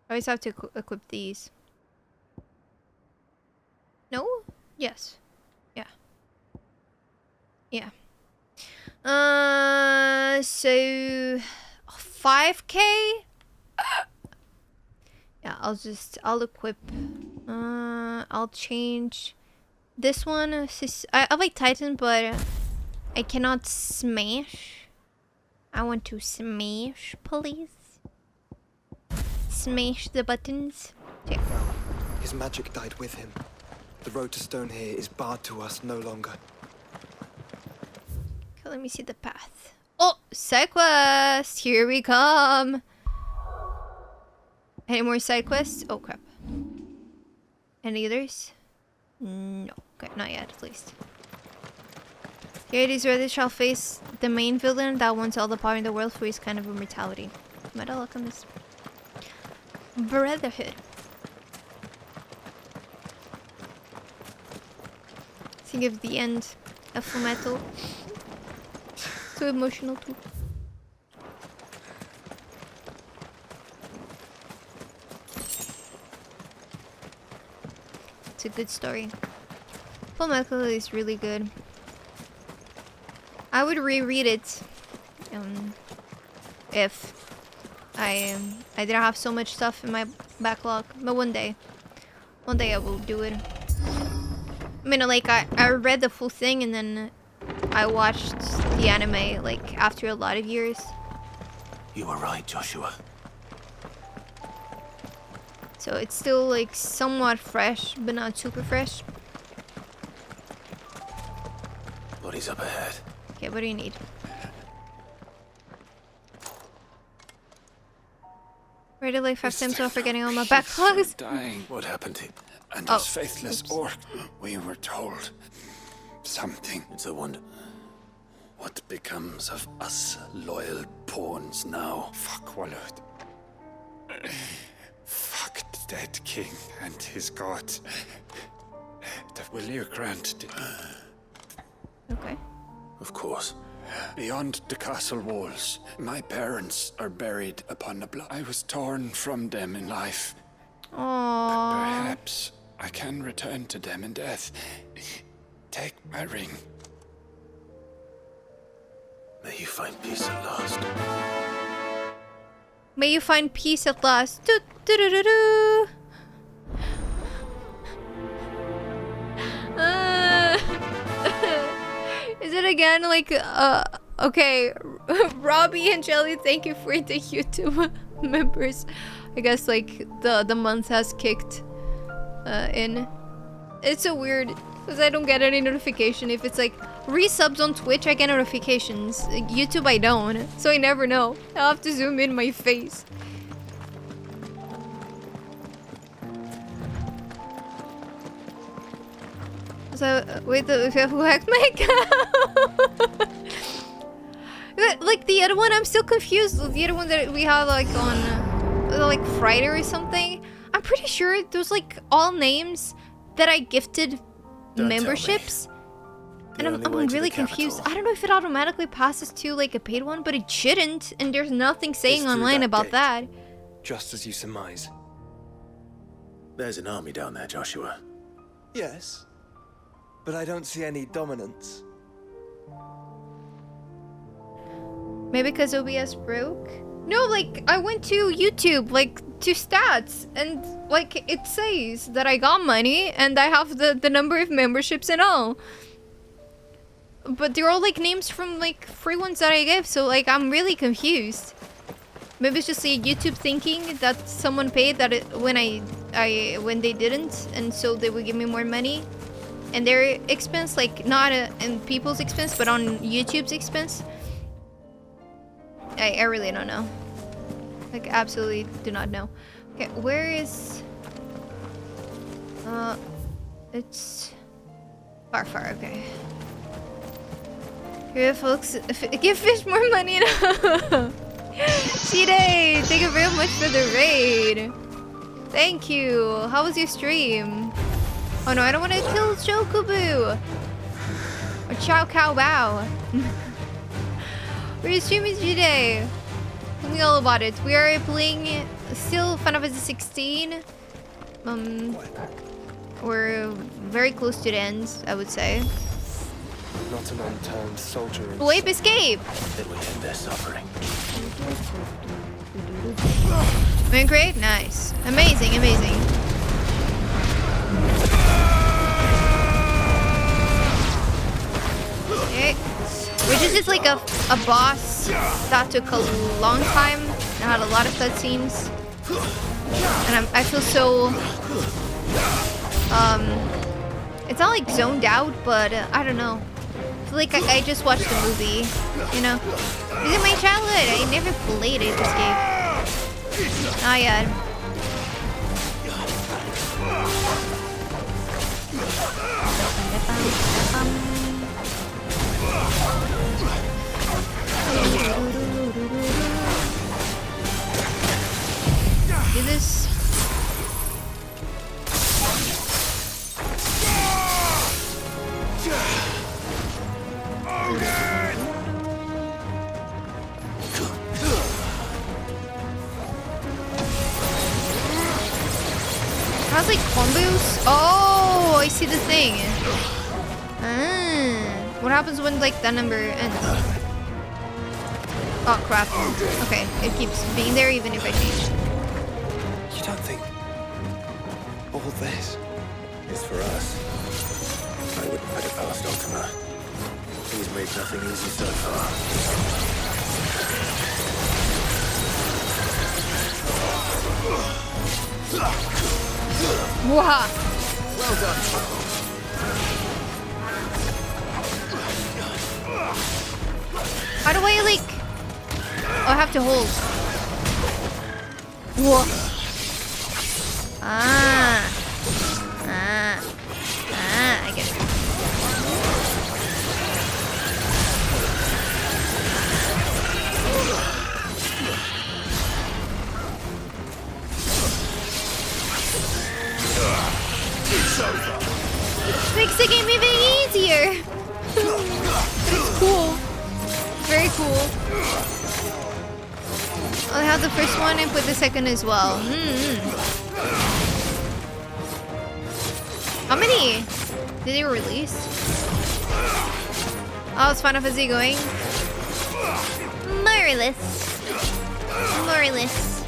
I always have to equip these. No? Yes. Yeah. Yeah. So 5K? Yeah, I'll equip. I'll change this one. I like Titan, but I cannot smash. I want to smash, please. Smash the buttons. Yeah. His magic died with him. The road to Stone here is barred to us no longer. Okay, let me see the path. Oh, side quest! Here we come! Any more side quests? Oh crap. Any others? No. Okay, not yet at least. Here it is where they shall face the main villain that wants all the power in the world for his kind of immortality. Metal Alchemist. Brotherhood. give the end a full metal. Too emotional too. It's a good story. Full Metal is really good. I would reread it if I didn't have so much stuff in my backlog. But one day I will do it. I mean, like I read the full thing and then I watched the anime like after a lot of years. You were right, Joshua. So it's still like somewhat fresh, but not super fresh. Body's up ahead. Okay, what do you need? Ready like 5 times while forgetting all my backlogs. Dying. What happened to him? And his faithless orc, we were told. Something. It's a wonder. What becomes of us loyal pawns now? Fuck Walud. Fuck the dead king and his god. The Willir granted it. Okay. Of course. Beyond the castle walls, my parents are buried upon the block. I was torn from them in life. Aww. But perhaps I can return to them in death. Take my ring. May you find peace at last. May you find peace at last. Do, do, do, do, do. Is it again like okay, Robbie and Jelly, thank you for the YouTube members. I guess like the month has kicked in. It's so weird because I don't get any notification. If it's like resubs on Twitch, I get notifications. YouTube I don't, so I never know. I'll have to zoom in my face. So wait, who hacked my account? Like the other one, I'm still confused. The other one that we had like on like Friday or something. I'm pretty sure those like all names that I gifted memberships. And I'm really confused. I don't know if it automatically passes to like a paid one, but it shouldn't. And there's nothing saying online about that. Just as you surmise. There's an army down there, Joshua. Yes. But I don't see any dominance. Maybe because OBS broke? No, like, I went to YouTube, like, to stats, and, like, it says that I got money, and I have the number of memberships and all. But they're all, like, names from, like, free ones that I gave, so, like, I'm really confused. Maybe it's just like YouTube thinking that someone paid that when they didn't, and so they would give me more money. And their expense, like, not in people's expense, but on YouTube's expense. I really don't know. Like, absolutely do not know. Okay, where is... it's... far, okay. Here, folks, give Fish more money now. C-Day, thank you very much for the raid. Thank you. How was your stream? Oh no, I don't want to kill Chocobo! Or Chow Cow Wow. We're streaming today. Tell me all about it. We are playing still Final Fantasy XVI. We're very close to the end, I would say. Not an unturned soldier. Wape escape! Then we end their suffering. Doing great? Nice. Amazing, amazing. Okay. Which is just like a boss that took a long time and had a lot of cutscenes. And I feel so... it's not like zoned out, but I don't know. I feel like I just watched the movie, you know? This is my childhood. I never played it, this game. Not yet. Do this. How's like combos? Oh, I see the thing. What happens when like that number ends? Oh crap. Okay, it keeps being there even if I change. You don't think all this It's for us. I wouldn't put it past Ultima. He's made nothing easy so far. Waha! Well done. How do I like? Oh, I have to hold. Whoa. I get it. Makes the game even easier. It's cool. Very cool. I'll have the first one and put the second as well. How many did they release? How's Final Fantasy going? Marvelous. Marvelous.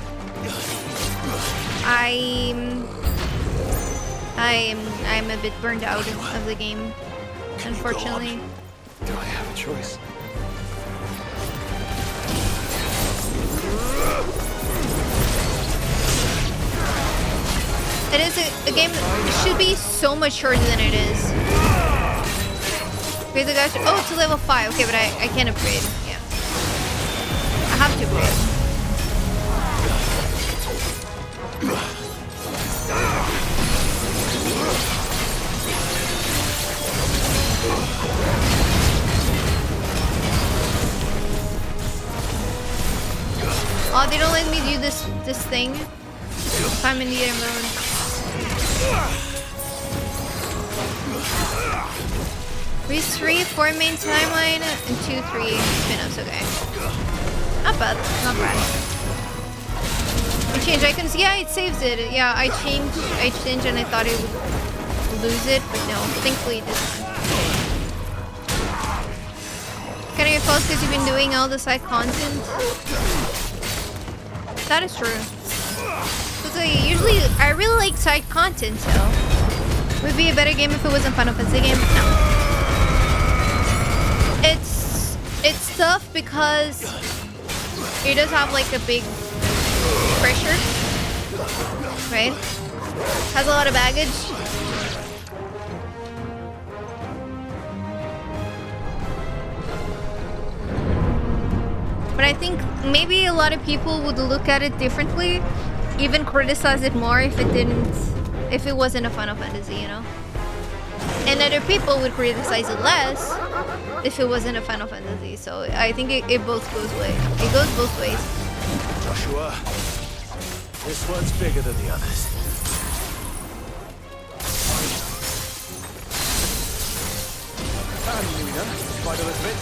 I'm a bit burned out of the game, unfortunately. Do I have a choice? It is a game that should be so much shorter than it is. Okay, the guys. Oh, it's a level 5. Okay, but I can't upgrade. Yeah, I have to upgrade. Oh, they don't let me do this thing. If I'm in the air mode. Reach 3, 4 main timeline, and 2, 3 spin-offs. Okay. Not bad. Not bad. I changed icons. Yeah, it saves it. Yeah, I changed and I thought it would lose it, but no. Thankfully it did not. Kind of your fault because you've been doing all the side content. That is true. Usually, I really like side content, so would it be a better game if it wasn't Final Fantasy game? No. It's tough because it does have like a big pressure, right? Has a lot of baggage. But I think maybe a lot of people would look at it differently, even criticize it more if it wasn't a Final Fantasy, you know? And other people would criticize it less if it wasn't a Final Fantasy. So I think it both goes ways. It goes both ways. Joshua, this one's bigger than the others. And Luna, by the look of it.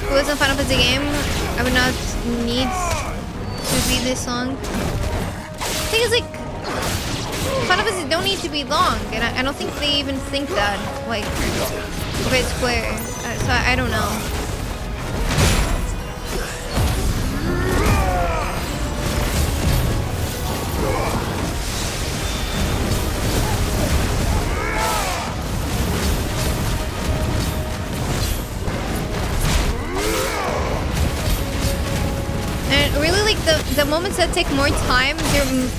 If it wasn't a Final Fantasy game, I would not need to be this long. The thing is, like, Final Fantasy don't need to be long, and I don't think they even think that, like, if it's clear. So I don't know. And really, like, the moments that take more time,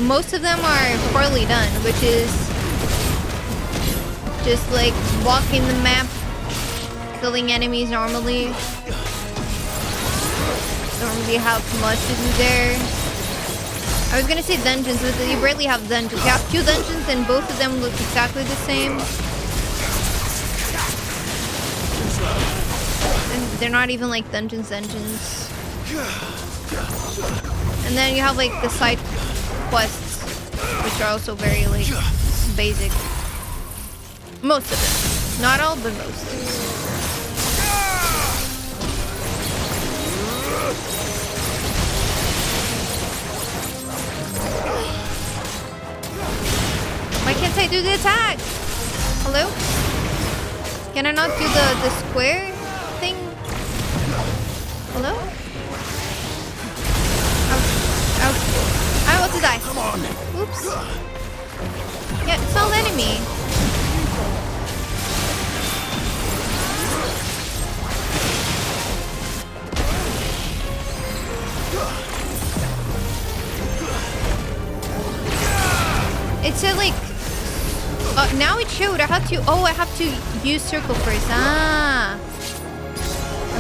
most of them are poorly done, which is just like walking the map, killing enemies normally. Don't really have much to do there. I was gonna say dungeons, but you barely have dungeons. You have 2 dungeons and both of them look exactly the same. And they're not even like dungeons. And then you have like the side quests, which are also very like basic. Most of them. Not all, but most. Why can't I do the attack? Hello? Can I not do the square thing? Hello? Ouch. I'm about to die. Come on. Oops. Yeah, it's not letting me. It said like now it showed I have to use circle first. Ah.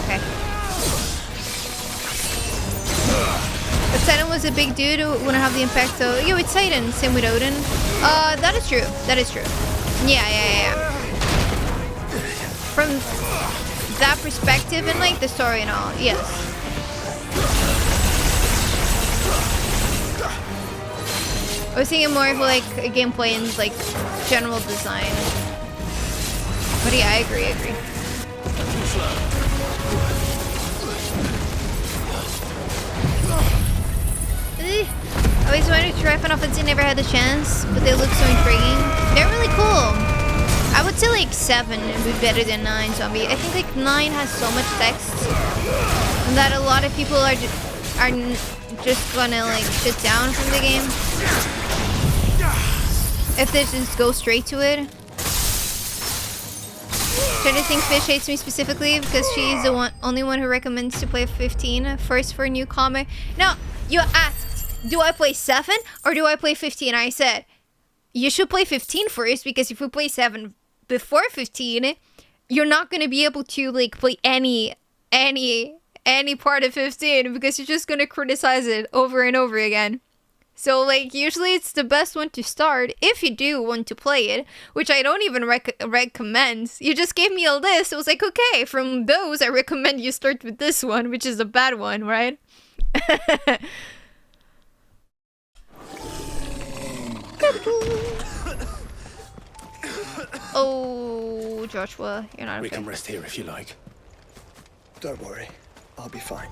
Okay. But Titan was a big dude who wouldn't have the impact, so yeah, with Titan, same with Odin. That is true. That is true. Yeah. From that perspective and like the story and all, yes. I was thinking more of like a gameplay and like general design. But yeah, I agree. I always wanted to try Final Fantasy, never had the chance, but they look so intriguing. They're really cool. I would say like 7 would be better than 9 zombie. I think like 9 has so much text that a lot of people are just gonna like shut down from the game if they just go straight to it. Trying to think Fish hates me specifically because she's the only one who recommends to play 15 first for a newcomer. Now, you asked, do I play 7 or do I play 15? I said, you should play 15 first, because if you play 7 before 15, you're not going to be able to like play any part of 15 because you're just going to criticize it over and over again. So like usually it's the best one to start if you do want to play it, which I don't even recommend. You just gave me a list. It was like, okay, from those I recommend you start with this one, which is a bad one, right? Oh, Joshua, you're not okay. We can rest here if you like. Don't worry, I'll be fine.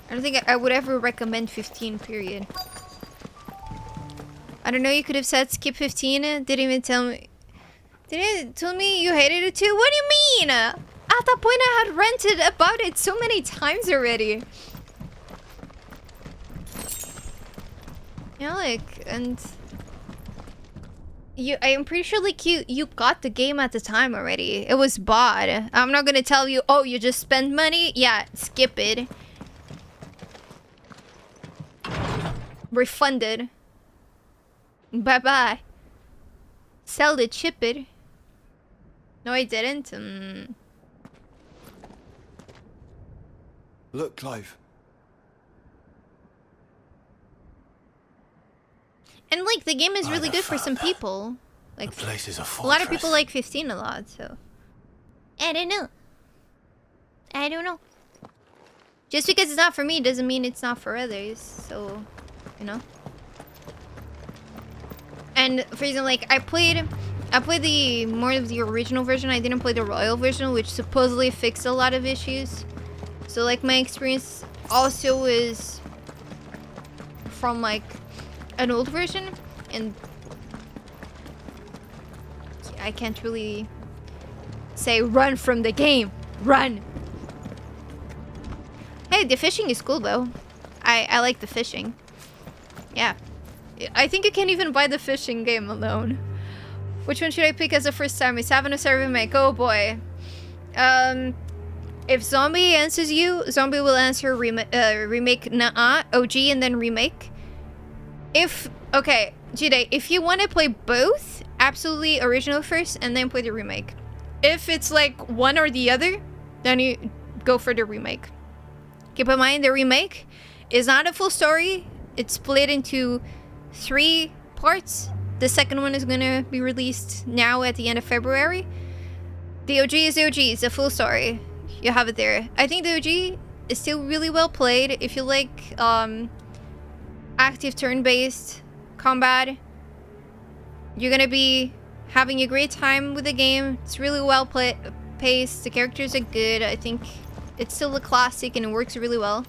I don't think I would ever recommend 15, period. I don't know, you could have said skip 15. Didn't even tell me. Didn't tell me you hated it too? What do you mean? At that point I had ranted about it so many times already. You know, like, and I'm pretty sure like you got the game at the time already. It was bought. I'm not gonna tell you, oh, you just spent money? Yeah, skip it. Refunded. Bye-bye. Sell it, ship it. No, I didn't. Look, Clive. And like the game is really good for some people. Like the place is a lot of people like 15 a lot, so I don't know. Just because it's not for me doesn't mean it's not for others, so you know. And for example, like I played the more of the original version. I didn't play the royal version, which supposedly fixed a lot of issues. So like my experience also is from like an old version, and I can't really say run from the game. Run. Hey, the fishing is cool though. I like the fishing. Yeah. I think you can't even buy the fishing game alone. Which one should I pick as a first time? It's having a server remake. Oh boy. If Zombie answers you, Zombie will answer remake nah, OG and then remake. Okay, Jide, if you want to play both, absolutely original first and then play the remake. If it's like one or the other, then you go for the remake. Keep in mind, the remake is not a full story. It's split into 3 parts. The second one is gonna be released now at the end of February. The OG is the OG. It's a full story. You have it there. I think the OG It's still really well played. If you like active turn-based combat, you're gonna be having a great time with the game. It's really well paced. The characters are good. I think it's still a classic and it works really well.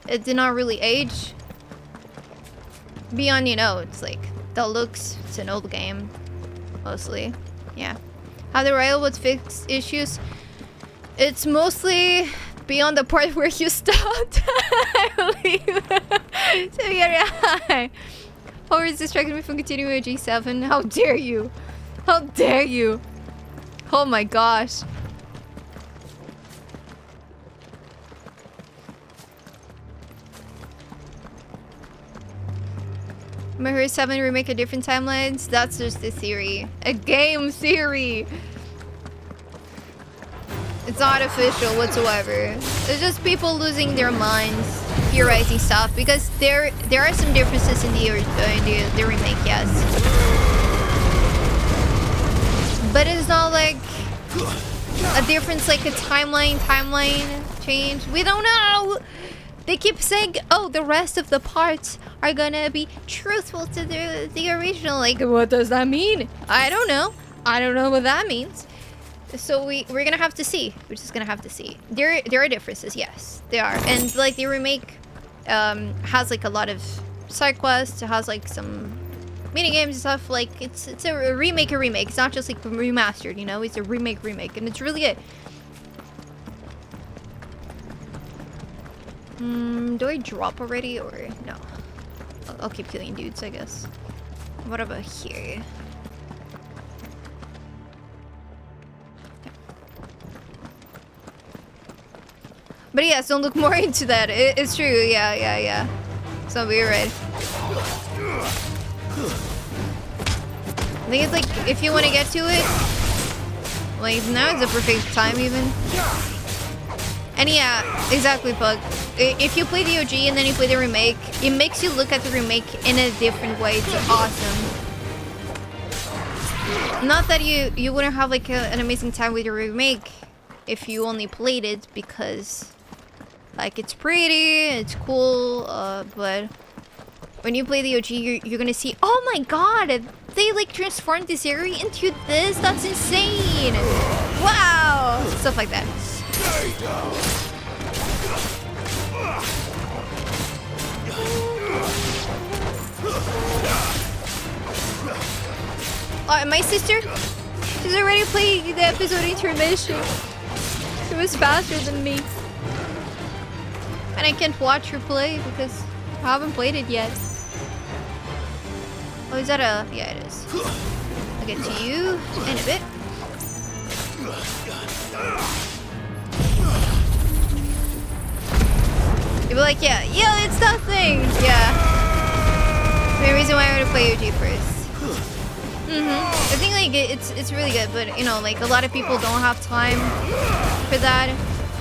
It did not really age. Beyond, you know, it's like the looks. It's an old game, mostly. Yeah. How the rail would fix issues. It's mostly beyond the part where you stopped, I believe. So yeah. Always distracted me from continuing with G7. How dare you? How dare you? Oh my gosh. Remember 7 remake a different timelines? That's just a theory. A game theory. It's not official whatsoever. It's just people losing their minds, theorizing stuff, because there are some differences in the remake, yes. But it's not like a difference, like a timeline change. We don't know. They keep saying, oh, the rest of the parts are gonna be truthful to the original. Like, what does that mean? I don't know. I don't know what that means. So we're gonna have to see. We're just gonna have to see. There are differences, yes, there are. And like the remake has like a lot of side quests. It has like some mini games and stuff. Like it's a remake. It's not just like remastered, you know. It's a remake, and it's really good. Do I drop already or no? I'll keep killing dudes, I guess. What about here? But yes, don't look more into that. It's true, yeah. So we're right. I think it's like, if you want to get to it, like now is the perfect time even. And yeah, exactly, Pug. If you play the OG and then you play the remake, it makes you look at the remake in a different way. It's awesome. Not that you wouldn't have like an amazing time with your remake if you only played it because like it's pretty, it's cool, but when you play the OG, you're gonna see, oh my god, they like transformed this area into this. That's insane! Wow, stuff like that. My sister, she's already playing the episode intermission. She was faster than me. And I can't watch her play because I haven't played it yet. Oh, is that a... yeah, it is. I'll get to you in a bit. You'll be like, yeah, it's nothing! Yeah. The reason why I want to play OG first. I think like it's really good, but you know, like a lot of people don't have time for that.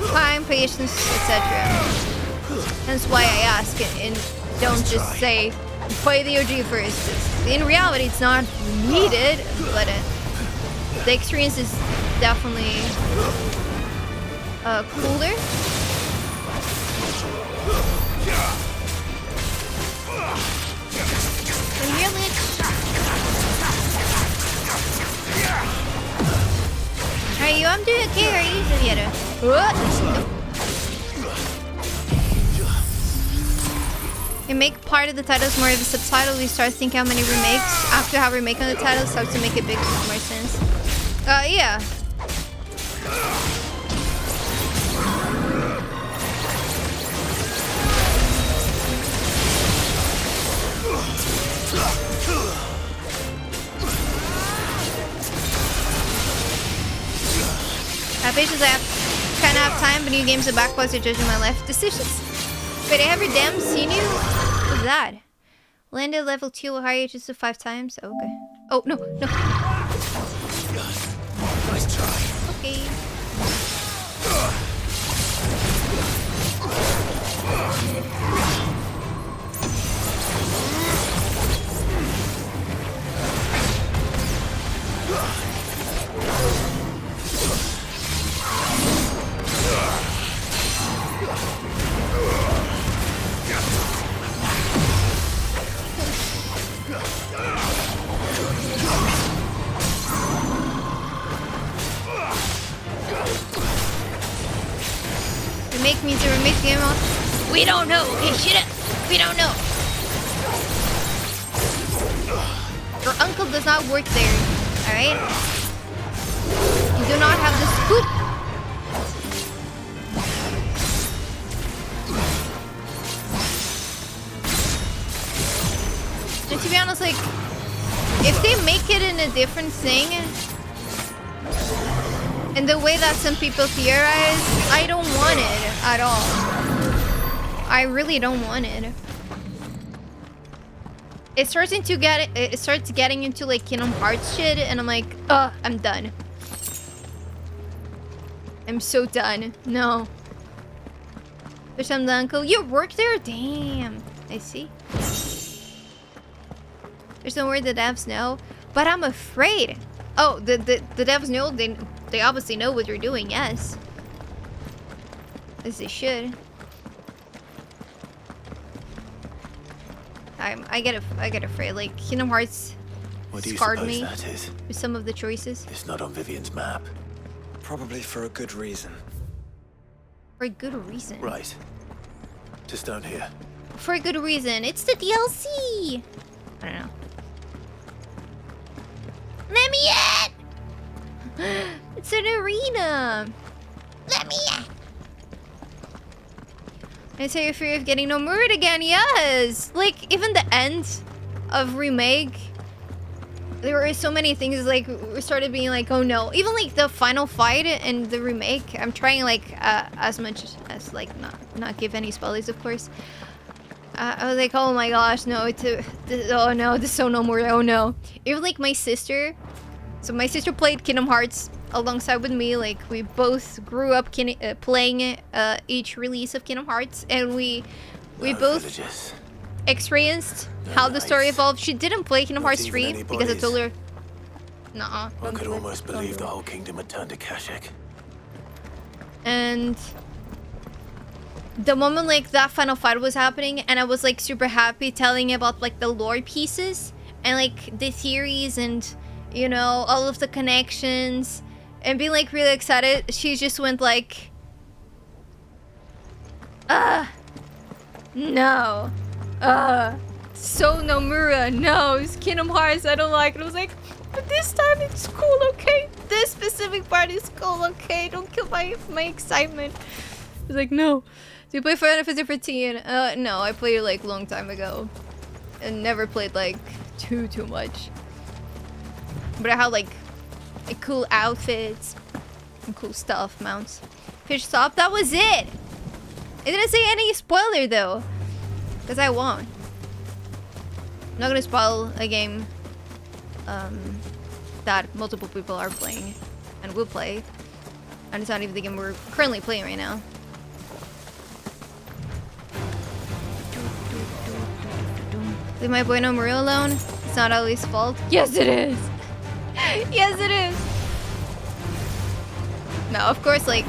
Time, patience, etc. That's why I ask it and don't just say play the OG first. In reality, it's not needed, but the experience is definitely cooler. And really, are you? I'm doing okay. Are you? What? You make part of the titles more of a subtitle. You start thinking how many remakes. After how remake on the title starts to make a bit more sense. Yeah. Patience, I kind of have time, but new games are backwards are judging my life decisions. Wait, I have your damn seen you? What's that? Landed level 2 or higher just 5 times? Oh, okay. Oh, no. Nice try. Okay. remake the game? We don't know. Okay, shut up. We don't know. Your uncle does not work there. All right. You do not have the scoop. And to be honest, like, if they make it in a different thing, and the way that some people theorize, I don't want it at all. I really don't want it. It starts getting into like Kingdom Hearts shit, and I'm like, ugh, I'm done. I'm so done. No. There's some uncle. You work there? Damn. I see. There's no word the devs know, but I'm afraid. Oh, the devs know. They obviously know what you're doing. Yes, as they should. I get afraid. Like Kingdom Hearts scarred me with some of the choices. It's not on Vivian's map. Probably for a good reason. For a good reason. Right. Just down here. For a good reason. It's the DLC. I don't know. Let me in! It's an arena. Let me in. I say you're afraid of getting no mood again. Yes. Like even the end of remake, there were so many things like we started being like, oh no. Even like the final fight in the remake, I'm trying like as much as like not give any spoilers, of course. I was like, oh my gosh, no, oh no, this is so no more, oh no. Even like my sister, so my sister played Kingdom Hearts alongside with me, like we both grew up playing each release of Kingdom Hearts, and we both experienced how the story evolved. She didn't play Kingdom Hearts 3 because I told her, nah. I could almost believe the whole kingdom had turned to Kashyyyk. And the moment like that final fight was happening, and I was like super happy telling about like the lore pieces and like the theories and you know all of the connections and being like really excited, she just went like, no, so Nomura, no, it's Kingdom Hearts, I don't like it. I was like, but this time it's cool, okay? This specific part is cool, okay? Don't kill my excitement. I was like, no. Do you play Final Fantasy XV? No, I played it like long time ago, and never played like too much. But I had like cool outfits and cool stuff, mounts. Fish stop. That was it. It didn't say any spoiler though, because I won't. I'm not gonna spoil a game that multiple people are playing and will play, and it's not even the game we're currently playing right now. Leave my boy Nomura alone. It's not Ali's fault. Yes, it is. Yes, it is. No, of course, like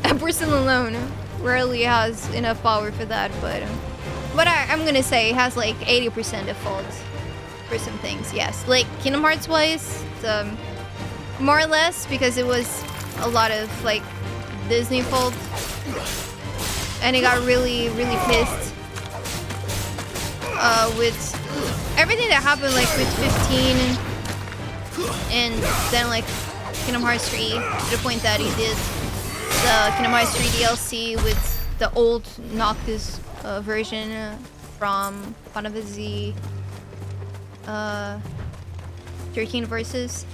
a person alone rarely has enough power for that, but I'm gonna say it has like 80% of fault for some things. Yes, like Kingdom Hearts wise, more or less, because it was a lot of like Disney fault, and he got really pissed with everything that happened like with 15 and then like Kingdom Hearts 3 to the point that he did the Kingdom Hearts 3 DLC with the old Noctis version from Final Fantasy 13 Versus.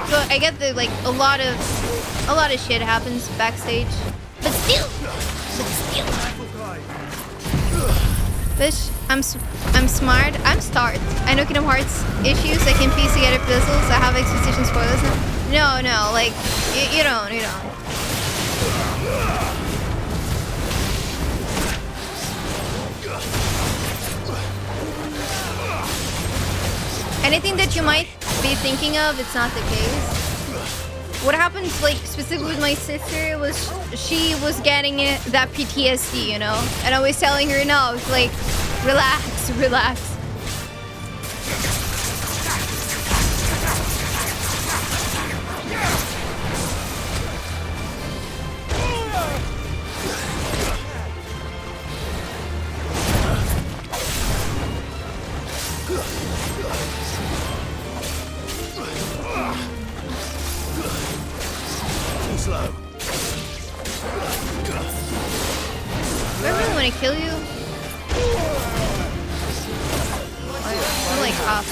So I get that like a lot of shit happens backstage, but still. Bitch, I'm smart. I'm start. I know Kingdom Hearts issues. I can piece together puzzles. I have exposition spoilers now. No, like you don't. Anything that you might be thinking of, it's not the case. What happened, like, specifically with my sister was she was getting that PTSD, you know? And I was telling her, no, like, relax. gonna kill you. I'm like off.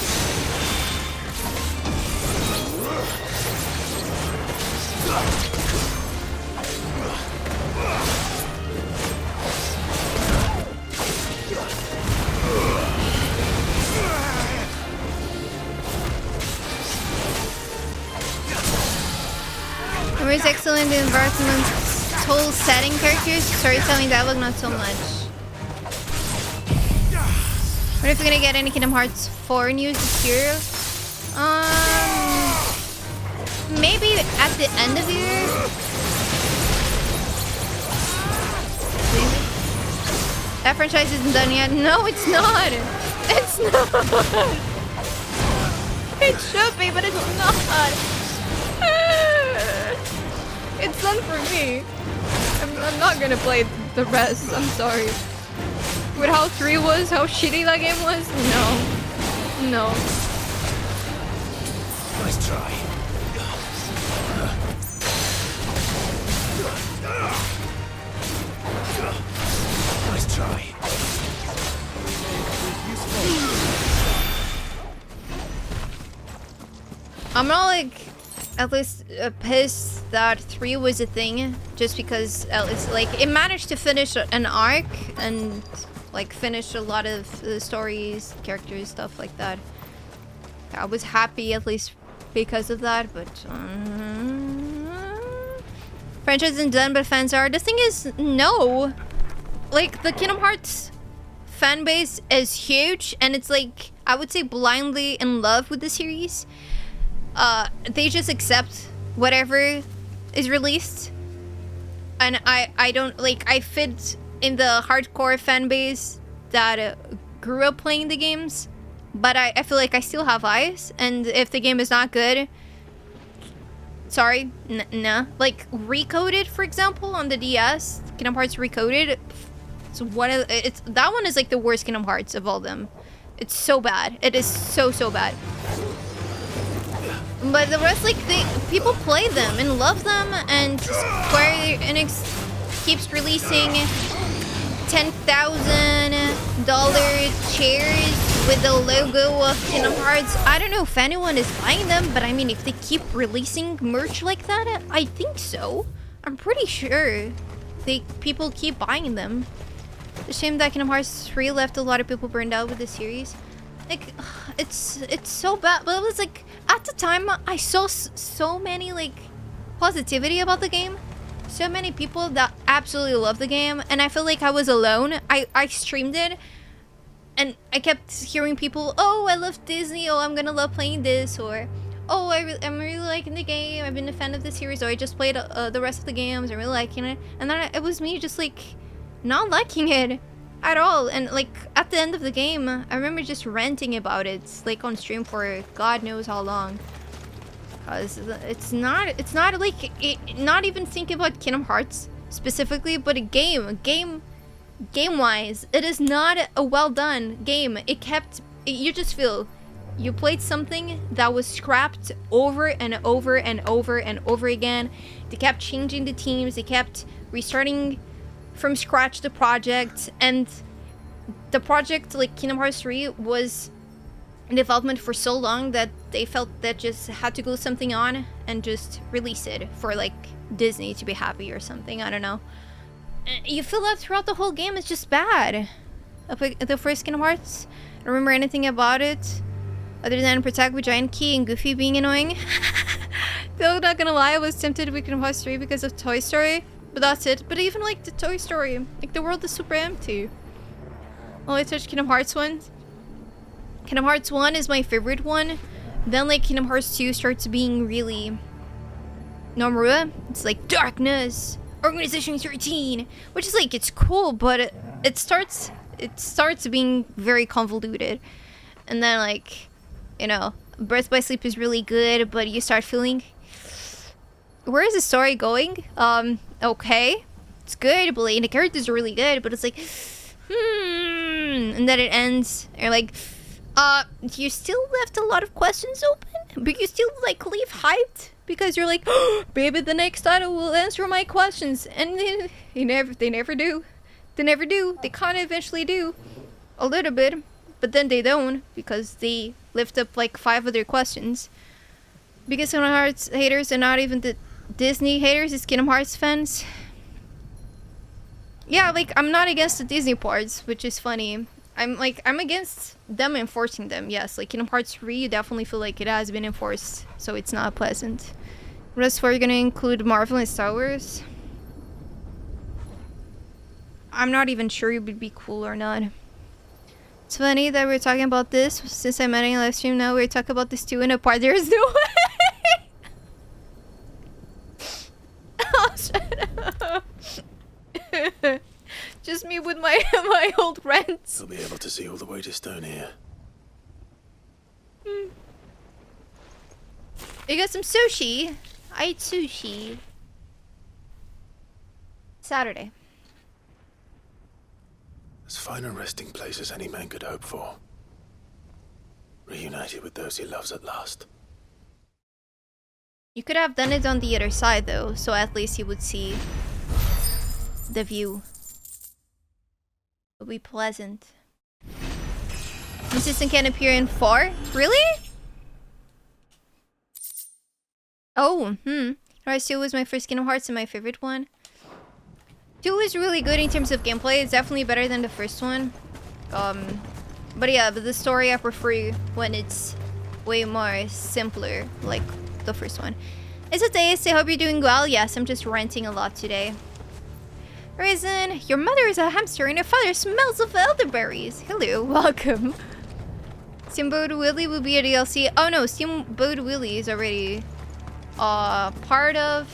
Where's excellent in environment, whole setting, characters, storytelling, dialogue, not so much. What if we're gonna get any Kingdom Hearts 4 news this year? Maybe at the end of the year. That franchise isn't done yet. No, it's not. It's not. It should be, but it's not. It's done for me. I'm not gonna play the rest. I'm sorry. With how 3 was, how shitty that game was, no. No. Nice try. Nice try. I'm not like at least pissed that 3 was a thing, just because at least like it managed to finish an arc and like finish a lot of the stories, characters, stuff like that. I was happy at least because of that, but franchise isn't done, but fans are. The thing is, no, like the Kingdom Hearts fan base is huge, and it's like I would say blindly in love with the series. They just accept whatever is released, and I don't like, I fit in the hardcore fan base that grew up playing the games, but I feel like I still have eyes, and if the game is not good, sorry, nah. Like Recoded, for example, on the DS, Kingdom Hearts Recoded, that one is like the worst Kingdom Hearts of all them. It's so bad. It is so bad. But the rest, like, people play them and love them, and Square Enix keeps releasing $10,000 chairs with the logo of Kingdom Hearts. I don't know if anyone is buying them, but I mean, if they keep releasing merch like that, I think so. I'm pretty sure people keep buying them. The shame that Kingdom Hearts 3 left a lot of people burned out with the series. Like, it's so bad, but it was like, at the time, I saw so many, like, positivity about the game. So many people that absolutely love the game, and I feel like I was alone. I streamed it, and I kept hearing people, oh, I love Disney, oh, I'm gonna love playing this, or, oh, I'm really liking the game, I've been a fan of the series, or I just played the rest of the games, I'm really liking it. And then it was me just, like, not liking it at all. And like at the end of the game, I remember just ranting about it, like on stream for God knows how long. Cause it's not like not even thinking about Kingdom Hearts specifically, but a game wise, it is not a well done game. You just feel you played something that was scrapped over and over and over and over again. They kept changing the teams, they kept restarting from scratch the project, and the project, like Kingdom Hearts 3, was in development for so long that they felt that just had to glue something on and just release it for like Disney to be happy or something. I don't know. You feel that throughout the whole game. It's just bad. The first Kingdom Hearts, I don't remember anything about it other than Protect with Giant Key and Goofy being annoying. Though, not gonna lie, I was tempted with Kingdom Hearts 3 because of Toy Story. But that's it. But even like the Toy Story, like the world is super empty. Well, I touched Kingdom Hearts 1. Kingdom Hearts 1 is my favorite one. Then like Kingdom Hearts 2 starts being really Nomura. It's like darkness, Organization 13, which is like, it's cool, but it starts being very convoluted. And then like, you know, Birth by Sleep is really good, but you start feeling, where is the story going? Okay, it's good, but the characters are really good, but it's like, and then it ends, and you're like, you still left a lot of questions open, but you still like leave hyped because you're like, oh, maybe the next title will answer my questions, and they never do. They never do. They kind of eventually do. A little bit. But then they don't. Because they lift up like 5 other questions. Biggest Kingdom Hearts haters are not even the Disney haters. It's Kingdom Hearts fans. Yeah, like, I'm not against the Disney parts, which is funny. I'm against them enforcing them. Yes, like Kingdom Hearts 3, you definitely feel like it has been enforced. So it's not pleasant. Rest 4, you're gonna include Marvel and Star Wars? I'm not even sure it would be cool or not. It's funny that we're talking about this. Since I met in a live stream, now we're talking about this too in a part. There's no way! Oh, shut up. Just me with my my old rants. You'll be able to see all the way to Stone here. You got some sushi. I ate sushi. Saturday. As fine a resting place as any man could hope for. Reunited with those he loves at last. You could have done it on the other side though, so at least you would see the view. It would be pleasant. Assistant can appear in 4? Really? Oh, Hearts 2 was my first Kingdom Hearts and my favorite one. 2 is really good in terms of gameplay. It's definitely better than the first one. But yeah, but the story I prefer when it's way more simpler, like the first one. It's a taste. I hope you're doing well. Yes, I'm just ranting a lot today. Reason, your mother is a hamster and your father smells of elderberries. Hello, welcome. Steamboat Willie will be a DLC. Oh no, Steamboat Willie is already part of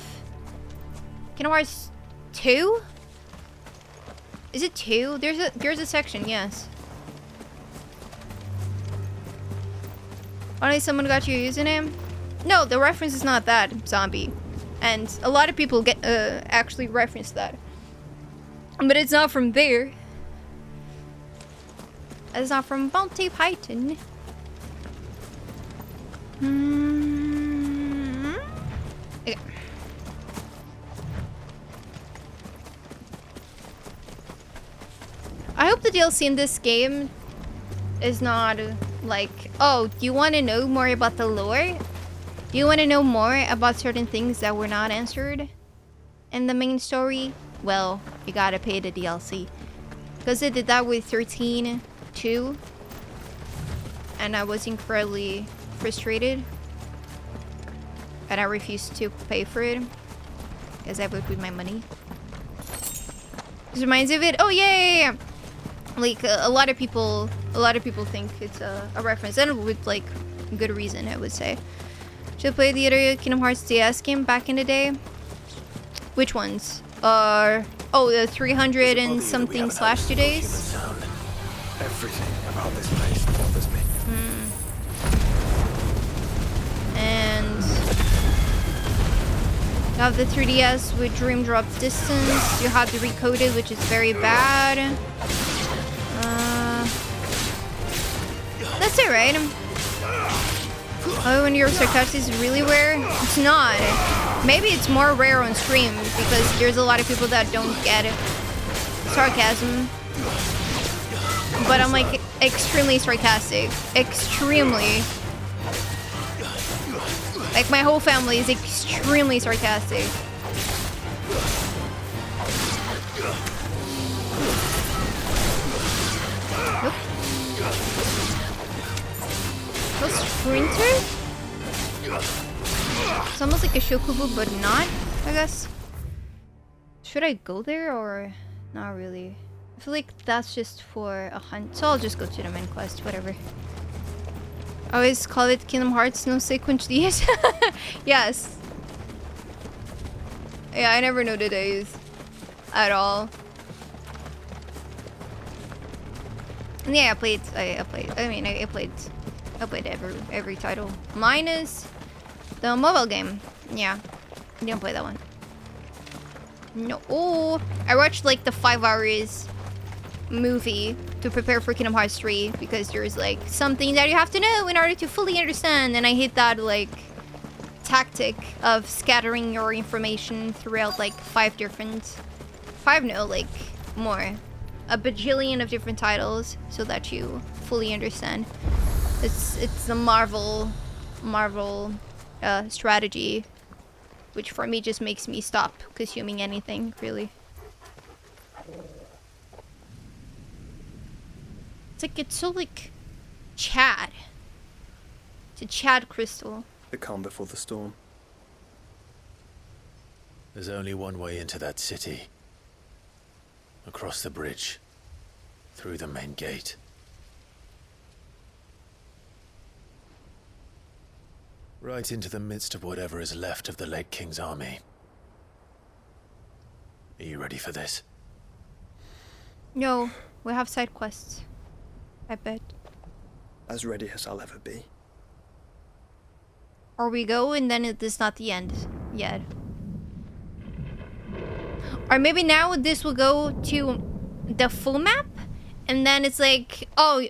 Kingdom Hearts 2? Is it 2? There's a section, yes. Only someone got your username? No, the reference is not that, zombie. And a lot of people get actually reference that. But it's not from there. It's not from Bounty Python. Okay. I hope the DLC in this game is not like, oh, do you want to know more about the lore? Do you want to know more about certain things that were not answered in the main story? Well, you gotta pay the DLC. Because they did that with 13 too. And I was incredibly frustrated. And I refused to pay for it. Because I work with my money. This reminds me of it. Oh yeah. Like a lot of people think it's a reference. And with like good reason, I would say. Should play the other Kingdom Hearts DS game back in the day. Which ones? The 300 and something /2 days. Everything about this place bothers me. And you have the 3DS with Dream Drop Distance. You have the Recoded, which is very bad. That's it, right? Oh, when you're sarcastic is really rare? It's not. Maybe it's more rare on stream because there's a lot of people that don't get it. Sarcasm. But I'm like extremely sarcastic. Extremely. Like my whole family is extremely sarcastic. Nope. No sprinter? It's almost like a Shokubu, but not, I guess. Should I go there or not really? I feel like that's just for a hunt, so I'll just go to the main quest, whatever. I always call it Kingdom Hearts, no sequence DS. Yes. Yeah, I never know the days at all. And yeah, I played every title. Minus the mobile game. Yeah. I didn't play that one. No. Oh, I watched like the 5 hours movie to prepare for Kingdom Hearts 3 because there's like something that you have to know in order to fully understand, and I hate that like tactic of scattering your information throughout like 5 different, 5 no, like more a bajillion of different titles so that you fully understand. It's the Marvel strategy, which for me just makes me stop consuming anything, really. It's so like Chad. It's a Chad crystal. The calm before the storm. There's only one way into that city. Across the bridge. Through the main gate. Right into the midst of whatever is left of the late King's army. Are you ready for this? No, we have side quests. I bet. As ready as I'll ever be. Or we go and then it is not the end yet. Or maybe now this will go to the full map and then it's like, oh,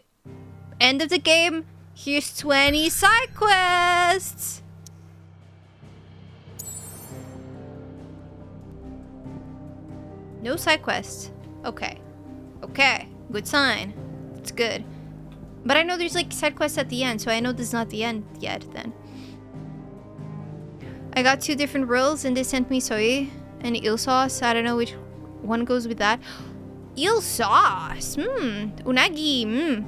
end of the game, here's 20 side quests. No side quests. Okay. Okay, good sign. It's good. But I know there's like side quests at the end, so I know this is not the end yet then. I got 2 different rolls and they sent me soy and eel sauce. I don't know which one goes with that. Eel sauce. Unagi.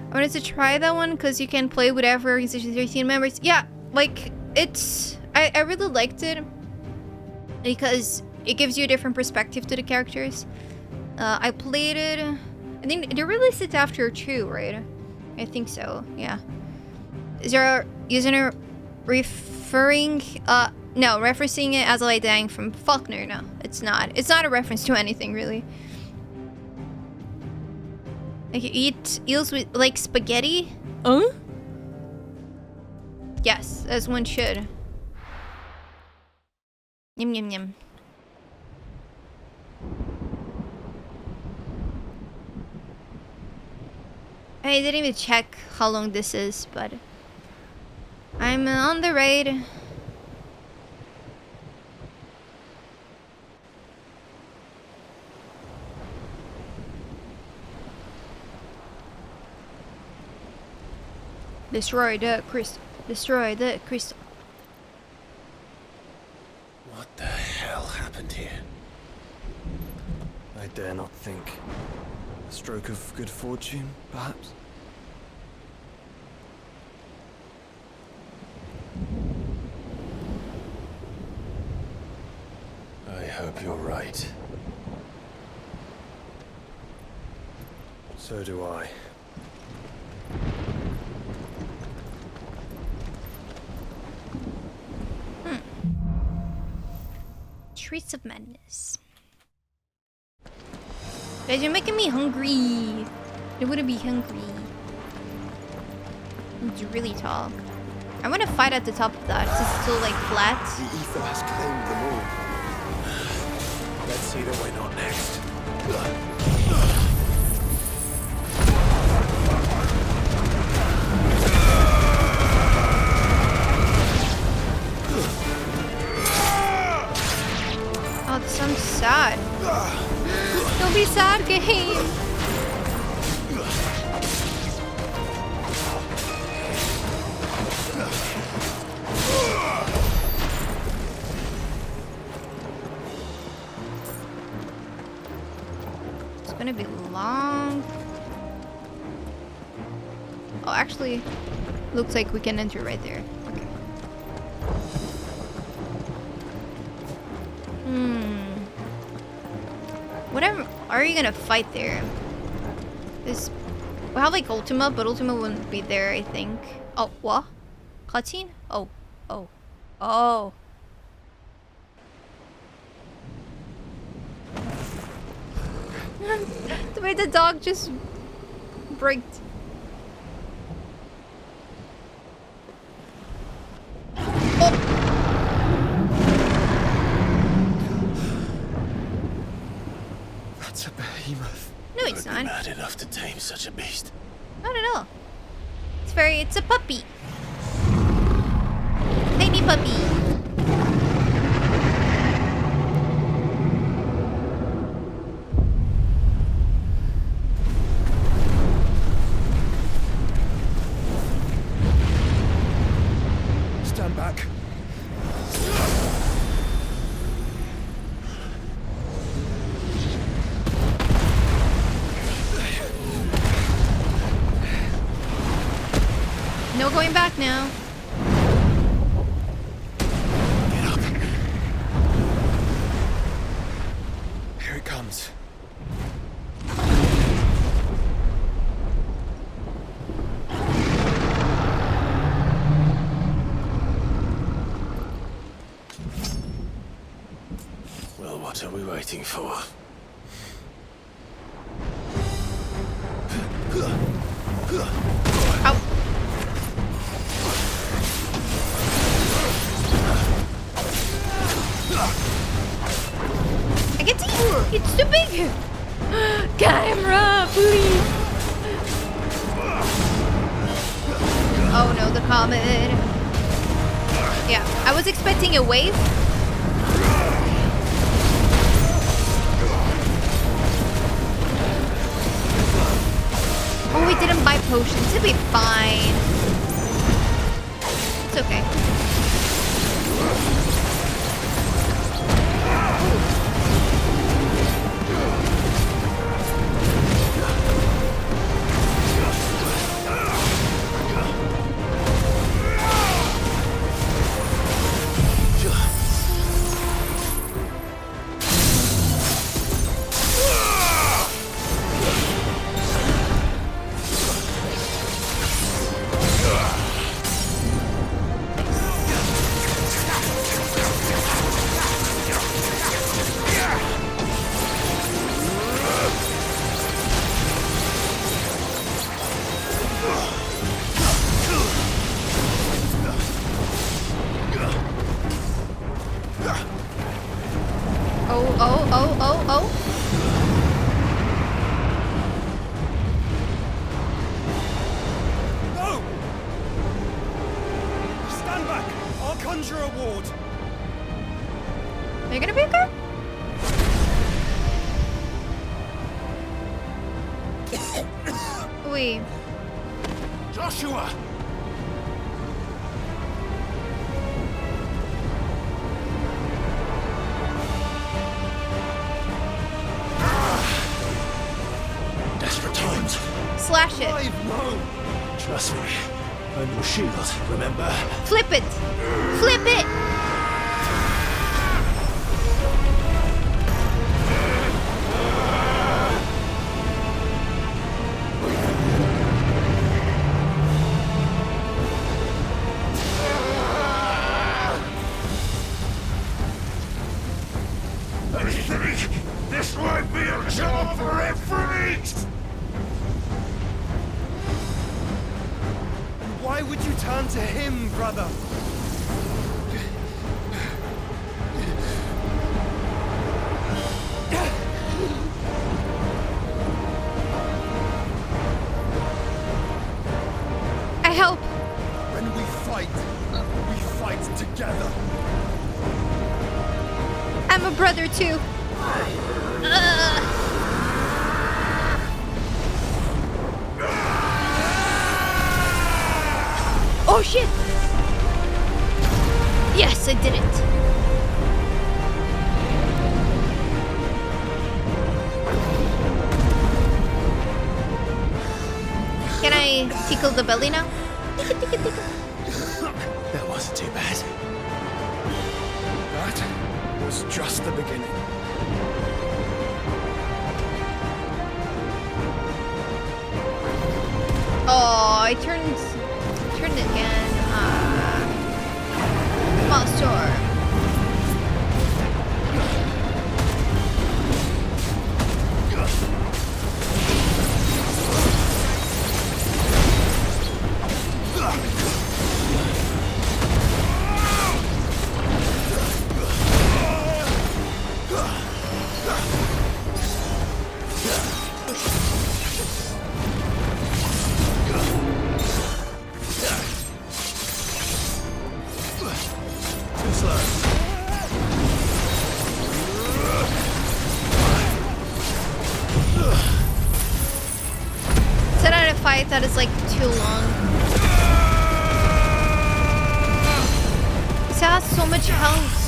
I wanted to try that one because you can play with every organization 13 members. Yeah, like it's I really liked it because it gives you a different perspective to the characters. I played it. I think they released it after 2, right? I think so. Yeah. Is there using referring no, referencing it as a light dying from Faulkner? No, it's not. It's not a reference to anything really. Like you eat eels with like spaghetti? Yes, as one should. Yum yum yum. I didn't even check how long this is, but I'm on the raid. Destroy the crystal. Destroy the crystal. What the hell happened here? I dare not think. A stroke of good fortune, perhaps? I hope you're right. So do I. Streets of Madness. Guys, you're making me hungry. I want to be hungry. It's really tall. I want to fight at the top of that. It's still like flat. The ether has claimed them all. Let's see that we're not next. Oh, this sounds sad. Don't be sad, game. It's gonna be long. Oh, actually, looks like we can enter right there. Okay. Whatever. Are you gonna fight there? This. We have like Ultima, but Ultima wouldn't be there, I think. Oh, what? Cutscene? Oh. Oh. Oh. The way the dog just braked. That's a behemoth. No, it's not. Mad enough to tame such a beast. Not at all. It's a puppy. Tiny puppy. going back now. Get up. Here it comes. Well, what are we waiting for? Ow. I get to eat. It's too big. Camera, please. Oh no, the comet. Yeah, I was expecting a wave. Oh, we didn't buy potions. It'll be fine. It's okay. Oh. No! Stand back! I'll conjure a ward. Are you gonna be okay? Wait. Joshua! Desperate times. Slash it. No! Trust me. I'm your shield, remember? Flip it. Flip it. I think this might be a job for Ifrit! Why would you turn to him, brother? I help. When we fight together. I'm a brother too. Oh shit! Yes, I did it. Can I tickle the belly now? That wasn't too bad. That was just the beginning. Oh, I turned it again. Monster. Fight that is like too long. This has so much health.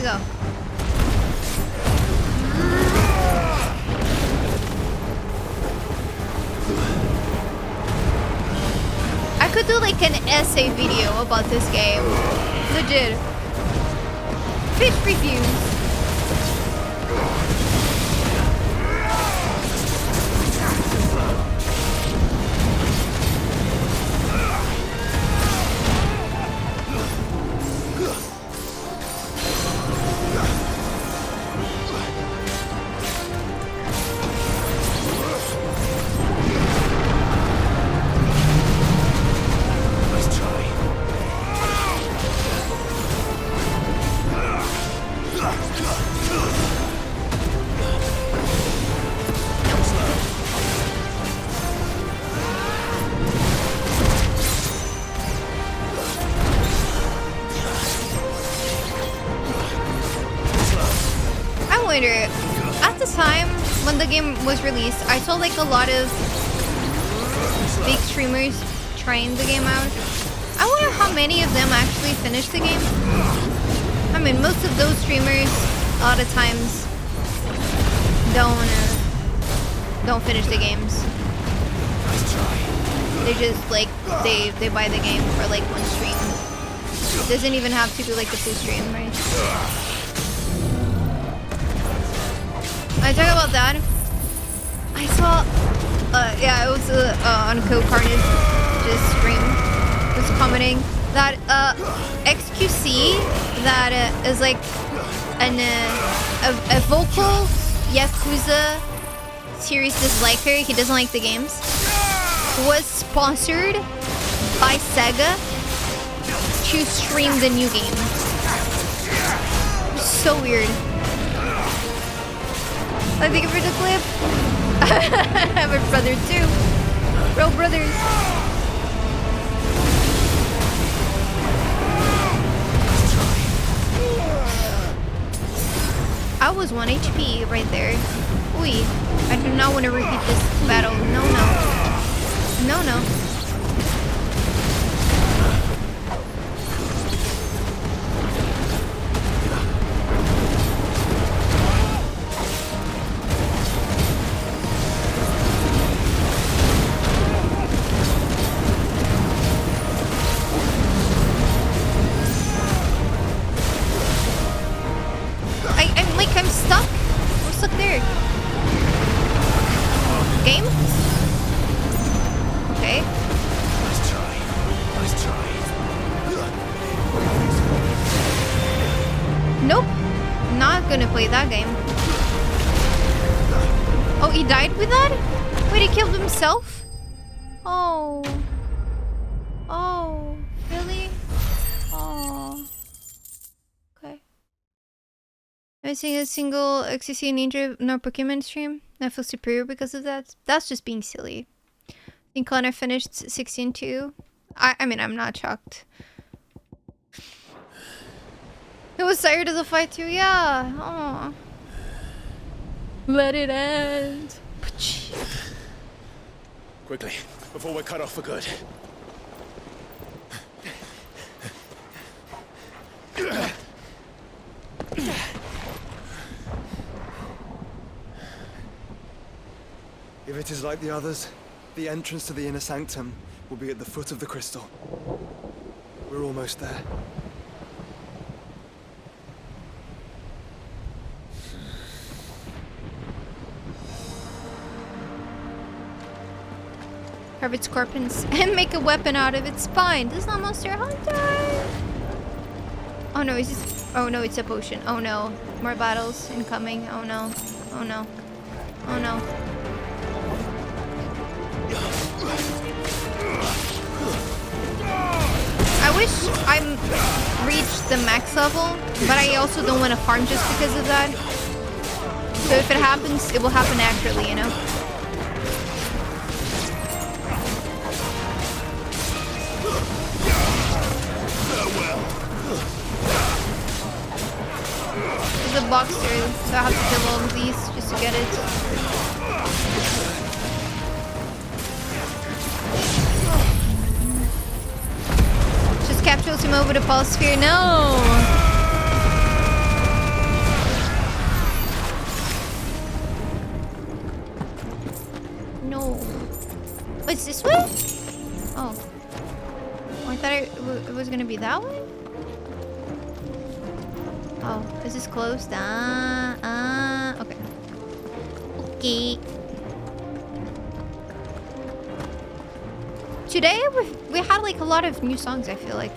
we go. I could do like an essay video about this game. Legit. Fish reviews. At the time when the game was released, I saw like a lot of big streamers trying the game out. I wonder how many of them actually finished the game. I mean, most of those streamers a lot of times don't finish the games. They just like they buy the game for like one stream. Doesn't even have to be like the full stream, right? I talk about that. I saw, yeah, it was on Co-Carnage's stream. Was commenting that XQC that is like a vocal Yakuza series disliker. He doesn't like the games. Was sponsored by Sega to stream the new game. So weird. I think for the clip. I have a brother too. Bro brothers. I was 1 HP right there. Ui. I do not want to repeat this battle. No, no. No, no. That game. Oh, he died with that? Wait, he killed himself? Oh. Oh. Really? Oh. Okay. I've seen a single XCC Ninja no Pokemon stream. I feel superior because of that. That's just being silly. I think Connor finished 16 too. I mean, I'm not shocked. It was tired of the fight too, yeah. Aww. Let it end. Quickly, before we're cut off for good. If it is like the others, the entrance to the inner sanctum will be at the foot of the crystal. We're almost there. Carve its corpse and make a weapon out of its spine. This is not Monster Hunter. Oh no, is this? Oh no, it's a potion. Oh no, more battles incoming. Oh no. Oh no. Oh no. I wish I reached the max level, but I also don't want to farm just because of that. So if it happens, it will happen naturally, you know? There's a box there, so I have to kill all of these just to get it. Just captures him over the pulse sphere. No! gonna be that way? Oh, is this closed? Okay. Okay. Today we had like a lot of new songs, I feel like.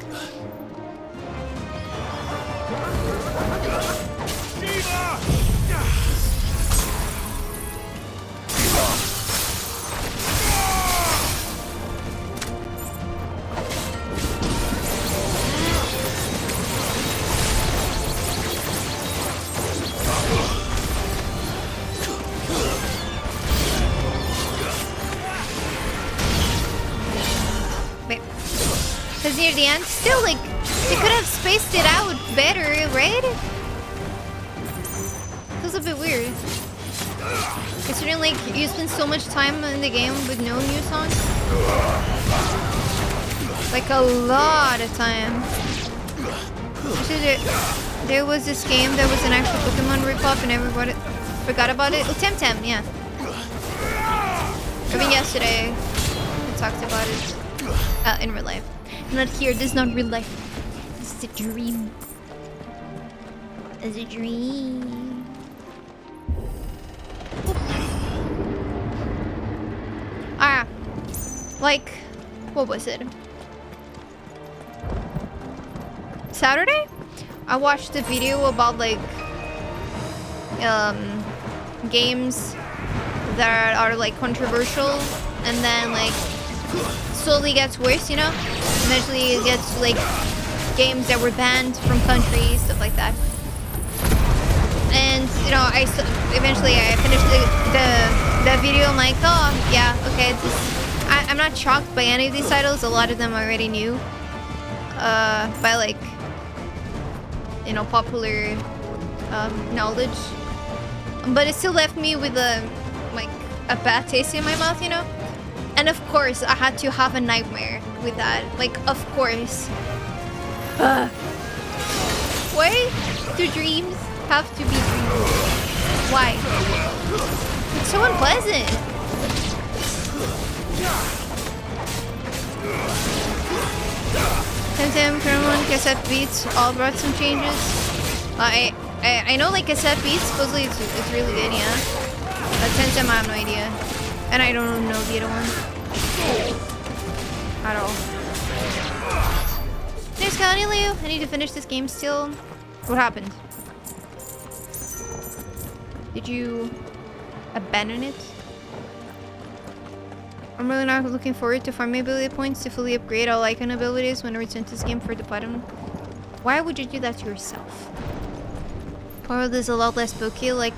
Because near the end, still like, they could have spaced it out better, right? Feels a bit weird. Considering like, you spend so much time in the game with no new songs. Like a lot of time. Actually, there was this game that was an actual Pokemon ripoff and everybody forgot about it. Oh, Temtem, yeah. I mean, yesterday, we talked about it in real life. Not here, this is not real life. This is a dream. It's a dream. Ah, like, what was it? Saturday? I watched a video about like games that are like controversial and then like slowly gets worse, you know? Eventually it gets like games that were banned from countries, stuff like that. And you know, eventually I finished the video. I'm like, oh yeah, okay. I'm not shocked by any of these titles. A lot of them I already knew by like, you know, popular knowledge. But it still left me with a bad taste in my mouth, you know. And of course, I had to have a nightmare with that. Like, of course. Why do dreams have to be dreams? Why? It's so unpleasant. Temtem, Pheromone, cassette beats all brought some changes. I know like cassette beats, supposedly it's really good, yeah. But Temtem, I have no idea. And I don't know the other one. At all. There's Galileo. I need to finish this game still. What happened? Did you abandon it? I'm really not looking forward to farming ability points to fully upgrade all icon abilities when I return to this game for the platinum. Why would you do that to yourself? Or there's a lot less pokey, like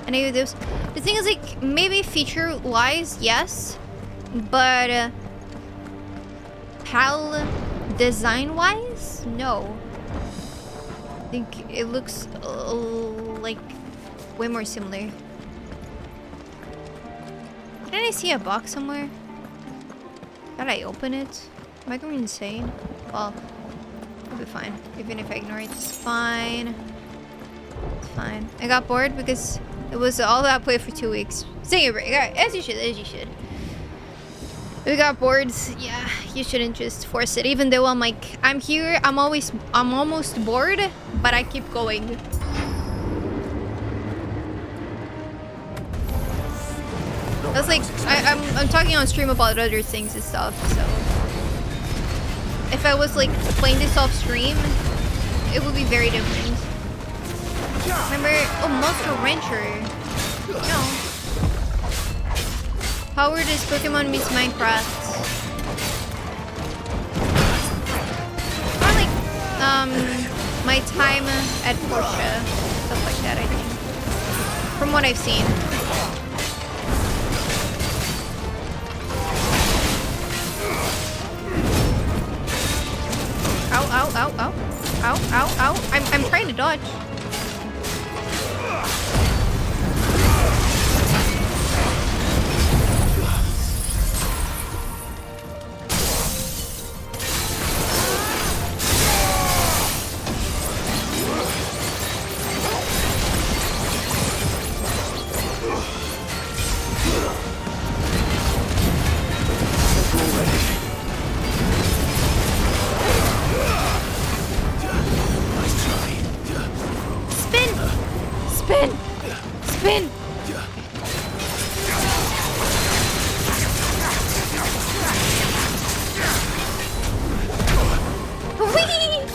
any of those. The thing is, like, maybe feature-wise, yes, but PAL design-wise, no. I think it looks like way more similar. Didn't I see a box somewhere? Did I open it? Am I going insane? Well, it'll be fine. Even if I ignore it, it's fine. It's fine. I got bored because it was all that play for 2 weeks. Take a break. Alright, as you should, as you should. We got bored. Yeah, you shouldn't just force it. Even though I'm like, I'm here, I'm almost bored, but I keep going. That's like, I'm talking on stream about other things and stuff, so. If I was like playing this off stream, it would be very different. Remember, oh, Monster Rancher. No. How weird is Pokemon meets Minecraft? Or like, my time at Porsche, stuff like that, I think. From what I've seen. Ow, ow, ow, ow. Ow, ow, ow. I'm trying to dodge. Spin! Spin! Whee!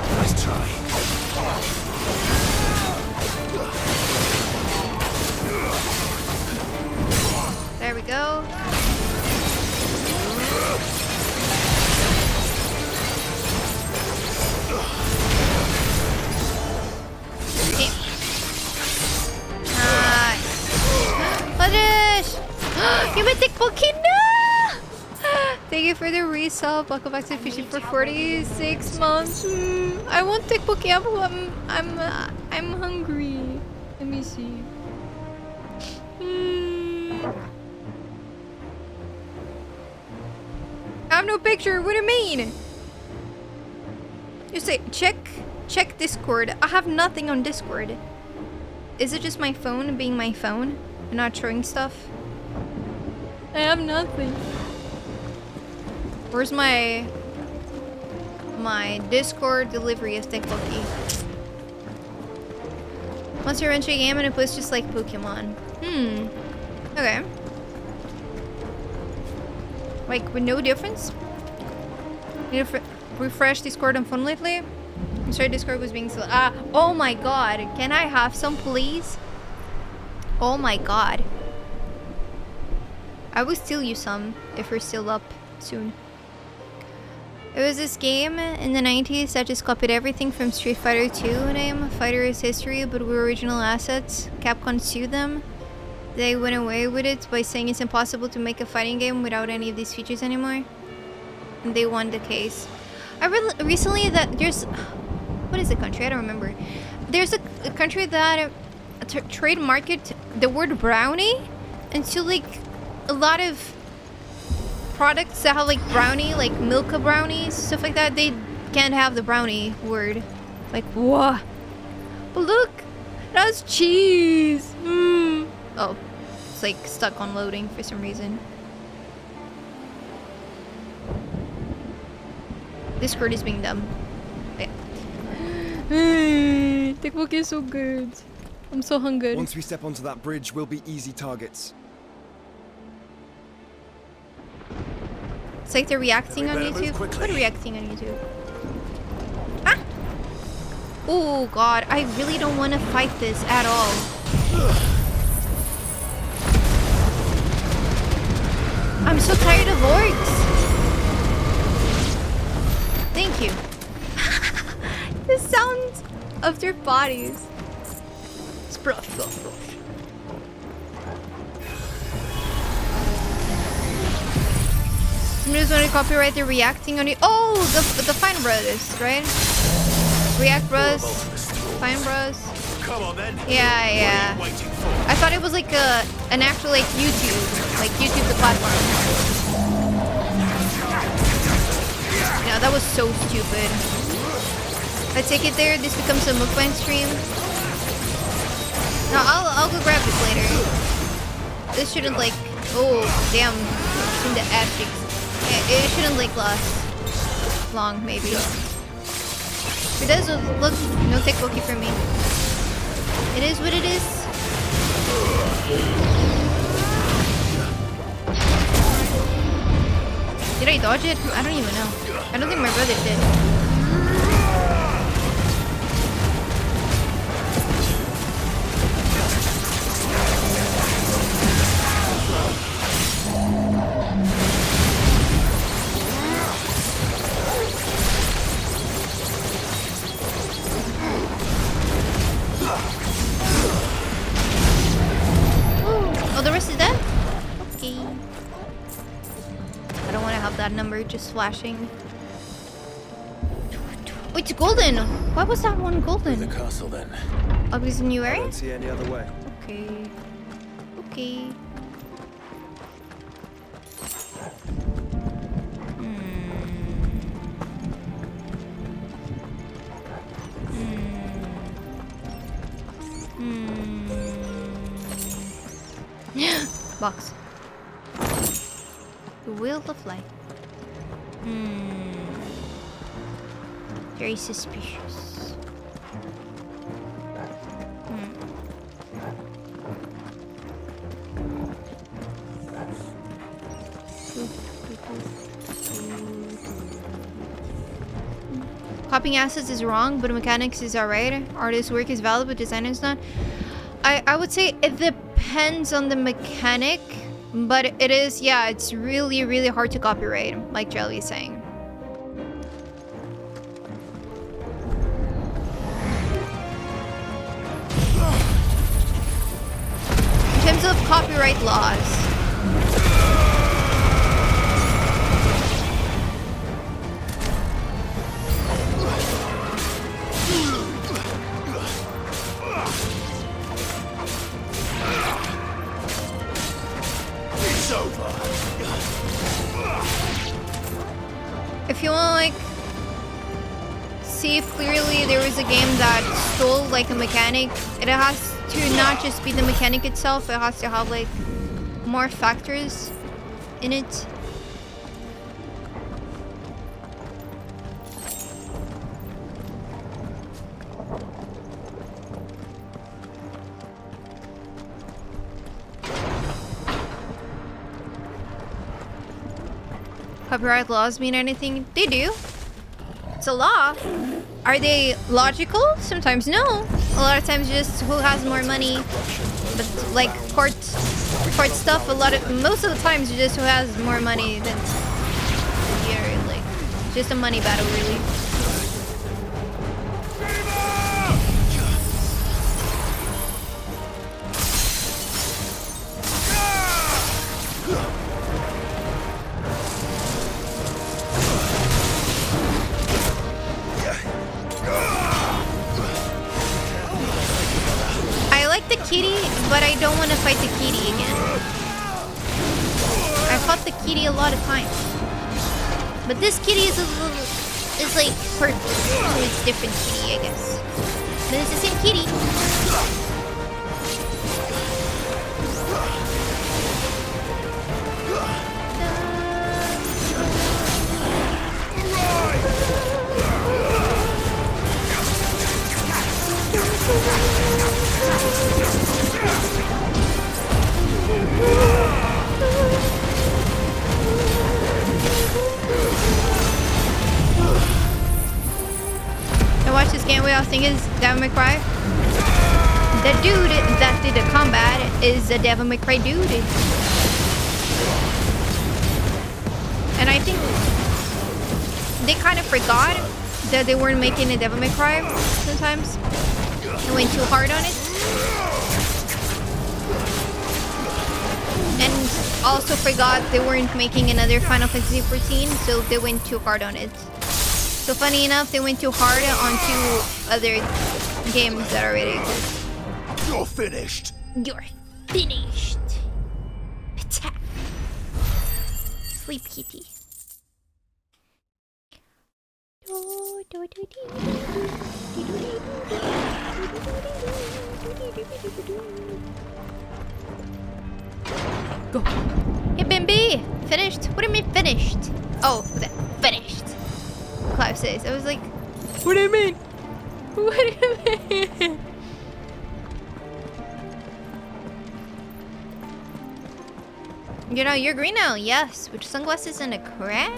Nice try. There we go. Punish! You may take Pokina! Thank you for the resub. Welcome back to Fishing for 46 months. I won't take Pokemon. I'm hungry. Let me see. I have no picture. What do you mean? You say check Discord. I have nothing on Discord. Is it just my phone being my phone and not showing stuff? I have nothing. Where's my Discord delivery of Tikboki? Once you're entering a game and it plays just like Pokemon. Okay. Like with no difference? Need to refresh Discord on phone lately? I'm sorry, Discord was being slow. Oh my god. Can I have some, please? Oh my god. I will steal you some if we're still up soon. It was this game in the 90s that just copied everything from Street Fighter 2 name. Fighter is history, but with original assets. Capcom sued them. They went away with it by saying it's impossible to make a fighting game without any of these features anymore. And they won the case. I recently that there's... What is the country? I don't remember. There's a country that trademarked the word brownie into like a lot of products that have like brownie, like Milka brownies, stuff like that. They can't have the brownie word. Like, what? But look! That's cheese! Oh, it's like stuck on loading for some reason. Discord is being dumb. Yeah. Tikboki is so good. I'm so hungry. Once we step onto that bridge, we'll be easy targets. It's like they're reacting on YouTube. What reacting on YouTube? Ah! Oh god, I really don't want to fight this at all. I'm so tired of orcs. Thank you. The sound of their bodies. Spruff, spruff, spruff. I'm just going to copyright the reacting on it. Oh, the Fine Brothers, right? React Bros, Fine Bros. Come on then. Yeah. I thought it was like an actual like YouTube the platform. Yeah, that was so stupid. I take it there. This becomes a mukbang stream. No, I'll go grab this later. This shouldn't like. Oh damn! In the ass cheeks. It shouldn't like last long, maybe. If it does, look, no Tikboki for me. It is what it is. Did I dodge it? I don't even know. I don't think my brother did. Oh, the rest is dead? Okay. I don't want to have that number just flashing. Oh, it's golden! Why was that one golden? The castle then. Oh, because a new area? I don't see any other way. Okay. Okay. Box. The Wheel of Life. Very suspicious. Copying assets is wrong, but mechanics is alright. Artist's work is valid, but design is not. I would say it depends on the mechanic, but it is, yeah, it's really, really hard to copyright, like Jelly is saying. In terms of copyright laws. If you want to like see if clearly there was a game that stole like a mechanic, it has to not just be the mechanic itself, it has to have like more factors in it. Copyright laws mean anything? They do. It's a law. Are they logical? Sometimes no. A lot of times just who has more money. But like court stuff, most of the times just who has more money than yeah, like just a money battle really. Kitty, but I don't want to fight the kitty again. I fought the kitty a lot of times, but this kitty is like purple, so it's different kitty, I guess. But it's the same kitty. I watched this game where I was thinking it's Devil May Cry. The dude that did the combat is the Devil May Cry dude. And I think they kind of forgot that they weren't making a Devil May Cry sometimes. They went too hard on it. And also forgot they weren't making another Final Fantasy XIV, so they went too hard on it. So funny enough, they went too hard on 2 other games that already exist. You're finished. You're finished. Attack. Sleep kitty. Go. Hey, Bimby! Finished? What do you mean finished? Oh, finished. Clive says. I was like, what do you mean? What do you mean? You know, you're green now, yes. With sunglasses and a crown.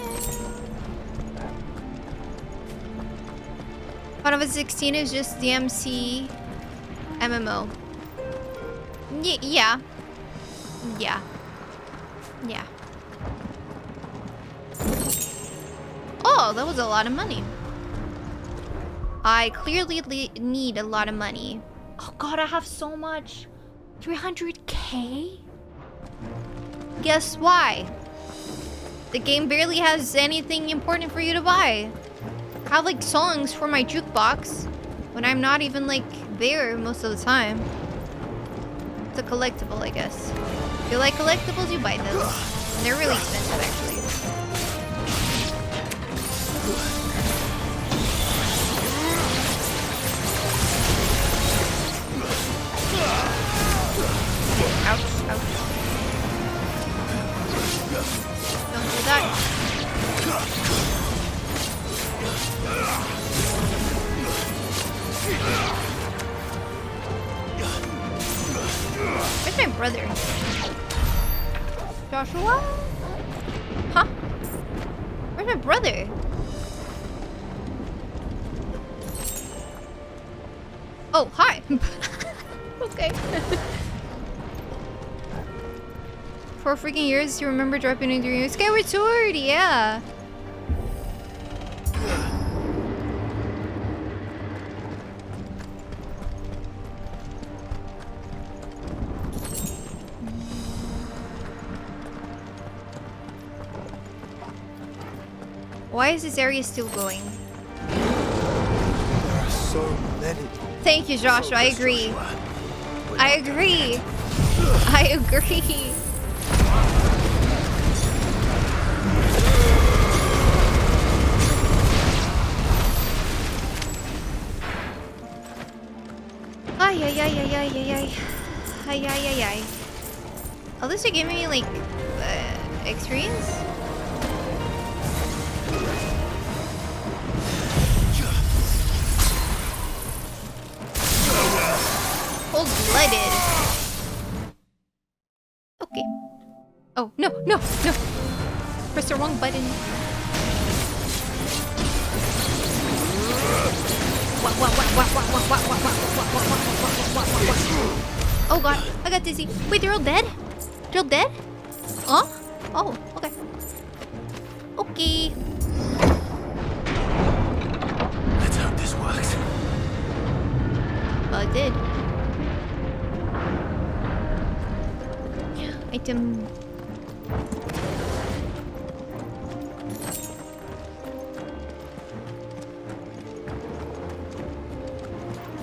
Final Fantasy 16 is just the MC MMO. Yeah. Yeah. Yeah. Oh, that was a lot of money. I clearly need a lot of money. Oh god, I have so much. 300k? Guess why? The game barely has anything important for you to buy. I have like songs for my jukebox when I'm not even like there most of the time. It's a collectible, I guess. If you like collectibles, you buy those. They're really expensive, actually. Ouch, ouch. Don't do that. brother? Joshua? Huh? Where's my brother? Oh, hi. Okay. 4 freaking years to remember dropping into your Skyward Sword, yeah. Why is this area still going? There are so many. Thank you, Joshua. I agree. I agree. I agree. Ay, ay, ay, ay, ay, ay, ay. Ay, ay, ay, ay. At least you're giving me, like, experience? Cold-blooded. Okay. Oh, no, no, no. Press the wrong button. Oh god, I got dizzy. Wait, they're all dead? They're all dead? Huh? Oh, okay. Okay. Let's hope this works. Well, it did. Item.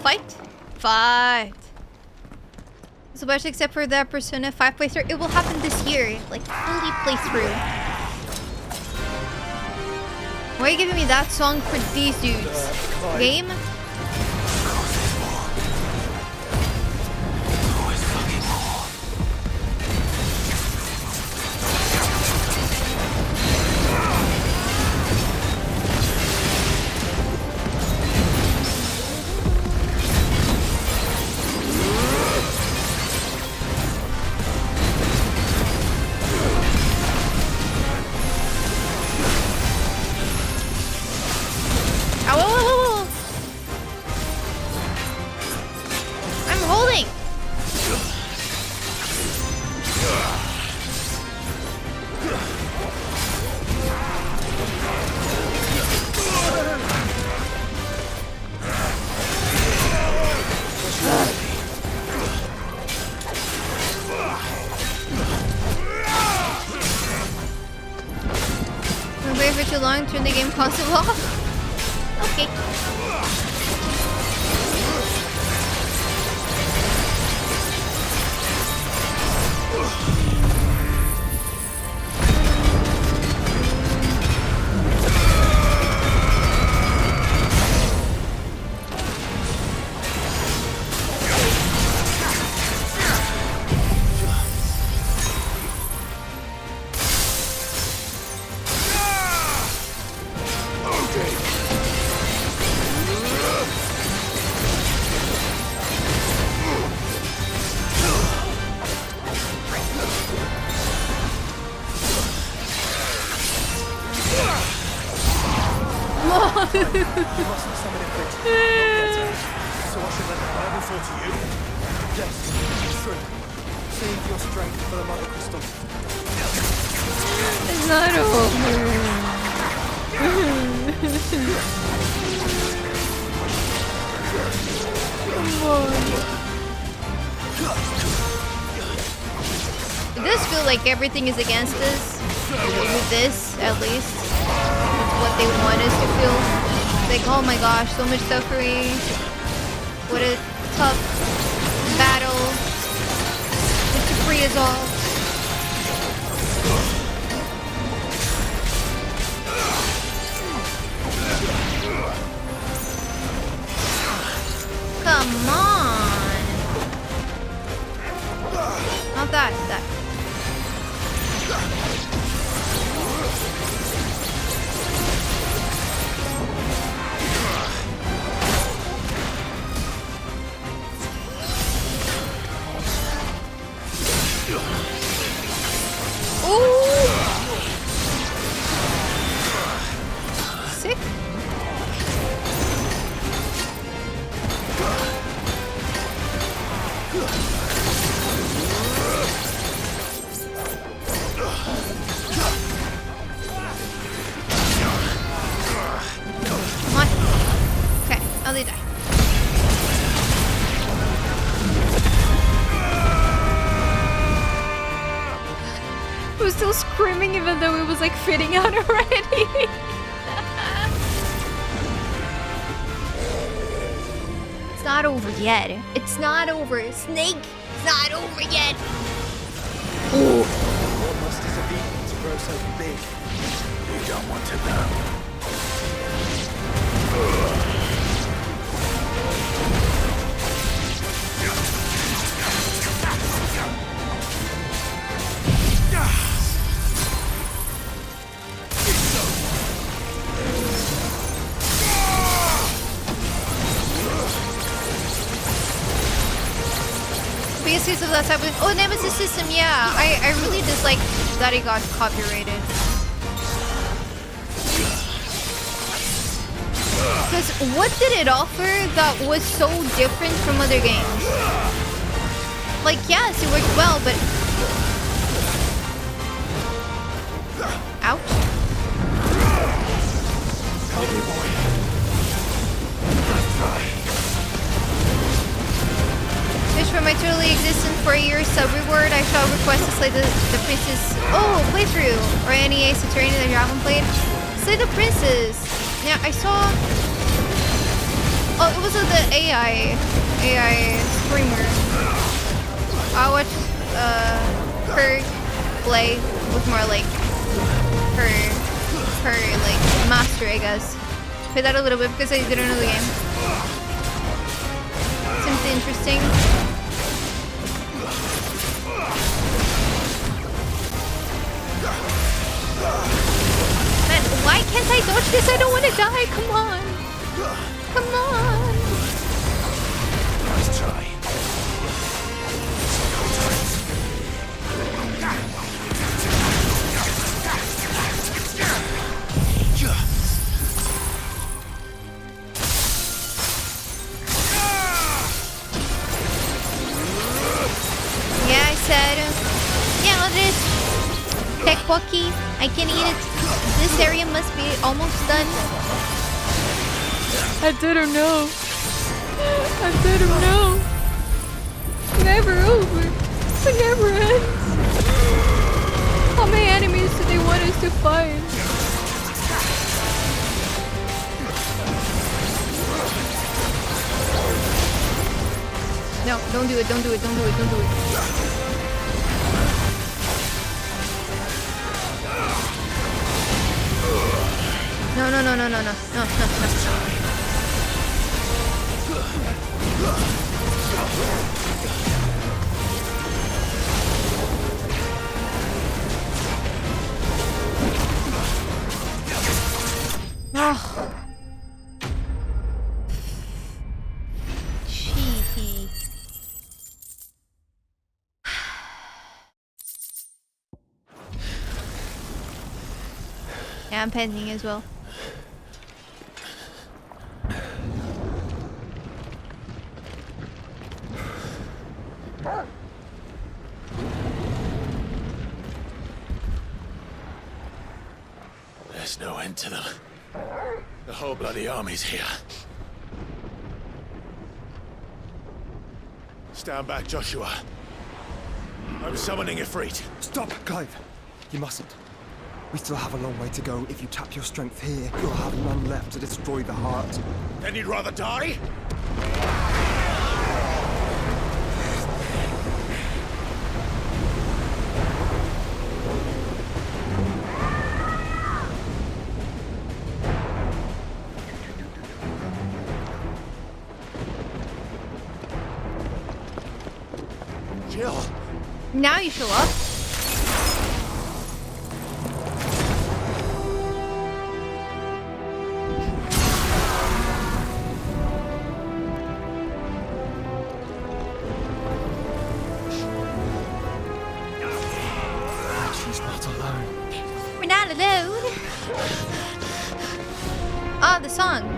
Fight? Fight. So much except for that Persona 5 playthrough. It will happen this year. Like, fully playthrough. Why are you giving me that song for these dudes? Game? Turn the game console off? Okay. Everything is against us. With this, at least. That's what they want us to feel. It's like, oh my gosh, so much suffering. What a tough battle. Just to free us all. Come on. Not that, that. still screaming even though it was like fading out already. It's not over yet. It's not over. Snake, it's not over yet. Ooh. What monsters have eaten to grow so big? You don't want to know. Biggest case of that type of Nemesis system, yeah. I really dislike that it got copyrighted. Because what did it offer that was so different from other games? Like, yes, it worked well, but... Ouch. Help me, boy. Wish for my truly existence for a year's sub reward. I shall request to slay the princess. Oh, playthrough or any Ace Attorney that you haven't played. Slay the princess. Yeah, I saw. Oh, it was the AI streamer. I watched her play with more like her like master, I guess. Played that a little bit because I didn't know the game. Seems interesting. Man, why can't I dodge this? I don't want to die. Come on. Come on. Nice try. Yeah, I said, yeah, this tech walkie, I can eat it. This area must be almost done. I didn't know. I didn't know. Never over. It never ends. How many enemies do they want us to fight? No, don't do it, don't do it, don't do it, don't do it. No, no, no, no, no, no, no, no, no. Oh. Cheeky. Yeah, I'm pending as well. There's no end to them. The whole bloody army's here. Stand back, Joshua. I'm summoning Ifrit. Stop, Clive. You mustn't. We still have a long way to go. If you tap your strength here, you'll have none left to destroy the heart. Then you'd rather die? Jill. Now you show up. She's not alone. We're not alone. Oh, the song.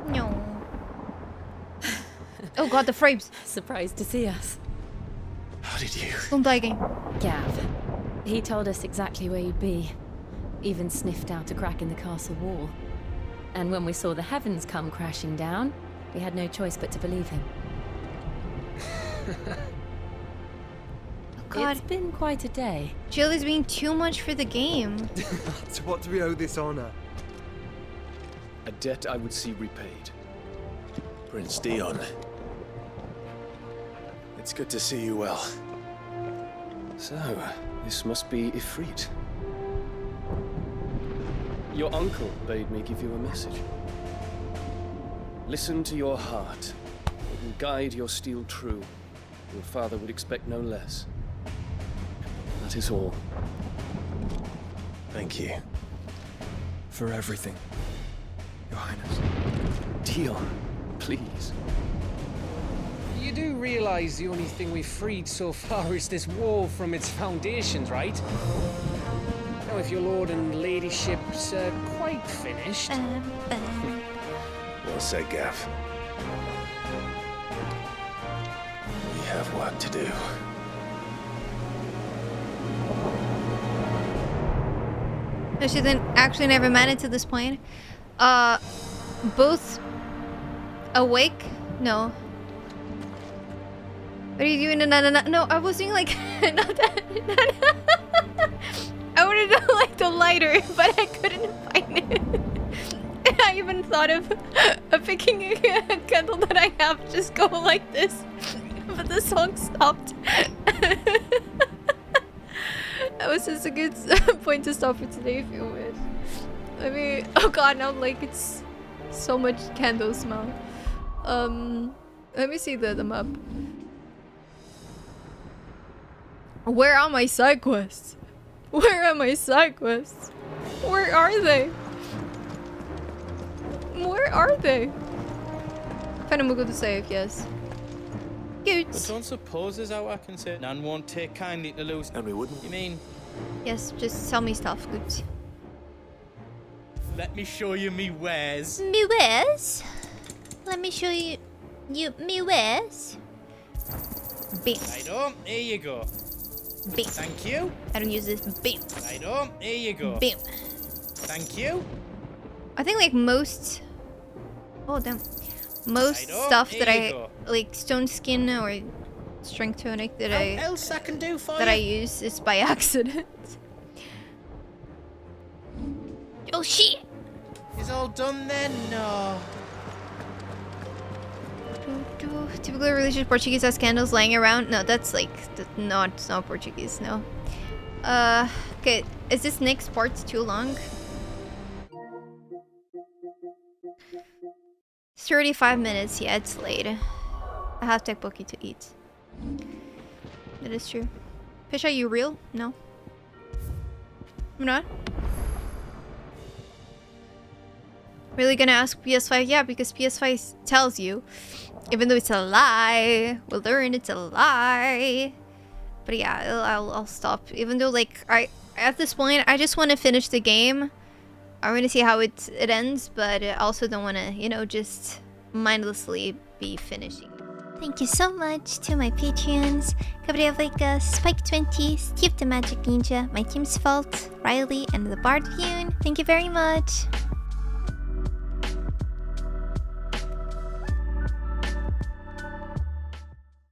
No. Oh god, the frames. Surprised to see us. How did you? Gav. He told us exactly where you'd be. Even sniffed out a crack in the castle wall. And when we saw the heavens come crashing down, we had no choice but to believe him. God. It's been quite a day. Jill is being too much for the game. To what do we owe this honor? A debt I would see repaid. Prince Dion. It's good to see you well. So, this must be Ifrit. Your uncle bade me give you a message. Listen to your heart. It will guide your steel true. Your father would expect no less. That is all. Thank you. For everything, Your Highness. Dion, please. You do realize the only thing we've freed so far is this wall from its foundations, right? Now, if your lord and ladyship's quite finished... Well said, Gav. We have work to do. No, she didn't actually never made it to this point. Both awake? No. What are you doing? No, I was doing like not that. I wanted to light the lighter, but I couldn't find it. I even thought of picking a candle that I have, just go like this, but the song stopped. That was just a good point to stop for today if you wish. Let me... Oh god, now like it's so much candle smell. Let me see the map. Where are my side quests? Where are my side quests? Where are they? Where are they? Find a go to save, yes. Good. But don't suppose there's how I can say none won't take kindly to lose. And we wouldn't. You mean? Yes, just tell me stuff, good. Let me show you me wares. Me wares? Let me show you me wares. Bam. Right on, here you go. Bam. Thank you. I don't use this. Bam. Right on, here you go. Bam. Thank you. I think like most... Oh, damn. Most stuff that I... Like stone skin or strength tonic that else I can do for that you? I use is by accident. Oh shit! Is all done then? No. Typically religious Portuguese has candles lying around. No, that's like not Portuguese. No. Okay. Is this next part too long? 35 minutes. Yeah, it's late. I have tteokbokki to eat. That is true. Fish, are you real? No. I'm not. Really gonna ask PS5? Yeah, because PS5 tells you. Even though it's a lie. We'll learn it's a lie. But yeah, I'll stop. Even though like at this point I just want to finish the game. I want to see how it ends, but I also don't want to, you know, just mindlessly be finishing. Thank you so much to my Patreons. Gabrielka, Spike20, Steve the Magic Ninja, my team's Fault, Riley, and the Bard Thank you very much.